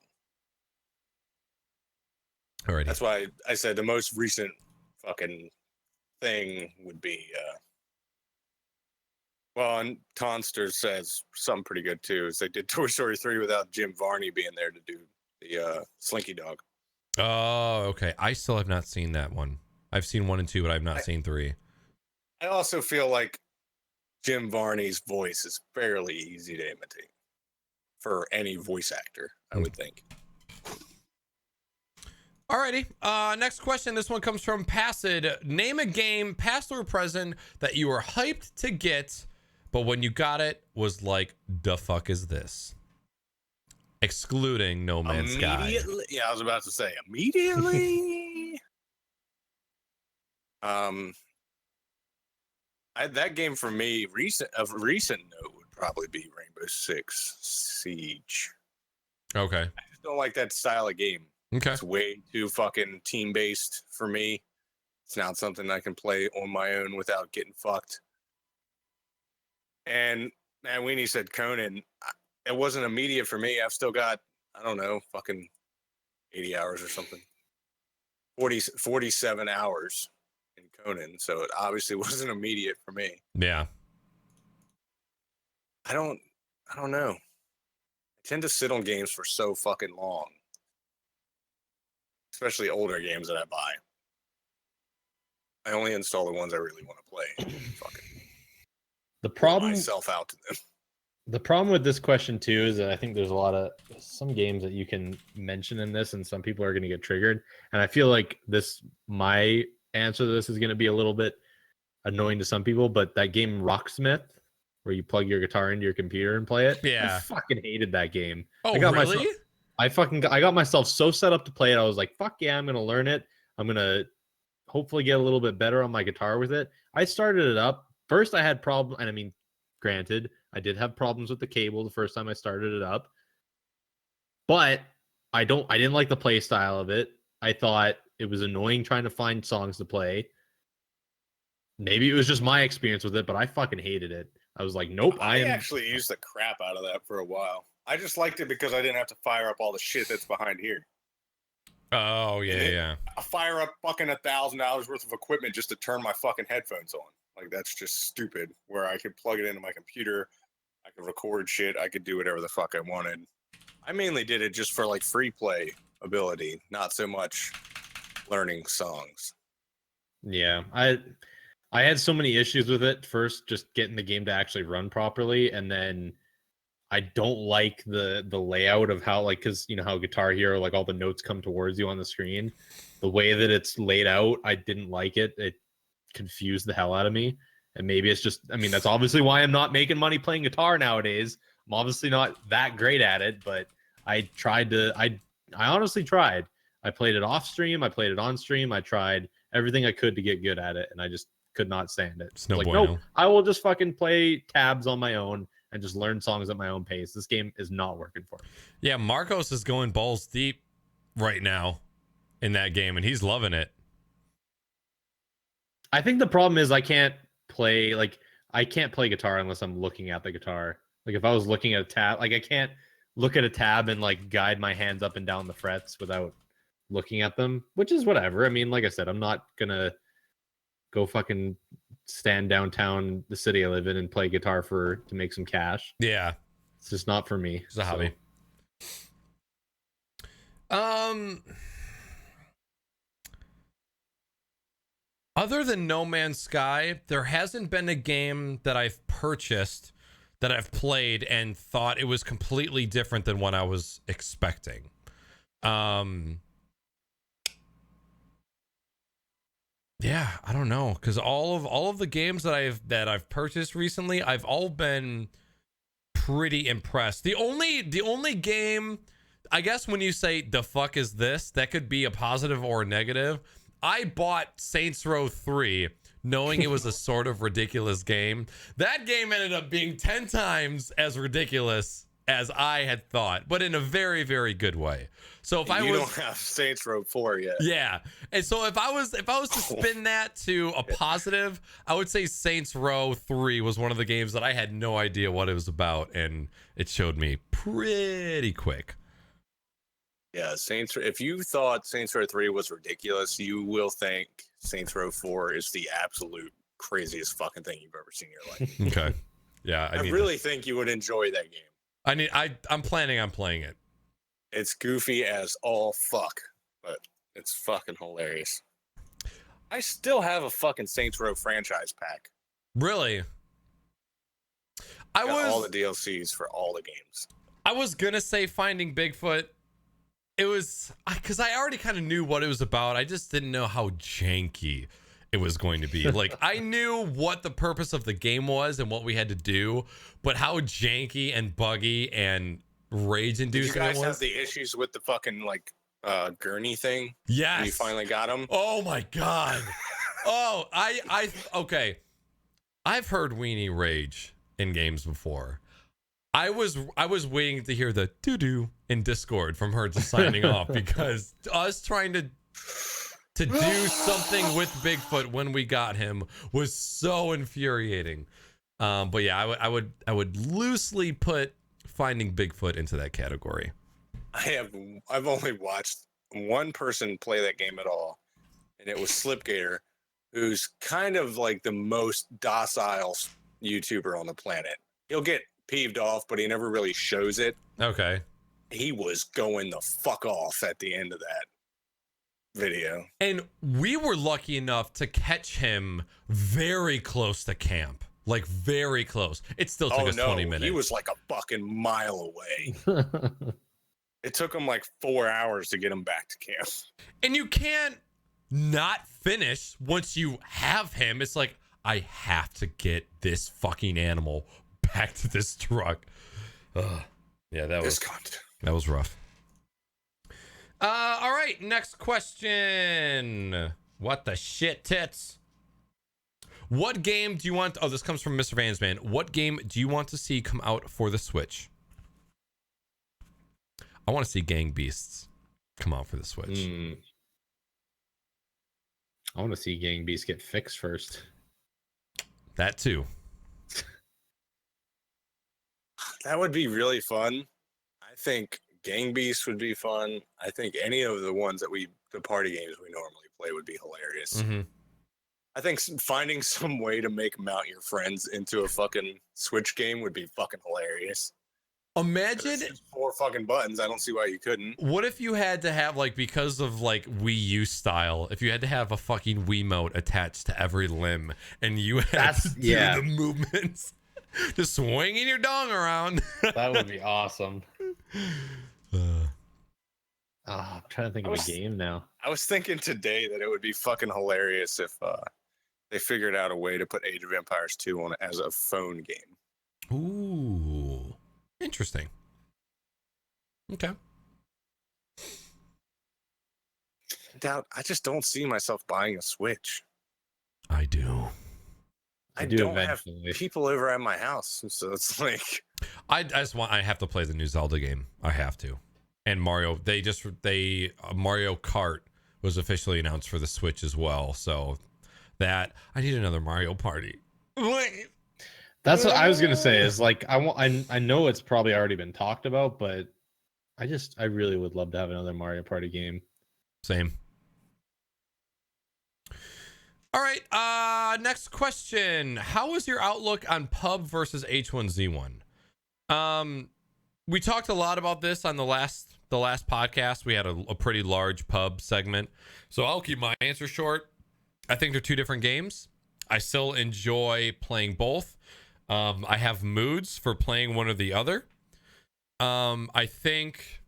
Alrighty. that's why I said the most recent fucking thing would be, well, and Tonster says something pretty good too, is they did Toy Story 3 without Jim Varney being there to do the Slinky Dog. Oh, okay. I still have not seen that one. I've seen 1 and 2, but I've not seen 3. I also feel like Jim Varney's voice is fairly easy to imitate for any voice actor, I would think. Alrighty. Next question. This one comes from Passed. Name a game, past or present, that you were hyped to get, but when you got it, was like, the fuck is this? Excluding No Man's Sky. Yeah, I was about to say immediately. That game for me, of recent note, would probably be Rainbow Six Siege. Okay. I just don't like that style of game. Okay. It's way too fucking team based for me. It's not something I can play on my own without getting fucked. And man, Weenie said Conan. It wasn't immediate for me. I've still got, I don't know, fucking 80 hours or something. 47 hours in Conan. So it obviously wasn't immediate for me. Yeah. I don't know. I tend to sit on games for so fucking long. Especially older games that I buy. I only install the ones I really want to play. Fucking The problem myself out to them. The problem with this question too is that I think there's some games that you can mention in this, and some people are going to get triggered. And I feel like my answer to this is going to be a little bit annoying to some people, but that game Rocksmith, where you plug your guitar into your computer and play it, Yeah. I fucking hated that game. Oh, I got really? I got myself so set up to play it. I was like, fuck yeah, I'm gonna learn it. I'm gonna hopefully get a little bit better on my guitar with it. I started it up. First I had problems, and I mean, granted, I did have problems with the cable the first time I started it up. But I didn't like the play style of it. I thought it was annoying trying to find songs to play. Maybe it was just my experience with it, but I fucking hated it. I was like, nope. I actually used the crap out of that for a while. I just liked it because I didn't have to fire up all the shit that's behind here. Oh, yeah. I fire up fucking $1,000 worth of equipment just to turn my fucking headphones on. Like, that's just stupid. Where I could plug it into my computer, I could record shit, I could do whatever the fuck I wanted. I mainly did it just for like free play ability, not so much learning songs. Yeah, I had so many issues with it. First, just getting the game to actually run properly, and then I don't like the layout of how, like, because you know how Guitar Hero, like, all the notes come towards you on the screen. The way that it's laid out, I didn't like it. It confused the hell out of me. And maybe it's just, I mean, that's obviously why I'm not making money playing guitar nowadays. I'm obviously not that great at it, but I honestly tried. I played it off stream. I played it on stream. I tried everything I could to get good at it, and I just could not stand it. It's no like, bueno. nope, I will just fucking play tabs on my own and just learn songs at my own pace. This game is not working for me. Yeah, Marcos is going balls deep right now in that game, and he's loving it. I think the problem is I can't play guitar unless I'm looking at the guitar. Like, if I was looking at a tab, like, I can't look at a tab and like guide my hands up and down the frets without looking at them, which is whatever. I mean, like I said, I'm not gonna go fucking stand downtown the city I live in and play guitar to make some cash. Yeah, it's just not for me. It's a hobby. Other than No Man's Sky, there hasn't been a game that I've purchased that I've played and thought it was completely different than what I was expecting. Yeah, I don't know, because all of the games that I've purchased recently, I've all been pretty impressed. The only game, I guess, when you say the fuck is this, that could be a positive or a negative. I bought Saints Row 3 knowing it was a sort of ridiculous game. That game ended up being 10 times as ridiculous as I had thought, but in a very, very good way. So if you don't have Saints Row 4 yet. Yeah. And so if I was to spin that to a positive, I would say Saints Row 3 was one of the games that I had no idea what it was about, and it showed me pretty quick. Yeah, if you thought Saints Row 3 was ridiculous, you will think Saints Row 4 is the absolute craziest fucking thing you've ever seen in your life. Okay. Yeah, I really think you would enjoy that game. I'm planning on playing it. It's goofy as all fuck, but it's fucking hilarious. I still have a fucking Saints Row franchise pack. Really? I got all the DLCs for all the games. I was gonna say Finding Bigfoot. It was because I already kind of knew what it was about. I just didn't know how janky it was going to be. Like, I knew what the purpose of the game was and what we had to do, but how janky and buggy and rage-inducing it was. Did you guys have the issues with the fucking like gurney thing? Yes. When you finally got them. Oh my god. Oh, okay. I've heard Weenie rage in games before. I was waiting to hear the doo-doo in Discord from her just signing off, because us trying to do something with Bigfoot when we got him was so infuriating. But yeah, I would loosely put Finding Bigfoot into that category. I've only watched one person play that game at all, and it was Slipgator, who's kind of like the most docile YouTuber on the planet. He'll get peeved off, but he never really shows it. Okay. He was going the fuck off at the end of that video. And we were lucky enough to catch him very close to camp. Like, very close. It still took us 20 minutes. He was like a fucking mile away. It took him like 4 hours to get him back to camp. And you can't not finish once you have him. It's like, I have to get this fucking animal back to this truck. Yeah, that was rough. All right, next question. What the shit, tits? What game do you want? Oh, this comes from Mr. Vansman. What game do you want to see come out for the Switch? I want to see Gang Beasts come out for the Switch. I want to see Gang Beasts get fixed first. That too. That would be really fun. I think Gang Beasts would be fun. I think any of the ones that the party games we normally play would be hilarious. Mm-hmm. I think finding some way to make Mount Your Friends into a fucking Switch game would be fucking hilarious. Imagine 4 fucking buttons. I don't see why you couldn't. What if you had to have, like, because of like Wii U style, if you had to have a fucking Wiimote attached to every limb and you had to do the movements, just swinging your dong around. That would be awesome. I'm trying to think of a game now. I was thinking today that it would be fucking hilarious if they figured out a way to put Age of Empires 2 on it as a phone game. Ooh. Interesting. Okay. I just don't see myself buying a Switch. I do. I don't have people over at my house, so it's like I have to play the new Zelda game. I have to. And Mario, Mario Kart was officially announced for the Switch as well. So that I need another Mario Party. That's what I was gonna say. Is like I know it's probably already been talked about, but I really would love to have another Mario Party game. Same. All right. Next question. How is your outlook on pub versus H1Z1? We talked a lot about this on the last podcast. We had a pretty large pub segment, so I'll keep my answer short. I think they're two different games. I still enjoy playing both. I have moods for playing one or the other. I think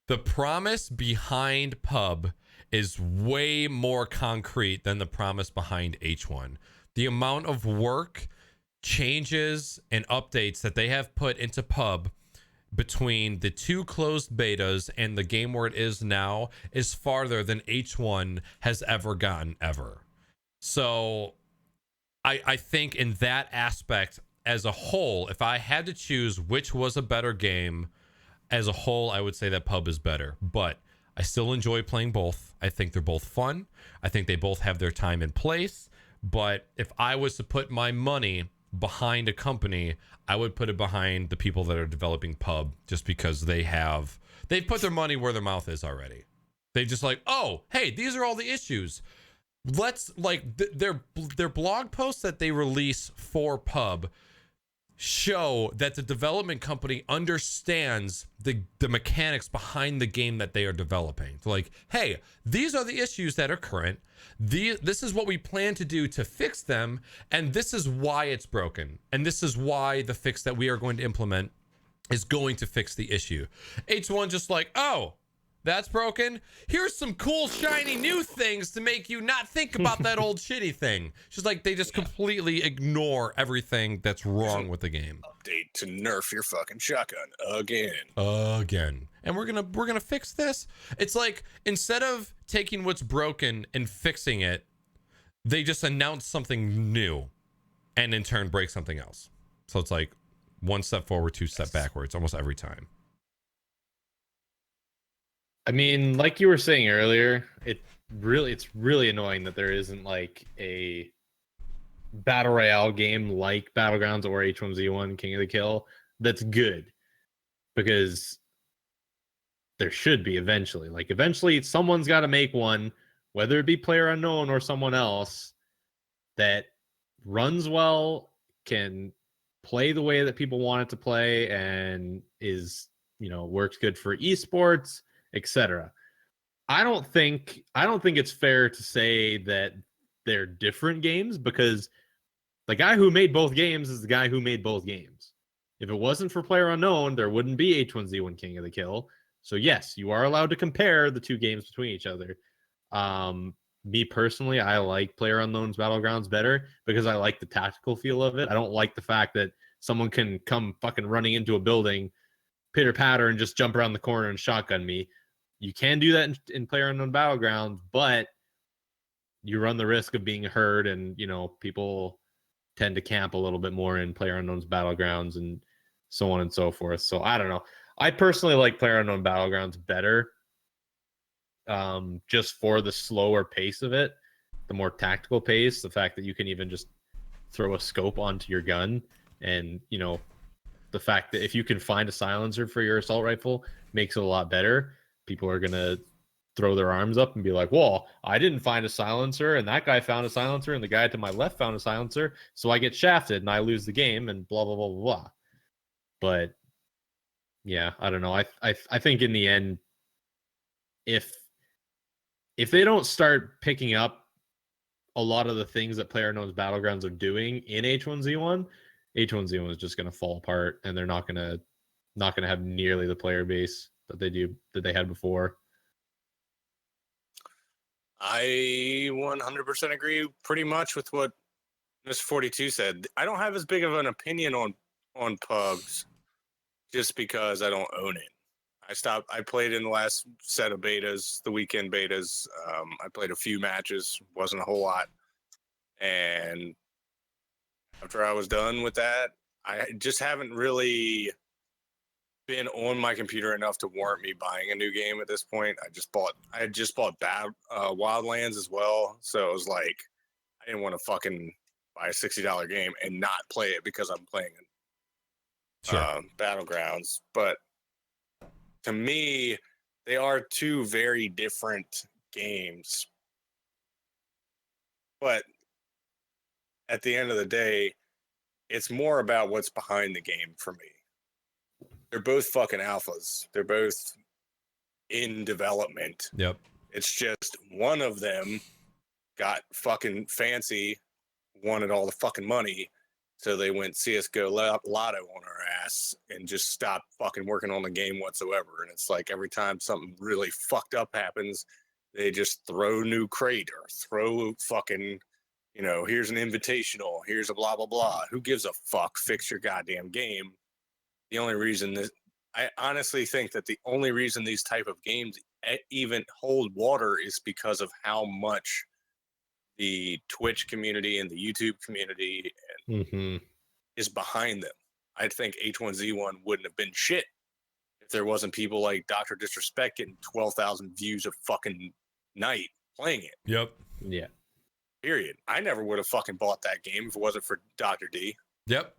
the promise behind pub is way more concrete than the promise behind H1. The amount of work, changes, and updates that they have put into pub between the 2 closed betas and the game where it is now is farther than H1 has ever gotten ever. So I think in that aspect, as a whole, if I had to choose which was a better game, as a whole, I would say that pub is better. But I still enjoy playing both. I think they're both fun. I think they both have their time and place. But if I was to put my money behind a company, I would put it behind the people that are developing pub, just because they've put their money where their mouth is already. They just like, oh, hey, these are all the issues. Let's their blog posts that they release for pub show that the development company understands the mechanics behind the game that they are developing. So like, hey, these are the issues that are current. This is what we plan to do to fix them, and this is why it's broken, and this is why the fix that we are going to implement is going to fix the issue. H1 just like, oh, that's broken. Here's some cool, shiny new things to make you not think about that old shitty thing. Just like they just completely ignore everything that's wrong with the game. Update to nerf your fucking shotgun again. And we're gonna fix this. It's like, instead of taking what's broken and fixing it, they just announce something new and in turn break something else. So it's like 1 step forward, 2 step backwards almost every time. I mean, like you were saying earlier, it's really annoying that there isn't like a battle royale game like Battlegrounds or H1Z1 King of the Kill that's good, because there should be eventually. Like, eventually someone's got to make one, whether it be PlayerUnknown or someone else, that runs well, can play the way that people want it to play, and is, works good for esports, etc. I don't think it's fair to say that they're different games, because the guy who made both games is the guy who made both games. If it wasn't for PlayerUnknown, there wouldn't be H1Z1 King of the Kill. So yes, you are allowed to compare the two games between each other. me personally, I like PlayerUnknown's Battlegrounds better because I like the tactical feel of it. I don't like the fact that someone can come fucking running into a building, pitter patter, and just jump around the corner and shotgun me. You can do that in PlayerUnknown Battlegrounds, but you run the risk of being heard, and people tend to camp a little bit more in PlayerUnknown's Battlegrounds and so on and so forth. So I don't know. I personally like PlayerUnknown Battlegrounds better, just for the slower pace of it, the more tactical pace, the fact that you can even just throw a scope onto your gun, and the fact that if you can find a silencer for your assault rifle makes it a lot better. People are gonna throw their arms up and be like, well, I didn't find a silencer, and that guy found a silencer, and the guy to my left found a silencer, so I get shafted and I lose the game, and blah blah blah blah blah. But yeah, I don't know. I think in the end, if they don't start picking up a lot of the things that PlayerUnknown's Battlegrounds are doing in H1Z1, H1Z1 is just going to fall apart, and they're not going to have nearly the player base that they had before. I 100% agree pretty much with what MrFortyTwo said. I don't have as big of an opinion on pugs just because I don't own it. I played in the last set of betas, the weekend betas. I played a few matches, wasn't a whole lot. And after I was done with that, I just haven't really been on my computer enough to warrant me buying a new game at this point. I had just bought Wildlands as well. So it was like, I didn't want to fucking buy a $60 game and not play it because I'm playing Battlegrounds. But to me, they are two very different games. But at the end of the day, it's more about what's behind the game for me. They're both fucking alphas. They're both in development. Yep. It's just one of them got fucking fancy, wanted all the fucking money, so they went CSGO Lotto on our ass and just stopped fucking working on the game whatsoever. And it's like every time something really fucked up happens, they just throw new crate or throw fucking, here's an invitational, here's a blah, blah, blah. Who gives a fuck? Fix your goddamn game. The only reason I honestly think that the only reason these type of games even hold water is because of how much the Twitch community and the YouTube community is behind them. I think H1Z1 wouldn't have been shit if there wasn't people like Dr. Disrespect getting 12,000 views a fucking night playing it. Yep. Yeah. Period. I never would have fucking bought that game if it wasn't for Dr. D. Yep.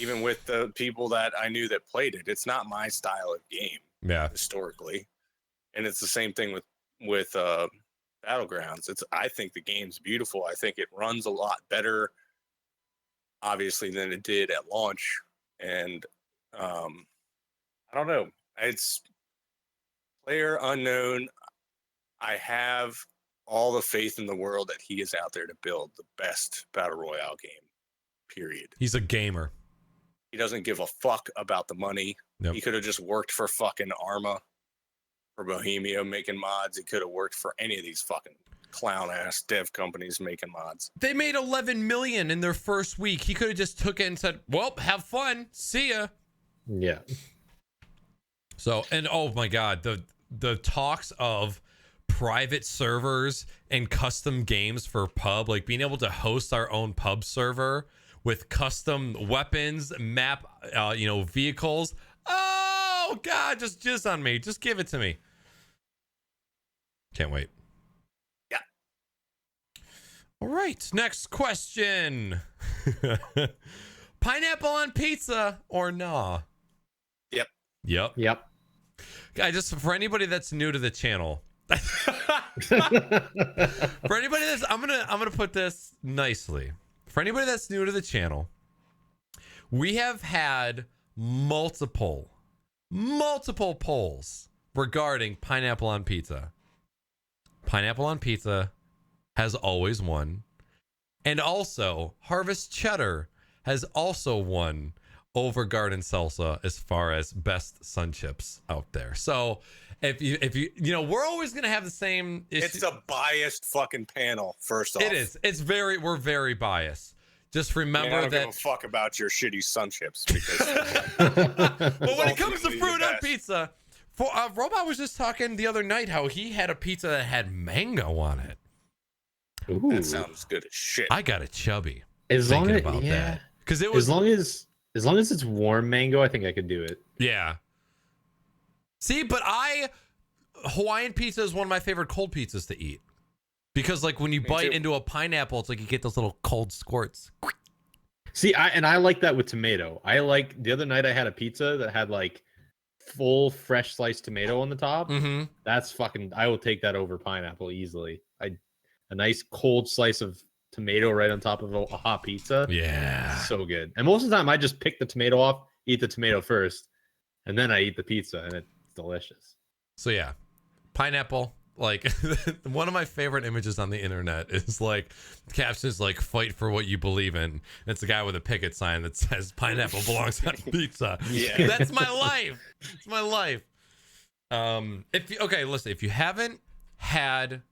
Even with the people that I knew that played it, it's not my style of game. Yeah. Historically, and it's the same thing with Battlegrounds. I think the game's beautiful. I think it runs a lot better, obviously, than it did at launch. And I don't know. It's PlayerUnknown. I have all the faith in the world that he is out there to build the best battle royale game. Period. He's a gamer. He doesn't give a fuck about the money. Yep. He could have just worked for fucking Arma, for Bohemia making mods. He could have worked for any of these fucking clown ass dev companies making mods. They made 11 million in their first week. He could have just took it and said, well, have fun. See ya. Yeah. So, and oh my God, the talks of private servers and custom games for pub, like being able to host our own pub server with custom weapons, map, vehicles. Oh God, just on me. Just give it to me. Can't wait. Yeah. All right. Next question. Pineapple on pizza or nah? Yep. Guys, just for anybody that's new to the channel. For anybody that's I'm gonna put this nicely. For anybody that's new to the channel, we have had multiple polls regarding pineapple on pizza. Pineapple on pizza has always won. And also, Harvest Cheddar has also won over Garden Salsa as far as best sun chips out there. So if you we're always gonna have the same issue. It's a biased fucking panel. First off, It is. We're very biased. Just remember I don't that. give a fuck about your shitty sun chips because. But when it comes to ultimately fruit the on best. pizza, Robot was just talking the other night how he had a pizza that had mango on it. Ooh. That sounds good as shit. I got a chubby. As long thinking as about that because it was as long as it's warm mango, I think I could do it. yeah. See, but Hawaiian pizza is one of my favorite cold pizzas to eat because like when you bite too. into a pineapple, it's like you get those little cold squirts. See, I like that with tomato. I like the other night I had a pizza that had like full fresh sliced tomato on the top. Mm-hmm. That's fucking. I will take that over pineapple easily. A nice cold slice of tomato right on top of a hot pizza. Yeah. So good. And most of the time I just pick the tomato off, eat the tomato first, and then I eat the pizza, and it's delicious. So yeah, pineapple. Like one of my favorite images on the internet is like the caption is like "fight for what you believe in." And it's a guy with a picket sign that says "pineapple belongs on pizza." Yeah. That's my life. It's my life. If you haven't had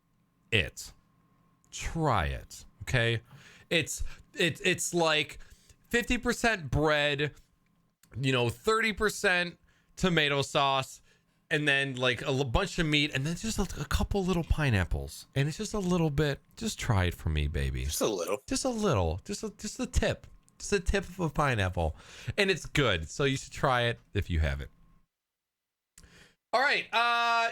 it, try it. Okay, it's like 50% bread, 30% tomato sauce, and then like a bunch of meat, and then just a couple little pineapples, and it's just a little bit. Just try it for me, baby. Just a little. Just a tip, just a tip of a pineapple, and it's good. So you should try it if you haven't. All right,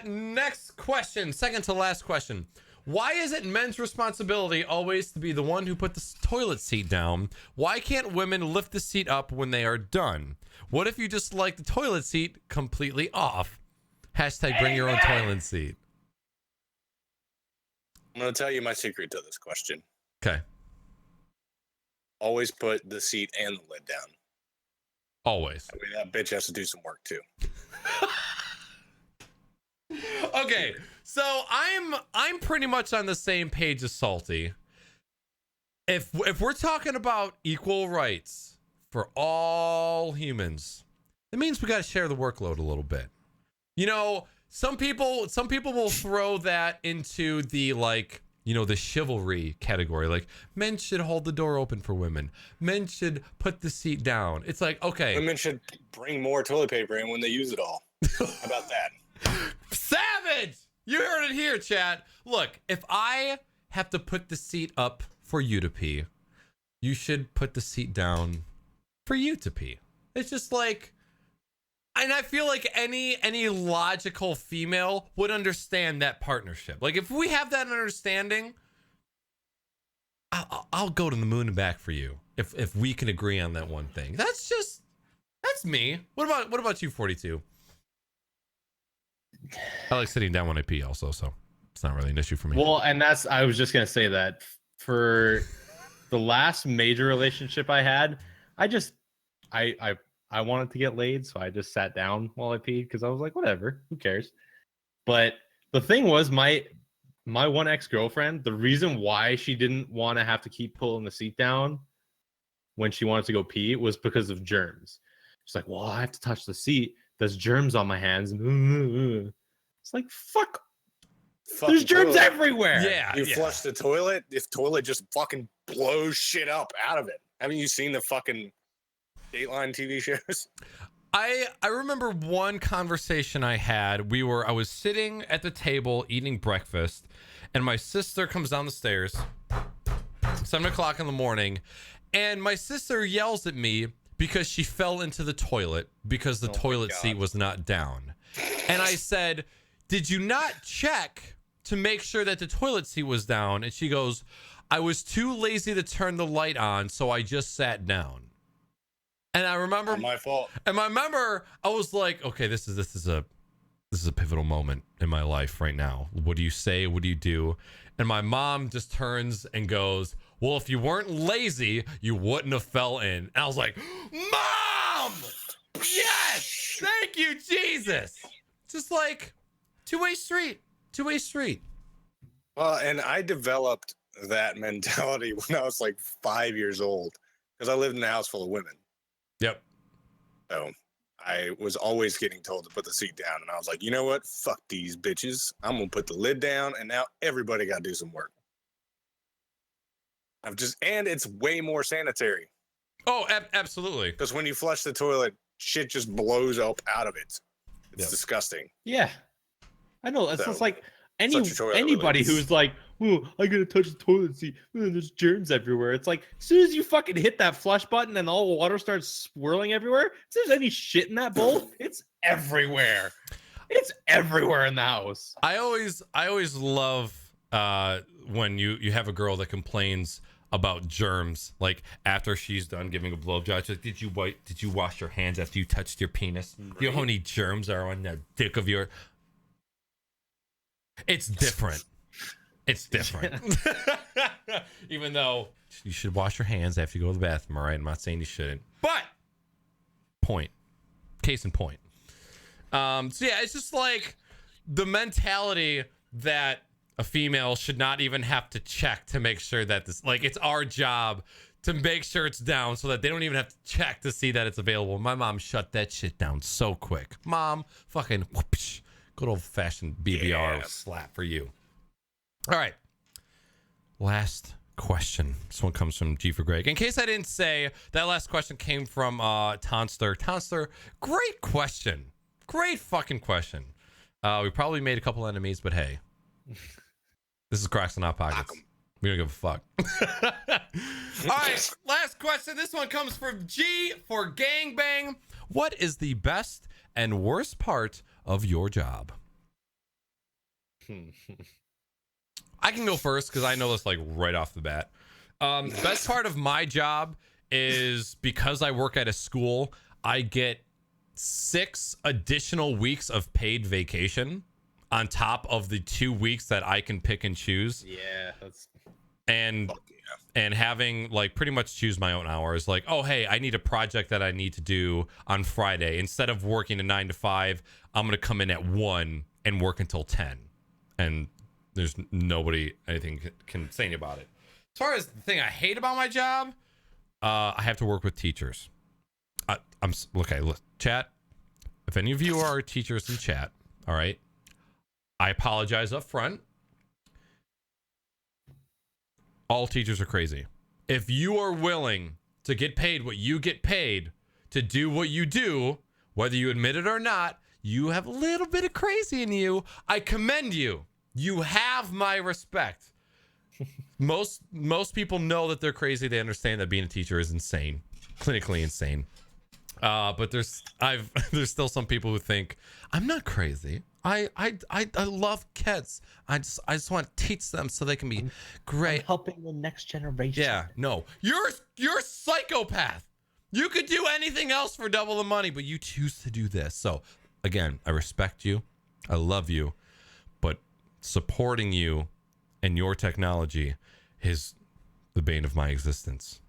next question, second to last question. Why is it men's responsibility always to be the one who put the toilet seat down? Why can't women lift the seat up when they are done? What if you just like the toilet seat completely off? Hashtag bring your own toilet seat. I'm going to tell you my secret to this question. Okay. Always put the seat and the lid down. Always. I mean, that bitch has to do some work too. Okay. So I'm pretty much on the same page as Salty. If we're talking about equal rights for all humans, it means we got to share the workload a little bit. Some people will throw that into the the chivalry category. Like men should hold the door open for women. Men should put the seat down. It's like, okay. Women should bring more toilet paper in when they use it all. How about that? Savage! You heard it here, chat. Look, if I have to put the seat up for you to pee, you should put the seat down for you to pee. It's just like, and I feel like any logical female would understand that partnership. Like if we have that understanding, I'll go to the moon and back for you. If we can agree on that one thing. That's me. What about you, 42? I like sitting down when I pee also, so it's not really an issue for me. Well, and I was just gonna say that for the last major relationship I had, I wanted to get laid, so I just sat down while I peed because I was like, whatever, who cares? But the thing was, my one ex-girlfriend, the reason why she didn't want to have to keep pulling the seat down when she wanted to go pee was because of germs. She's like, well, I have to touch the seat. There's germs on my hands. It's like, fuck. There's germs everywhere. Yeah. You flush the toilet, this toilet just fucking blows shit up out of it. Haven't you seen the fucking Dateline TV shows? I remember one conversation I had. I was sitting at the table eating breakfast, and my sister comes down the stairs, 7:00 in the morning, and my sister yells at me because she fell into the toilet because the toilet seat was not down. And I said, did you not check to make sure that the toilet seat was down? And she goes, I was too lazy to turn the light on, so I just sat down. And I remember Not my fault. And I remember I was like, okay, this is a pivotal moment in my life right now. What do you say? What do you do? And my mom just turns and goes, well, if you weren't lazy, you wouldn't have fell in. And I was like, Mom! Yes! Thank you, Jesus! Just like two-way street. Well, and I developed that mentality when I was like 5 years old because I lived in a house full of women. Yep. So I was always getting told to put the seat down, and I was like, you know what? Fuck these bitches. I'm gonna put the lid down, and now everybody got to do some work. And it's way more sanitary. Oh, absolutely. Because when you flush the toilet, shit just blows up out of it. It's disgusting. Yeah, I know. It's So, just like such a toilet anybody release. who's like, "Oh, I gotta touch the toilet seat. Oh, there's germs everywhere." It's like as soon as you fucking hit that flush button and all the water starts swirling everywhere, if there's any shit in that bowl, it's everywhere. It's everywhere in the house. I always love when you have a girl that complains about germs, like after she's done giving a blowjob. She's like, did you wash your hands after you touched your penis? Do you know how many germs are on the dick of your? It's different. It's different. Even though you should wash your hands after you go to the bathroom, all right? I'm not saying you shouldn't, but case in point. So yeah, it's just like the mentality that a female should not even have to check to make sure that this, like, it's our job to make sure it's down so that they don't even have to check to see that it's available. My mom shut that shit down so quick. Mom, fucking whoosh, good old fashioned BBR slap for you. All right. Last question. This one comes from G for Greg. In case I didn't say, that last question came from Tonster. Tonster, great question. Great fucking question. We probably made a couple enemies, but hey. This is Crocs and Not Pockets. We don't give a fuck. All right, last question. This one comes from G for Gangbang. What is the best and worst part of your job? I can go first because I know this like right off the bat. The best part of my job is because I work at a school, I get 6 additional weeks of paid vacation on top of the 2 weeks that I can pick and choose. Yeah, that's and having like pretty much choose my own hours. Like, oh hey, I need a project that I need to do on Friday. Instead of working a 9 to 5, I'm gonna come in at 1 and work until 10, and there's nobody anything can say about it. As far as the thing I hate about my job, I have to work with teachers. Look, chat. If any of you are teachers in chat, all right, I apologize up front. All teachers are crazy. If you are willing to get paid what you get paid to do what you do, whether you admit it or not, you have a little bit of crazy in you. I commend you. You have my respect. Most people know that they're crazy. They understand that being a teacher is insane, clinically insane. But there's still some people who think I'm not crazy. I love kids. I just want to teach them so they can be great. I'm helping the next generation. Yeah, no, you're a psychopath. You could do anything else for double the money, but you choose to do this. So again, I respect you. I love you, but supporting you and your technology is the bane of my existence.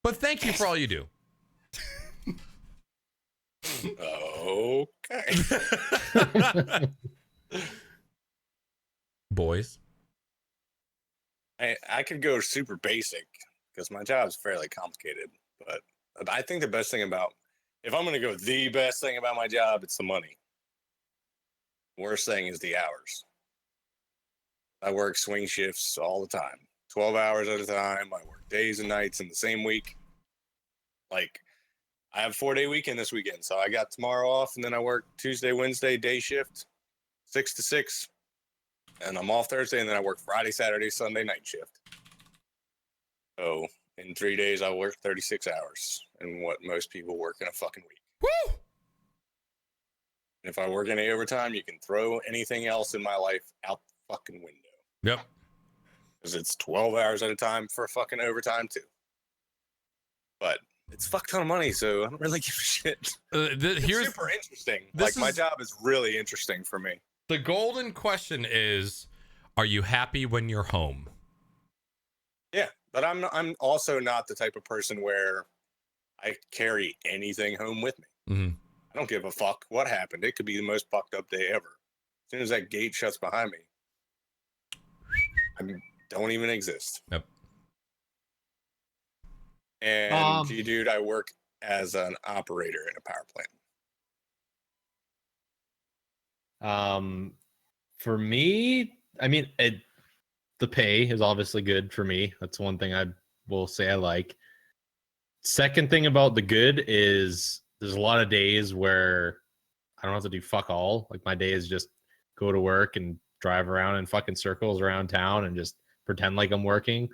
But thank you for all you do. Okay. Boys. I could go super basic because my job is fairly complicated, but I think the best thing about, if I'm going to go the best thing about my job, it's the money. Worst thing is the hours. I work swing shifts all the time, 12 hours at a time. I work days and nights in the same week. Like, I have 4-day weekend this weekend, so I got tomorrow off, and then I work Tuesday, Wednesday, day shift, 6 to 6, and I'm off Thursday, and then I work Friday, Saturday, Sunday, night shift. So in 3 days, I work 36 hours, and what most people work in a fucking week. Woo! And if I work any overtime, you can throw anything else in my life out the fucking window. Yep. Because it's 12 hours at a time for fucking overtime, too. But it's a fuck ton of money, so I don't really give a shit. It's super interesting. Like, my job is really interesting for me. The golden question is, are you happy when you're home? Yeah, but I'm also not the type of person where I carry anything home with me. Mm-hmm. I don't give a fuck what happened. It could be the most fucked up day ever. As soon as that gate shuts behind me, I don't even exist. Yep. And dude, I work as an operator in a power plant. For me, I mean, the pay is obviously good for me. That's one thing I will say I like. Second thing about the good is there's a lot of days where I don't have to do fuck all. Like my day is just go to work and drive around in fucking circles around town and just pretend like I'm working.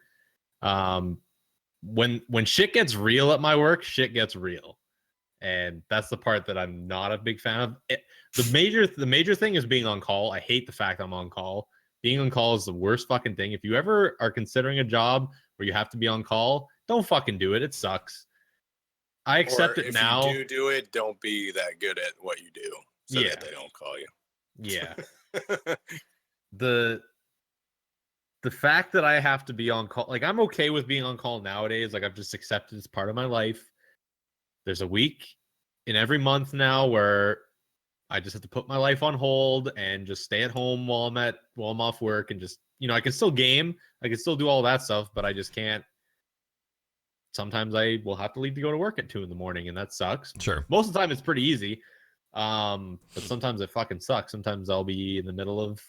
When shit gets real at my work, shit gets real. And that's the part that I'm not a big fan of. The major thing is being on call. I hate the fact I'm on call. Being on call is the worst fucking thing. If you ever are considering a job where you have to be on call, don't fucking do it. It sucks. I accept it now. If you do it, don't be that good at what you do so that they don't call you. Yeah. The fact that I have to be on call, like I'm okay with being on call nowadays. Like I've just accepted it's part of my life. There's a week in every month now where I just have to put my life on hold and just stay at home while I'm off work and just, I can still game, I can still do all that stuff, but I just can't. Sometimes I will have to leave to go to work at 2 a.m, and that sucks. Sure. Most of the time it's pretty easy. But sometimes it fucking sucks. Sometimes I'll be in the middle of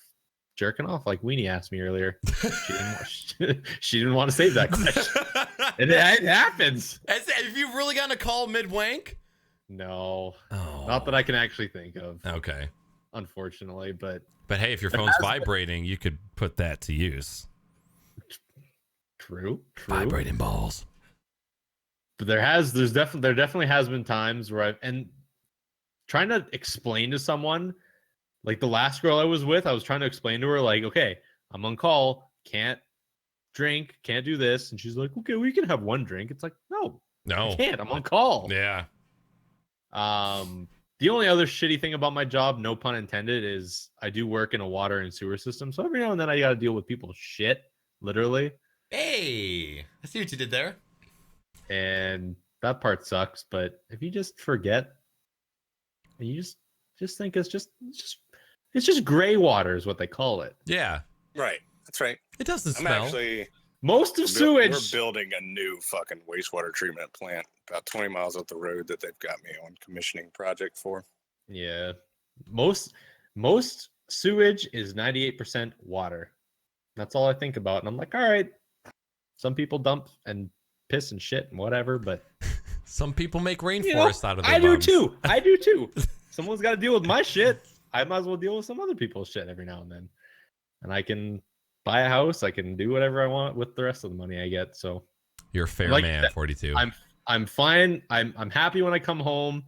jerking off like Weenie asked me earlier. She didn't want to save that question. It happens. Have you really gotten a call mid-wank? No. Oh. Not that I can actually think of. Okay. Unfortunately, but hey, if your phone's vibrating, you could put that to use. True. Vibrating balls. But there definitely has been times where and trying to explain to someone, like the last girl I was with, I was trying to explain to her, like, okay, I'm on call, can't drink, can't do this. And she's like, okay, we can have one drink. It's like, no, I can't. I'm on call. Yeah. The only other shitty thing about my job, no pun intended, is I do work in a water and sewer system. So every now and then I got to deal with people's shit, literally. Hey, I see what you did there. And that part sucks. But if you just forget, and you just think it's just gray water is what they call it. Yeah. Right. That's right. It doesn't smell. Most of sewage. We're building a new fucking wastewater treatment plant about 20 miles up the road that they've got me on commissioning project for. Yeah. Most sewage is 98% water. That's all I think about. And I'm like, all right, some people dump and piss and shit and whatever, but some people make rainforest out of their I bums. do too. Someone's got to deal with my shit. I might as well deal with some other people's shit every now and then. And I can buy a house. I can do whatever I want with the rest of the money I get. So you're a fair man, 42. I'm fine. I'm happy when I come home.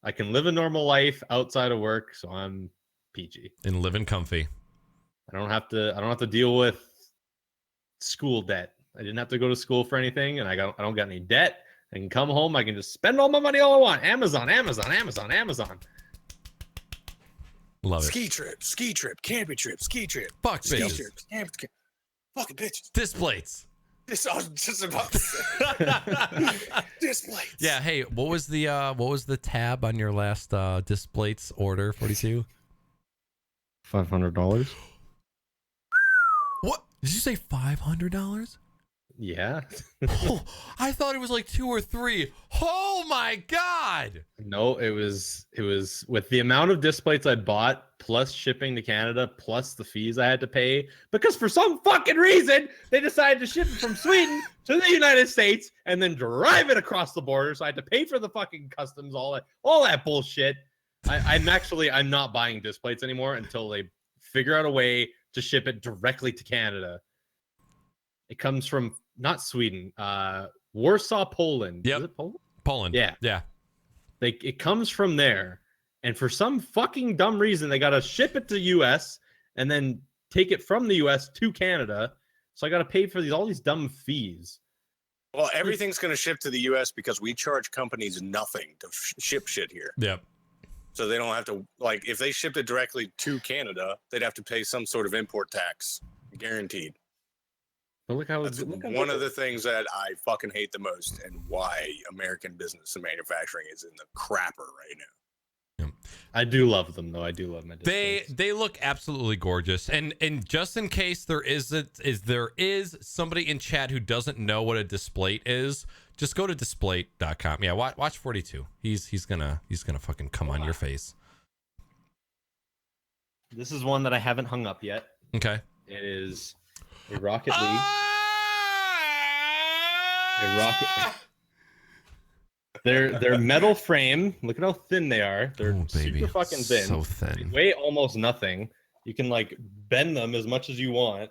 I can live a normal life outside of work, so I'm peachy and living comfy. I don't have to deal with school debt. I didn't have to go to school for anything, and I don't got any debt. I can come home. I can just spend all my money all I want. Amazon. Love it. Ski trip, camping trip, ski trip. Fuck ski bitches. Trip, camping trip. Fucking bitches. Displates. This I was just about to say. Displates. Yeah. Hey, what was the tab on your last displates order? 42. $500. What did you say? $500? Yeah. Oh, I thought it was like 2 or 3. Oh my god. No, it was with the amount of displates I bought, plus shipping to Canada, plus the fees I had to pay, because for some fucking reason they decided to ship it from Sweden to the United States and then drive it across the border. So I had to pay for the fucking customs, all that bullshit. I'm not buying displates anymore until they figure out a way to ship it directly to Canada. It comes from not Sweden, Warsaw, Poland. Yep. Is it Poland? Poland. Yeah. It comes from there. And for some fucking dumb reason, they got to ship it to US and then take it from the US to Canada. So I got to pay for all these dumb fees. Well, everything's going to ship to the US because we charge companies nothing to ship shit here. Yep. So they don't have to, like, if they shipped it directly to Canada, they'd have to pay some sort of import tax, guaranteed. But That's one of the things that I fucking hate the most, and why American business and manufacturing is in the crapper right now. I do love them, though. I do love my displays. They look absolutely gorgeous. And just in case there is somebody in chat who doesn't know what a displate is, just go to displate.com. Yeah, watch 42. He's gonna fucking come on your face. This is one that I haven't hung up yet. Okay. It is a Rocket League. A Rocket. They're metal frame. Look at how thin they are. They're super fucking thin. So thin. They weigh almost nothing. You can like bend them as much as you want,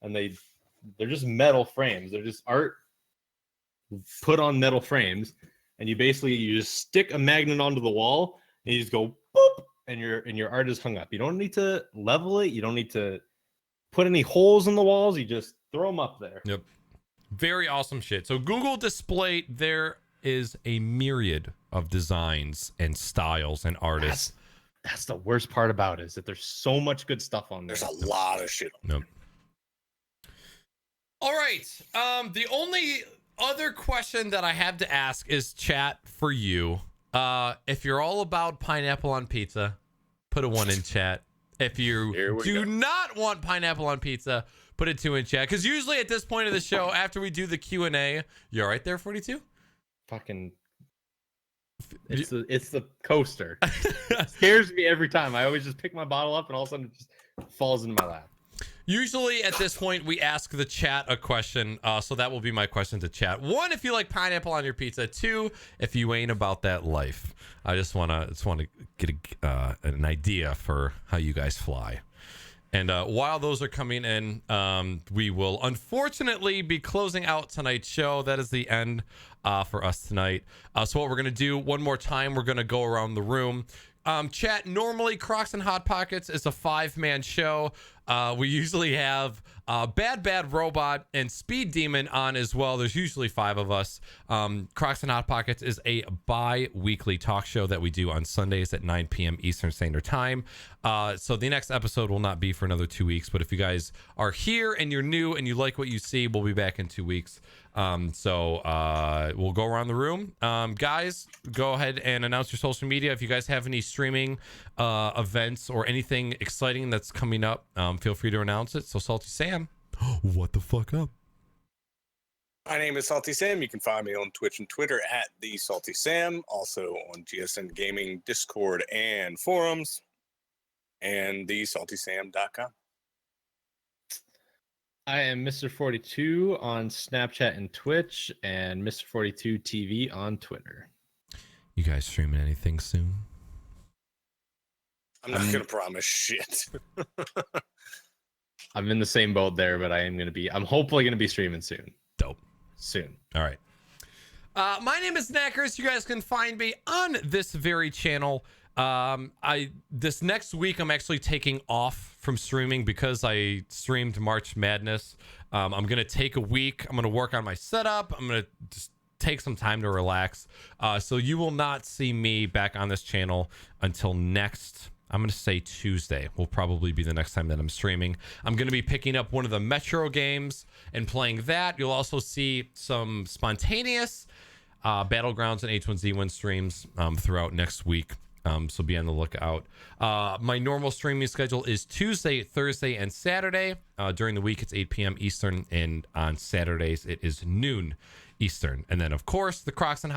and they're just metal frames. They're just art put on metal frames, and you just stick a magnet onto the wall, and you just go boop, and your art is hung up. You don't need to level it. You don't need to put any holes in the walls. You just throw them up there. Yep. Very awesome shit. So Google Display, there is a myriad of designs and styles and artists. That's the worst part about it, is that there's so much good stuff on there. There's a lot of shit. Nope. All right. The only other question that I have to ask is, chat, for you. If you're all about pineapple on pizza, put a 1 in chat. If you do not want pineapple on pizza, put a 2 in chat. Because usually at this point of the show, after we do the Q&A, you all right there, 42? Fucking... It's the coaster. It scares me every time. I always just pick my bottle up and all of a sudden it just falls into my lap. Usually at this point we ask the chat a question, so that will be my question to chat. 1, if you like pineapple on your pizza. 2, if you ain't about that life. I just wanna get an idea for how you guys fly. And while those are coming in, we will unfortunately be closing out tonight's show. That is the end for us tonight. So what we're going to do, one more time, we're going to go around the room. Chat, normally Crocs and Hot Pockets is a 5-man show. We usually have Bad Robot and Speed Demon on as well. There's usually 5 of us. Crocs and Hot Pockets is a bi-weekly talk show that we do on Sundays at 9 p.m. Eastern Standard Time. So the next episode will not be for another 2 weeks. But if you guys are here and you're new and you like what you see, we'll be back in 2 weeks. So we'll go around the room. Guys, go ahead and announce your social media. If you guys have any streaming events or anything exciting that's coming up, feel free to announce it. So SaltySam, What the fuck up? My name is SaltySam. You can find me on Twitch and Twitter at the SaltySam. Also on GSN Gaming, Discord, and forums, and thesaltysam.com. I am MrFortyTwo on Snapchat and Twitch, and MrFortyTwo TV on Twitter. you guys streaming anything soon? I'm not gonna promise shit. I'm in the same boat there, but I'm hopefully gonna be streaming soon. Dope. Soon. All right. My name is Naaackers. You guys can find me on this very channel. This next week I'm actually taking off from streaming because I streamed March Madness. I'm gonna take a week. I'm gonna work on my setup. I'm gonna just take some time to relax. So you will not see me back on this channel until next, I'm gonna say Tuesday will probably be the next time that I'm streaming. I'm gonna be picking up one of the Metro games and playing that. You'll also see some spontaneous Battlegrounds and H1Z1 streams throughout next week. So be on the lookout. My normal streaming schedule is Tuesday, Thursday, and Saturday. During the week, it's 8 p.m. Eastern, and on Saturdays, it is noon Eastern. And then, of course, the Crocs and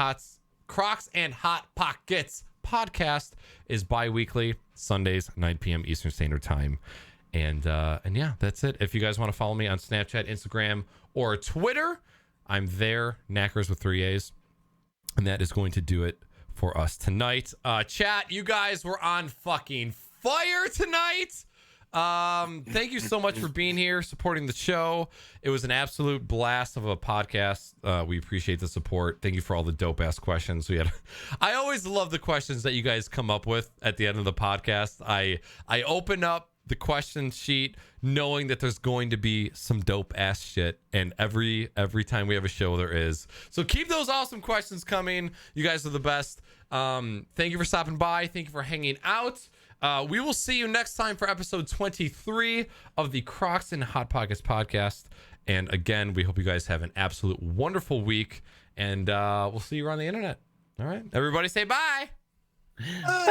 Hot Pockets podcast is bi-weekly, Sundays, 9 p.m. Eastern Standard Time. And yeah, that's it. If you guys want to follow me on Snapchat, Instagram, or Twitter, I'm there, Naaackers with 3 A's. And that is going to do it for us tonight. Chat, you guys were on fucking fire tonight. Thank you so much for being here, supporting the show. It was an absolute blast of a podcast. We appreciate the support. Thank you for all the dope ass questions we had. I always love the questions that you guys come up with at the end of the podcast. I open up the question sheet knowing that there's going to be some dope ass shit, and every time we have a show there is. So keep those awesome questions coming. You guys are the best. Thank you for stopping by. Thank you for hanging out. We will see you next time for episode 23 of the Crocs and Hot Pockets podcast. And again, we hope you guys have an absolute wonderful week, and we'll see you around the internet. All right, everybody say bye. Bye.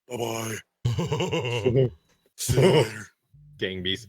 Bye. Bye. See you later. Gang beast.